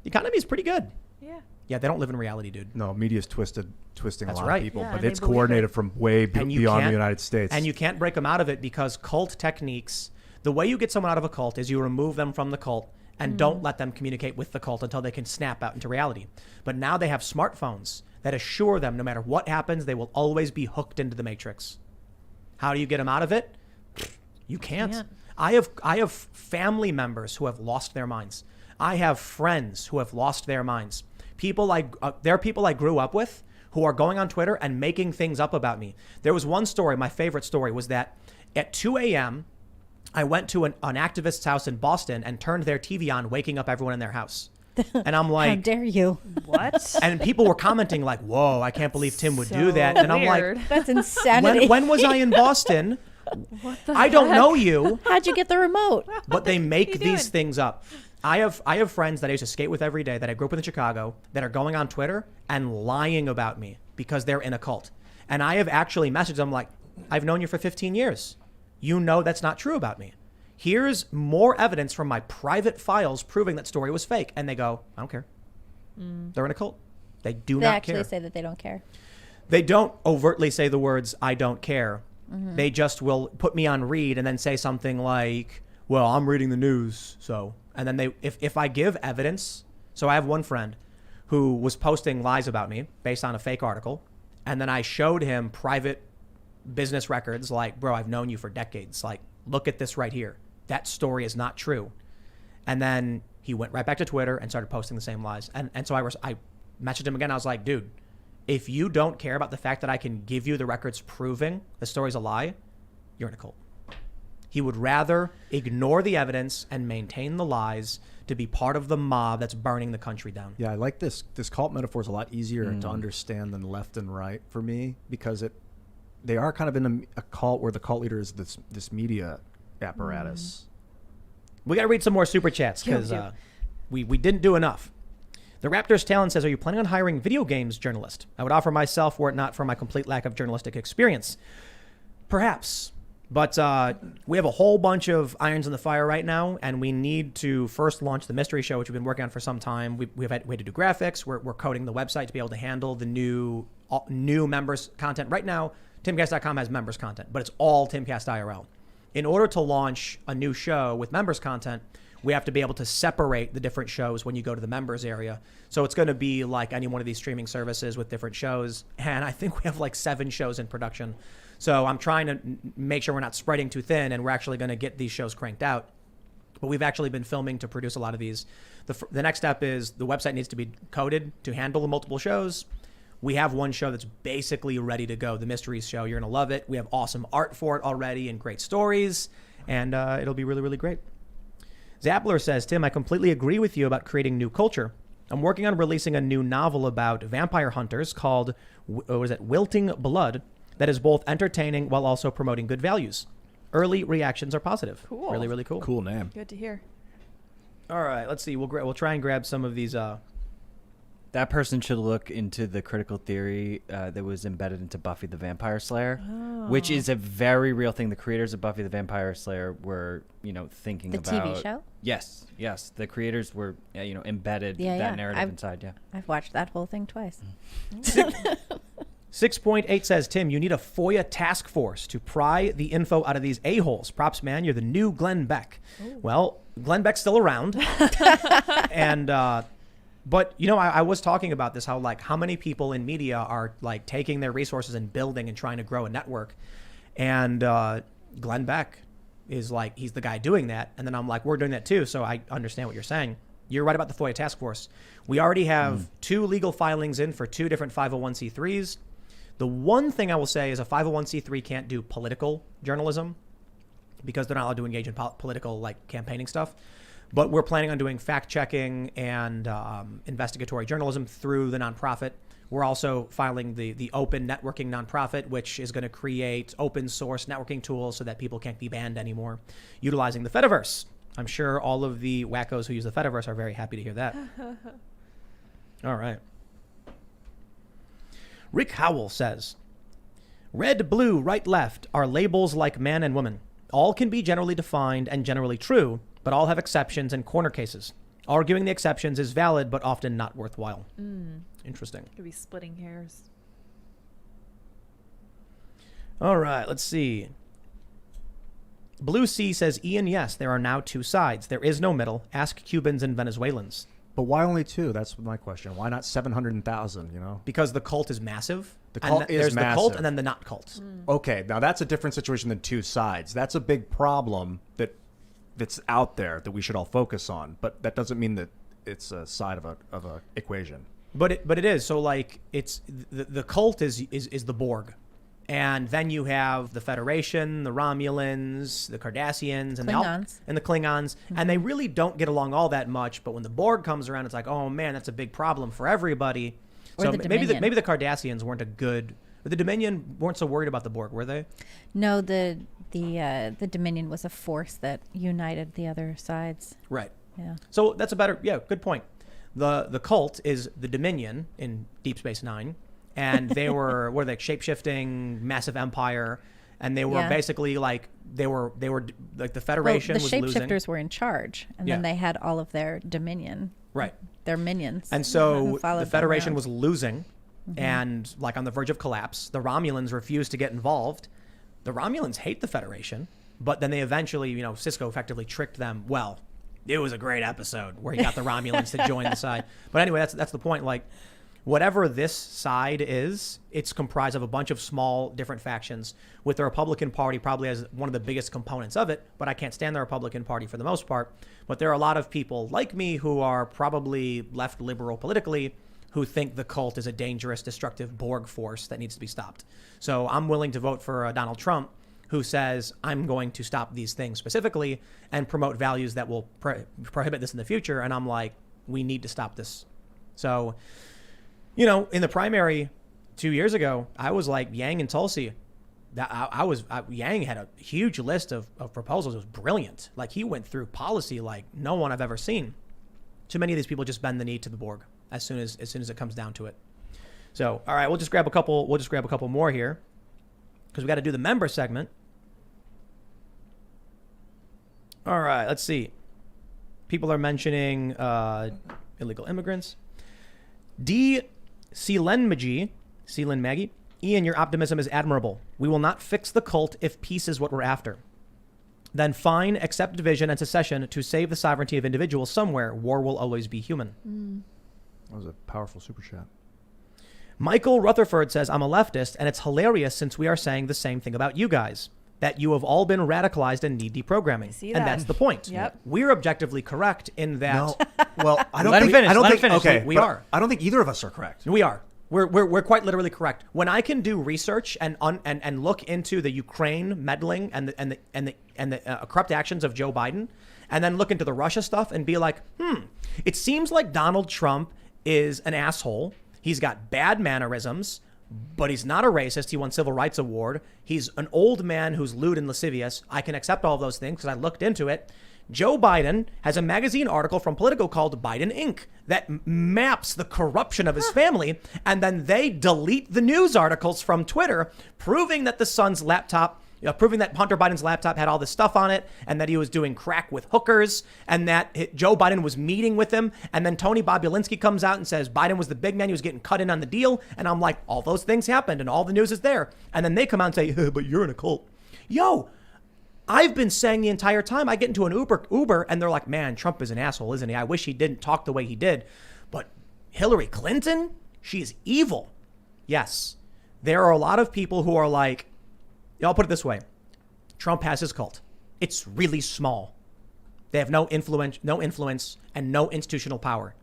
the economy is pretty good. Yeah. Yeah, they don't live in reality, dude. No, media's twisting That's a lot right. of people, Yeah, but they it's believe coordinated it. from way And you beyond the can't- United States. And you can't break them out of it, because cult techniques, the way you get someone out of a cult is you remove them from the cult and don't let them communicate with the cult until they can snap out into reality. But now they have smartphones that assure them no matter what happens, they will always be hooked into the matrix. How do you get them out of it? You can't. Can't. I have family members who have lost their minds. I have friends who have lost their minds. There are people I grew up with who are going on Twitter and making things up about me. There was one story, my favorite story, was that at 2 a.m., I went to an activist's house in Boston and turned their TV on, waking up everyone in their house. And I'm How like, dare you? What? and people were commenting like, whoa, I can't believe Tim would do So that. And I'm weird. like, That's insanity. when was I in Boston? What the I don't heck? know you. How'd you get the remote? But they make you these doing? things up. I have friends that I used to skate with every day that I grew up with in Chicago that are going on Twitter and lying about me because they're in a cult. And I have actually messaged them like, I've known you for 15 years. You know that's not true about me. Here's more evidence from my private files proving that story was fake. And they go, I don't care. They're in a cult. They do They not actually care. say that they don't care. They don't overtly say the words, I don't care. They just will put me on read and then say something like, well, I'm reading the news, so. And then if I give evidence, so I have one friend who was posting lies about me based on a fake article, and then I showed him private business records like, bro, I've known you for decades. Like, look at this right here. That story is not true. And then he went right back to Twitter and started posting the same lies. And so I messaged him again. I was like, dude, if you don't care about the fact that I can give you the records proving the story's a lie, you're in a cult. He would rather ignore the evidence and maintain the lies to be part of the mob that's burning the country down. Yeah, I like this. This cult metaphor is a lot easier to understand than left and right for me, because they are kind of in a cult where the cult leader is this media apparatus. We got to read some more super chats because we didn't do enough. The Raptors Talent says, are you planning on hiring video games journalist? I would offer myself were it not for my complete lack of journalistic experience. Perhaps. But we have a whole bunch of irons in the fire right now, and we need to first launch the mystery show, which we've been working on for some time. We had to do graphics. We're coding the website to be able to handle the new members content. Right now, Timcast.com has members content, but it's all Timcast IRL. In order to launch a new show with members content, we have to be able to separate the different shows when you go to the members area. So it's going to be like any one of these streaming services with different shows. And I think we have like 7 shows in production. So I'm trying to make sure we're not spreading too thin, and we're actually going to get these shows cranked out. But we've actually been filming to produce a lot of these. The next step is the website needs to be coded to handle the multiple shows. We have one show that's basically ready to go, the Mysteries show. You're going to love it. We have awesome art for it already and great stories, and it'll be really, really great. Zappler says, Tim, I completely agree with you about creating new culture. I'm working on releasing a new novel about vampire hunters called, Wilting Blood, that is both entertaining while also promoting good values. Early reactions are positive. Cool. Really, really cool. Cool name. Good to hear. All right, let's see. We'll try and grab some of these. That person should look into the critical theory that was embedded into Buffy the Vampire Slayer, which is a very real thing. The creators of Buffy the Vampire Slayer were, thinking The about TV show? Yes. The creators were, embedded Yeah, that yeah. narrative inside. Yeah. I've watched that whole thing twice. 6.8 says, Tim, you need a FOIA task force to pry the info out of these a-holes. Props, man. You're the new Glenn Beck. Ooh. Well, Glenn Beck's still around. And, but, I was talking about this, how many people in media are like taking their resources and building and trying to grow a network. And Glenn Beck is like, he's the guy doing that. And then I'm like, we're doing that too. So I understand what you're saying. You're right about the FOIA task force. We already have 2 legal filings in for 2 different 501c3s. The one thing I will say is a 501c3 can't do political journalism because they're not allowed to engage in political campaigning stuff. But we're planning on doing fact checking and investigatory journalism through the nonprofit. We're also filing the open networking nonprofit, which is going to create open source networking tools so that people can't be banned anymore, utilizing the Fediverse. I'm sure all of the wackos who use the Fediverse are very happy to hear that. All right. Rick Howell says, red, blue, right, left are labels like man and woman. All can be generally defined and generally true, but all have exceptions and corner cases. Arguing the exceptions is valid, but often not worthwhile. Interesting. Could be splitting hairs. All right, let's see. Blue Sea says, Ian, yes, there are now 2 sides. There is no middle. Ask Cubans and Venezuelans. But why only 2? That's my question. Why not 700,000, Because the cult is massive. The cult is there's massive. the cult and then the not cult. Okay, now that's a different situation than 2 sides. That's a big problem that's out there that we should all focus on. But that doesn't mean that it's a side of a equation. But it is. So it's the cult is the Borg. And then you have the Federation, the Romulans, the Cardassians, and the Klingons. And they really don't get along all that much. But when the Borg comes around, it's like, oh man, that's a big problem for everybody. Or so the maybe Dominion. the Cardassians weren't a good. But the Dominion weren't so worried about the Borg, were they? No, the Dominion was a force that united the other sides. Right. Yeah. So that's good point. The cult is the Dominion in Deep Space Nine. And they were shape-shifting massive empire, and they were basically they were like the Federation was losing. The shapeshifters were in charge, and then they had all of their dominion, right? Their minions, and so the Federation was losing, and on the verge of collapse. The Romulans refused to get involved. The Romulans hate the Federation, but then they eventually, Sisko effectively tricked them. Well, it was a great episode where he got the Romulans to join the side. But anyway, that's the point. Whatever this side is, it's comprised of a bunch of small different factions, with the Republican Party probably as one of the biggest components of it, but I can't stand the Republican Party for the most part. But there are a lot of people like me who are probably left liberal politically who think the cult is a dangerous, destructive Borg force that needs to be stopped. So I'm willing to vote for Donald Trump, who says, I'm going to stop these things specifically and promote values that will prohibit this in the future. And I'm like, we need to stop this. So... in the primary 2 years ago, I was like Yang and Tulsi. Yang had a huge list of proposals. It was brilliant. He went through policy like no one I've ever seen. Too many of these people just bend the knee to the Borg as soon as it comes down to it. So, all right, we'll just grab a couple more here because we got to do the member segment. All right, let's see. People are mentioning illegal immigrants. D. Seelen Maggie. Ian, your optimism is admirable. We will not fix the cult if peace is what we're after. Then fine, accept division and secession to save the sovereignty of individuals somewhere. War will always be human. That was a powerful super chat. Michael Rutherford says, I'm a leftist, and it's hilarious since we are saying the same thing about you guys, that you have all been radicalized and need deprogramming. see And that. that's the point. Yep. We're objectively correct in that. No. Well, I don't Let him think. finish, I don't let him think. finish. Okay, We but are. I don't think either of us are correct. We are. We're quite literally correct. When I can do research and look into the Ukraine meddling and the corrupt actions of Joe Biden, and then look into the Russia stuff and be like, it seems like Donald Trump is an asshole. He's got bad mannerisms, but he's not a racist. He won Civil Rights Award. He's an old man who's lewd and lascivious. I can accept all of those things because I looked into it. Joe Biden has a magazine article from Politico called Biden Inc. that maps the corruption of his family, and then they delete the news articles from Twitter, proving that the son's laptop, proving that Hunter Biden's laptop had all this stuff on it, and that he was doing crack with hookers, and that Joe Biden was meeting with him. And then Tony Bobulinski comes out and says Biden was the big man, he was getting cut in on the deal. And I'm like, all those things happened, and all the news is there. And then they come out and say, but you're in a cult. Yo, I've been saying the entire time. I get into an Uber, and they're like, man, Trump is an asshole, isn't he? I wish he didn't talk the way he did. But Hillary Clinton, she's evil. Yes, there are a lot of people who are like, I'll put it this way. Trump has his cult. It's really small. They have no influence and no institutional power.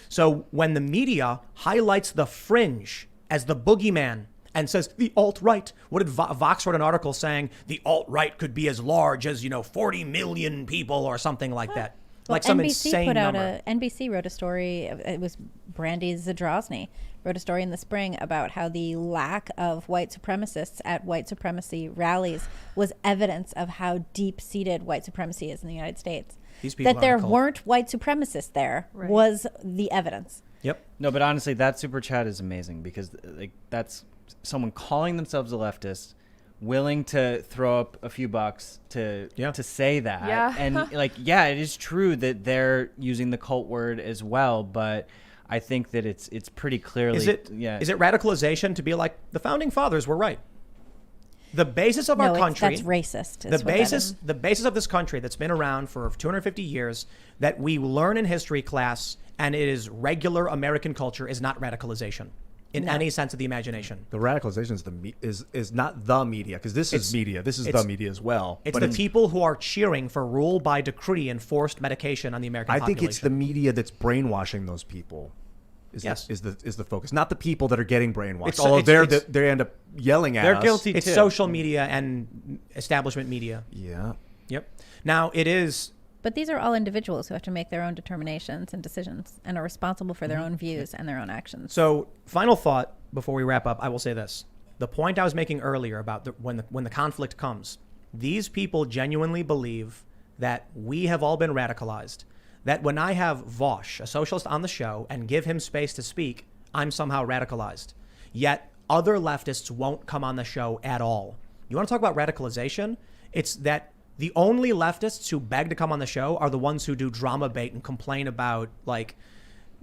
So when the media highlights the fringe as the boogeyman and says the alt-right, what did Vox wrote an article saying the alt-right could be as large as, 40 million people or something like that. Well, Like some NBC insane put out number. NBC wrote a story. It was Brandy Zadrozny wrote a story in the spring about how the lack of white supremacists at white supremacy rallies was evidence of how deep-seated white supremacy is in the United States. These people That there are a cult. weren't white supremacists there Right. was the evidence. Yep. No, but honestly, that super chat is amazing because that's someone calling themselves a leftist, willing to throw up a few bucks to say that. Yeah. And it is true that they're using the cult word as well, but I think that it's pretty clearly Is it radicalization to be like the founding fathers were right? The basis of our country, that's racist. The basis of this country that's been around for 250 years that we learn in history class, and it is regular American culture, is not radicalization in any sense of the imagination. The radicalization is not the media, because this is media. This is the media as well. It's the people who are cheering for rule by decree and forced medication on the American population. I think it's the media that's brainwashing those people. Is the focus, not the people that are getting brainwashed. Although they end up yelling at they're us. guilty It's too. social media and establishment media. Yeah. Yep. Now it is. But these are all individuals who have to make their own determinations and decisions and are responsible for their own views and their own actions. So, final thought before we wrap up, I will say this. The point I was making earlier about when the conflict comes, these people genuinely believe that we have all been radicalized, that when I have Vosh, a socialist, on the show and give him space to speak, I'm somehow radicalized. Yet other leftists won't come on the show at all. You want to talk about radicalization? It's that the only leftists who beg to come on the show are the ones who do drama bait and complain about, like,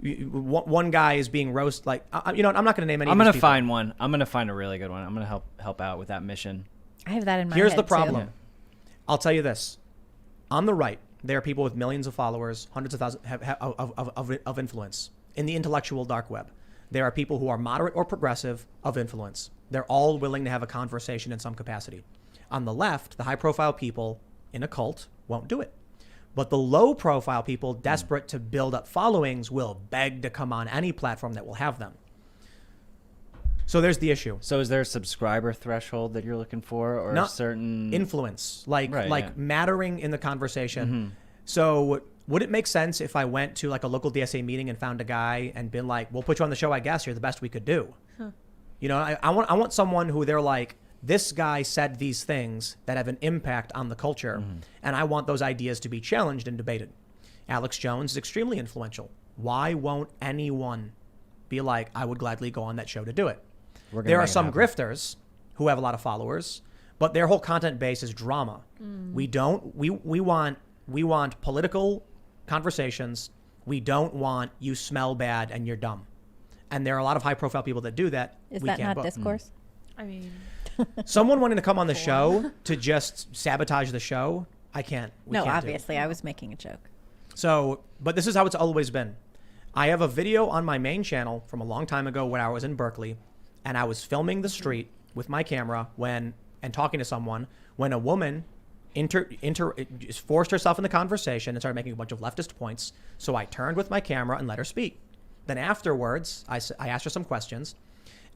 one guy is being roasted. Like, I'm not going to name any. I'm going going to find one. I'm going to find a really good one. I'm going to help out with that mission. I have that in my Here's head the problem. too. I'll tell you this. On the right, there are people with millions of followers, hundreds of thousands of influence in the intellectual dark web. There are people who are moderate or progressive of influence. They're all willing to have a conversation in some capacity. On the left, the high-profile people in a cult won't do it. But the low-profile people desperate to build up followings will beg to come on any platform that will have them. So there's the issue. So is there a subscriber threshold that you're looking for, or a certain influence, like mattering in the conversation? Mm-hmm. So would it make sense if I went to like a local DSA meeting and found a guy and been like, we'll put you on the show, I guess you're the best we could do. I want someone who they're like, this guy said these things that have an impact on the culture, and I want those ideas to be challenged and debated. Alex Jones is extremely influential. Why won't anyone be like, I would gladly go on that show to do it? There are some grifters who have a lot of followers, but their whole content base is drama. We want We want political conversations. We don't want you smell bad and you're dumb. And there are a lot of high-profile people that do that. Is we that can't not book. discourse? I mean, Someone wanting to come on the show to just sabotage the show, I can't. We No, can't do. obviously. I was making a joke. So, but this is how it's always been. I have a video on my main channel from a long time ago when I was in Berkeley, and I was filming the street with my camera and talking to someone when a woman forced herself in the conversation and started making a bunch of leftist points. So I turned with my camera and let her speak. Then afterwards, I asked her some questions.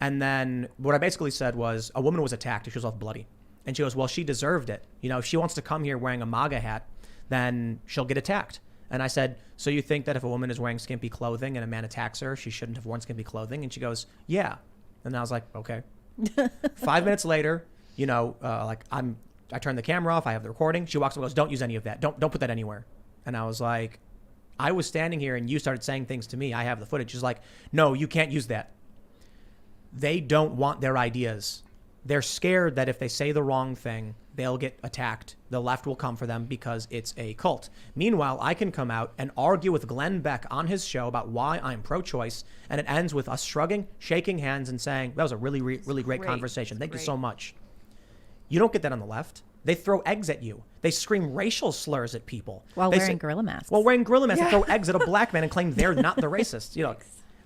And then what I basically said was a woman was attacked. She was all bloody. And she goes, well, she deserved it. You know, if she wants to come here wearing a MAGA hat, then she'll get attacked. And I said, so you think that if a woman is wearing skimpy clothing and a man attacks her, she shouldn't have worn skimpy clothing? And she goes, yeah. And I was like, okay. 5 minutes later, you know, I turn the camera off. I have the recording. She walks up and goes, don't use any of that. Don't put that anywhere. And I was like, I was standing here and you started saying things to me. I have the footage. She's like, no, you can't use that. They don't want their ideas. They're scared that if they say the wrong thing, they'll get attacked. The left will come for them because it's a cult. Meanwhile, I can come out and argue with Glenn Beck on his show about why I'm pro-choice, and it ends with us shrugging, shaking hands, and saying, that was a really, really great conversation. Thank you so much. You don't get that on the left. They throw eggs at you. They scream racial slurs at people. While They wearing say- gorilla masks. While wearing gorilla masks, they throw eggs at a black man and claim they're not the racist. You know,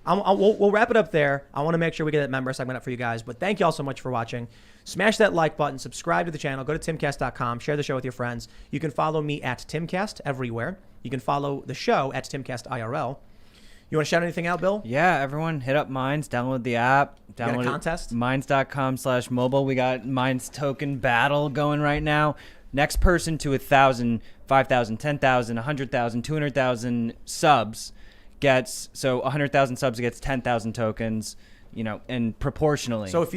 we'll wrap it up there. I want to make sure we get that member segment up for you guys. But thank you all so much for watching. Smash that like button. Subscribe to the channel. Go to timcast.com. Share the show with your friends. You can follow me at Timcast everywhere. You can follow the show at Timcast IRL. You want to shout anything out, Bill? Yeah, everyone hit up Minds, download the app. got a Download contest? Minds.com/mobile. We got Minds token battle going right now. Next person to 1,000, 5,000, 10,000, 100,000, 200,000 subs gets, so 100,000 subs gets 10,000 tokens, you know, and proportionally. So if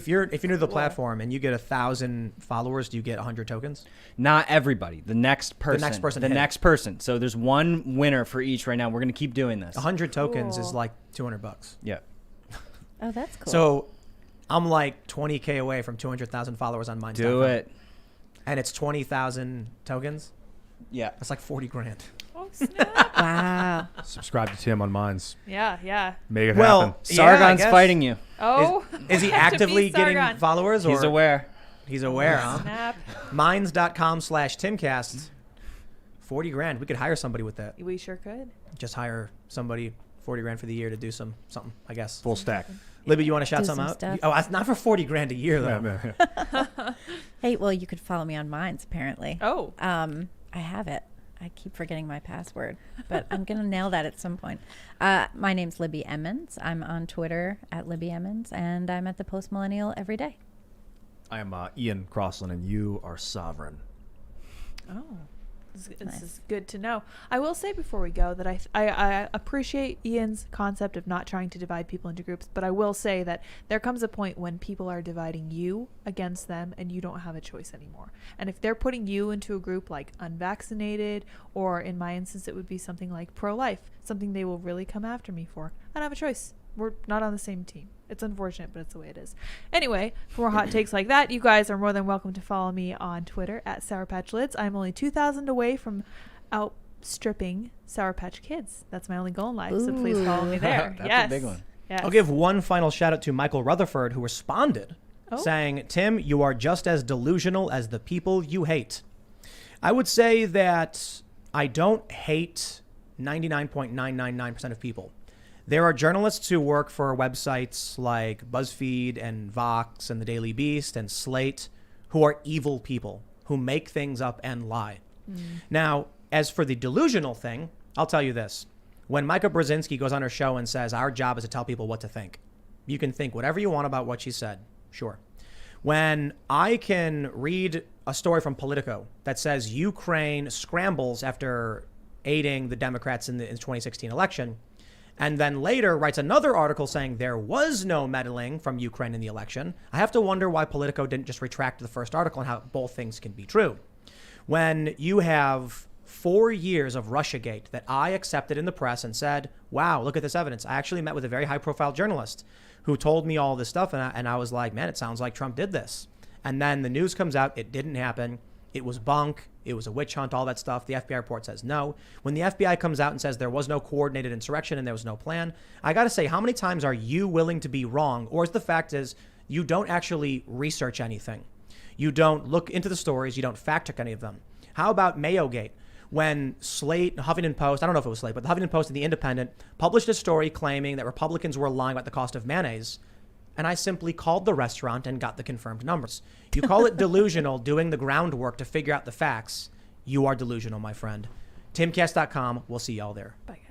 you're new to the platform and you get 1,000 followers, do you get 100 tokens? Not everybody. The next person. The The hit. next person. So there's one winner for each right now. We're going to keep doing this. 100 tokens is Cool. like $200. Yeah. Oh, that's cool. So I'm like 20K away from 200,000 followers on mine. Do it. And it's 20,000 tokens. Yeah. That's like 40 grand. oh snap! wow. Subscribe to Tim on Minds. Yeah. Make it Well, happen. yeah, I Sargon's guess. fighting you. Oh, Is he we have to actively beat getting Sargon. followers? Or He's aware. He's aware, huh? Snap. Minds.com/Timcast. 40 grand. We could hire somebody with that. We sure could. Just hire somebody 40 grand for the year to do something, I guess. Full stack. Libby, you want to shout Do something some out? stuff. Oh, that's not for 40 grand a year, though. Yeah. Hey, well, you could follow me on Minds, apparently. Oh, I have it. I keep forgetting my password, but I'm going to nail that at some point. My name's Libby Emmons. I'm on Twitter at Libby Emmons, and I'm at the Post Millennial every day. I am Ian Crossland, and you are sovereign. oh. This Nice. is good to know. I will say before we go that I appreciate Ian's concept of not trying to divide people into groups, but I will say that there comes a point when people are dividing you against them and you don't have a choice anymore. And if they're putting you into a group like unvaccinated, or in my instance it would be something like pro-life, something they will really come after me for, I don't have a choice. We're not on the same team. It's unfortunate, but it's the way it is. Anyway, for more hot takes like that, you guys are more than welcome to follow me on Twitter at Sour Patch Lids. I'm only 2,000 away from outstripping Sour Patch Kids. That's my only goal in life, so please follow me there. That's a yes. big one. Yes. I'll give one final shout out to Michael Rutherford, who responded Oh. saying, Tim, you are just as delusional as the people you hate. I would say that I don't hate 99.999% of people. There are journalists who work for websites like BuzzFeed and Vox and the Daily Beast and Slate who are evil people who make things up and lie. Now, as for the delusional thing, I'll tell you this. When Micah Brzezinski goes on her show and says, our job is to tell people what to think, you can think whatever you want about what she said. Sure. When I can read a story from Politico that says Ukraine scrambles after aiding the Democrats in the 2016 election, and then later writes another article saying there was no meddling from Ukraine in the election, I have to wonder why Politico didn't just retract the first article and how both things can be true. When you have 4 years of Russiagate that I accepted in the press and said, wow, look at this evidence. I actually met with a very high-profile journalist who told me all this stuff, and I was like, man, it sounds like Trump did this. And then the news comes out, it didn't happen. it was bunk, it was a witch hunt, all that stuff. The FBI report says no. When the FBI comes out and says there was no coordinated insurrection and there was no plan, I got to say, how many times are you willing to be wrong? Or is the fact is you don't actually research anything. You don't look into the stories. You don't fact check any of them. How about Mayogate? When Slate, Huffington Post, I don't know if it was Slate, but the Huffington Post and The Independent published a story claiming that Republicans were lying about the cost of mayonnaise, and I simply called the restaurant and got the confirmed numbers. You call it delusional, doing the groundwork to figure out the facts. You are delusional, my friend. Timcast.com. We'll see y'all there. Bye, guys.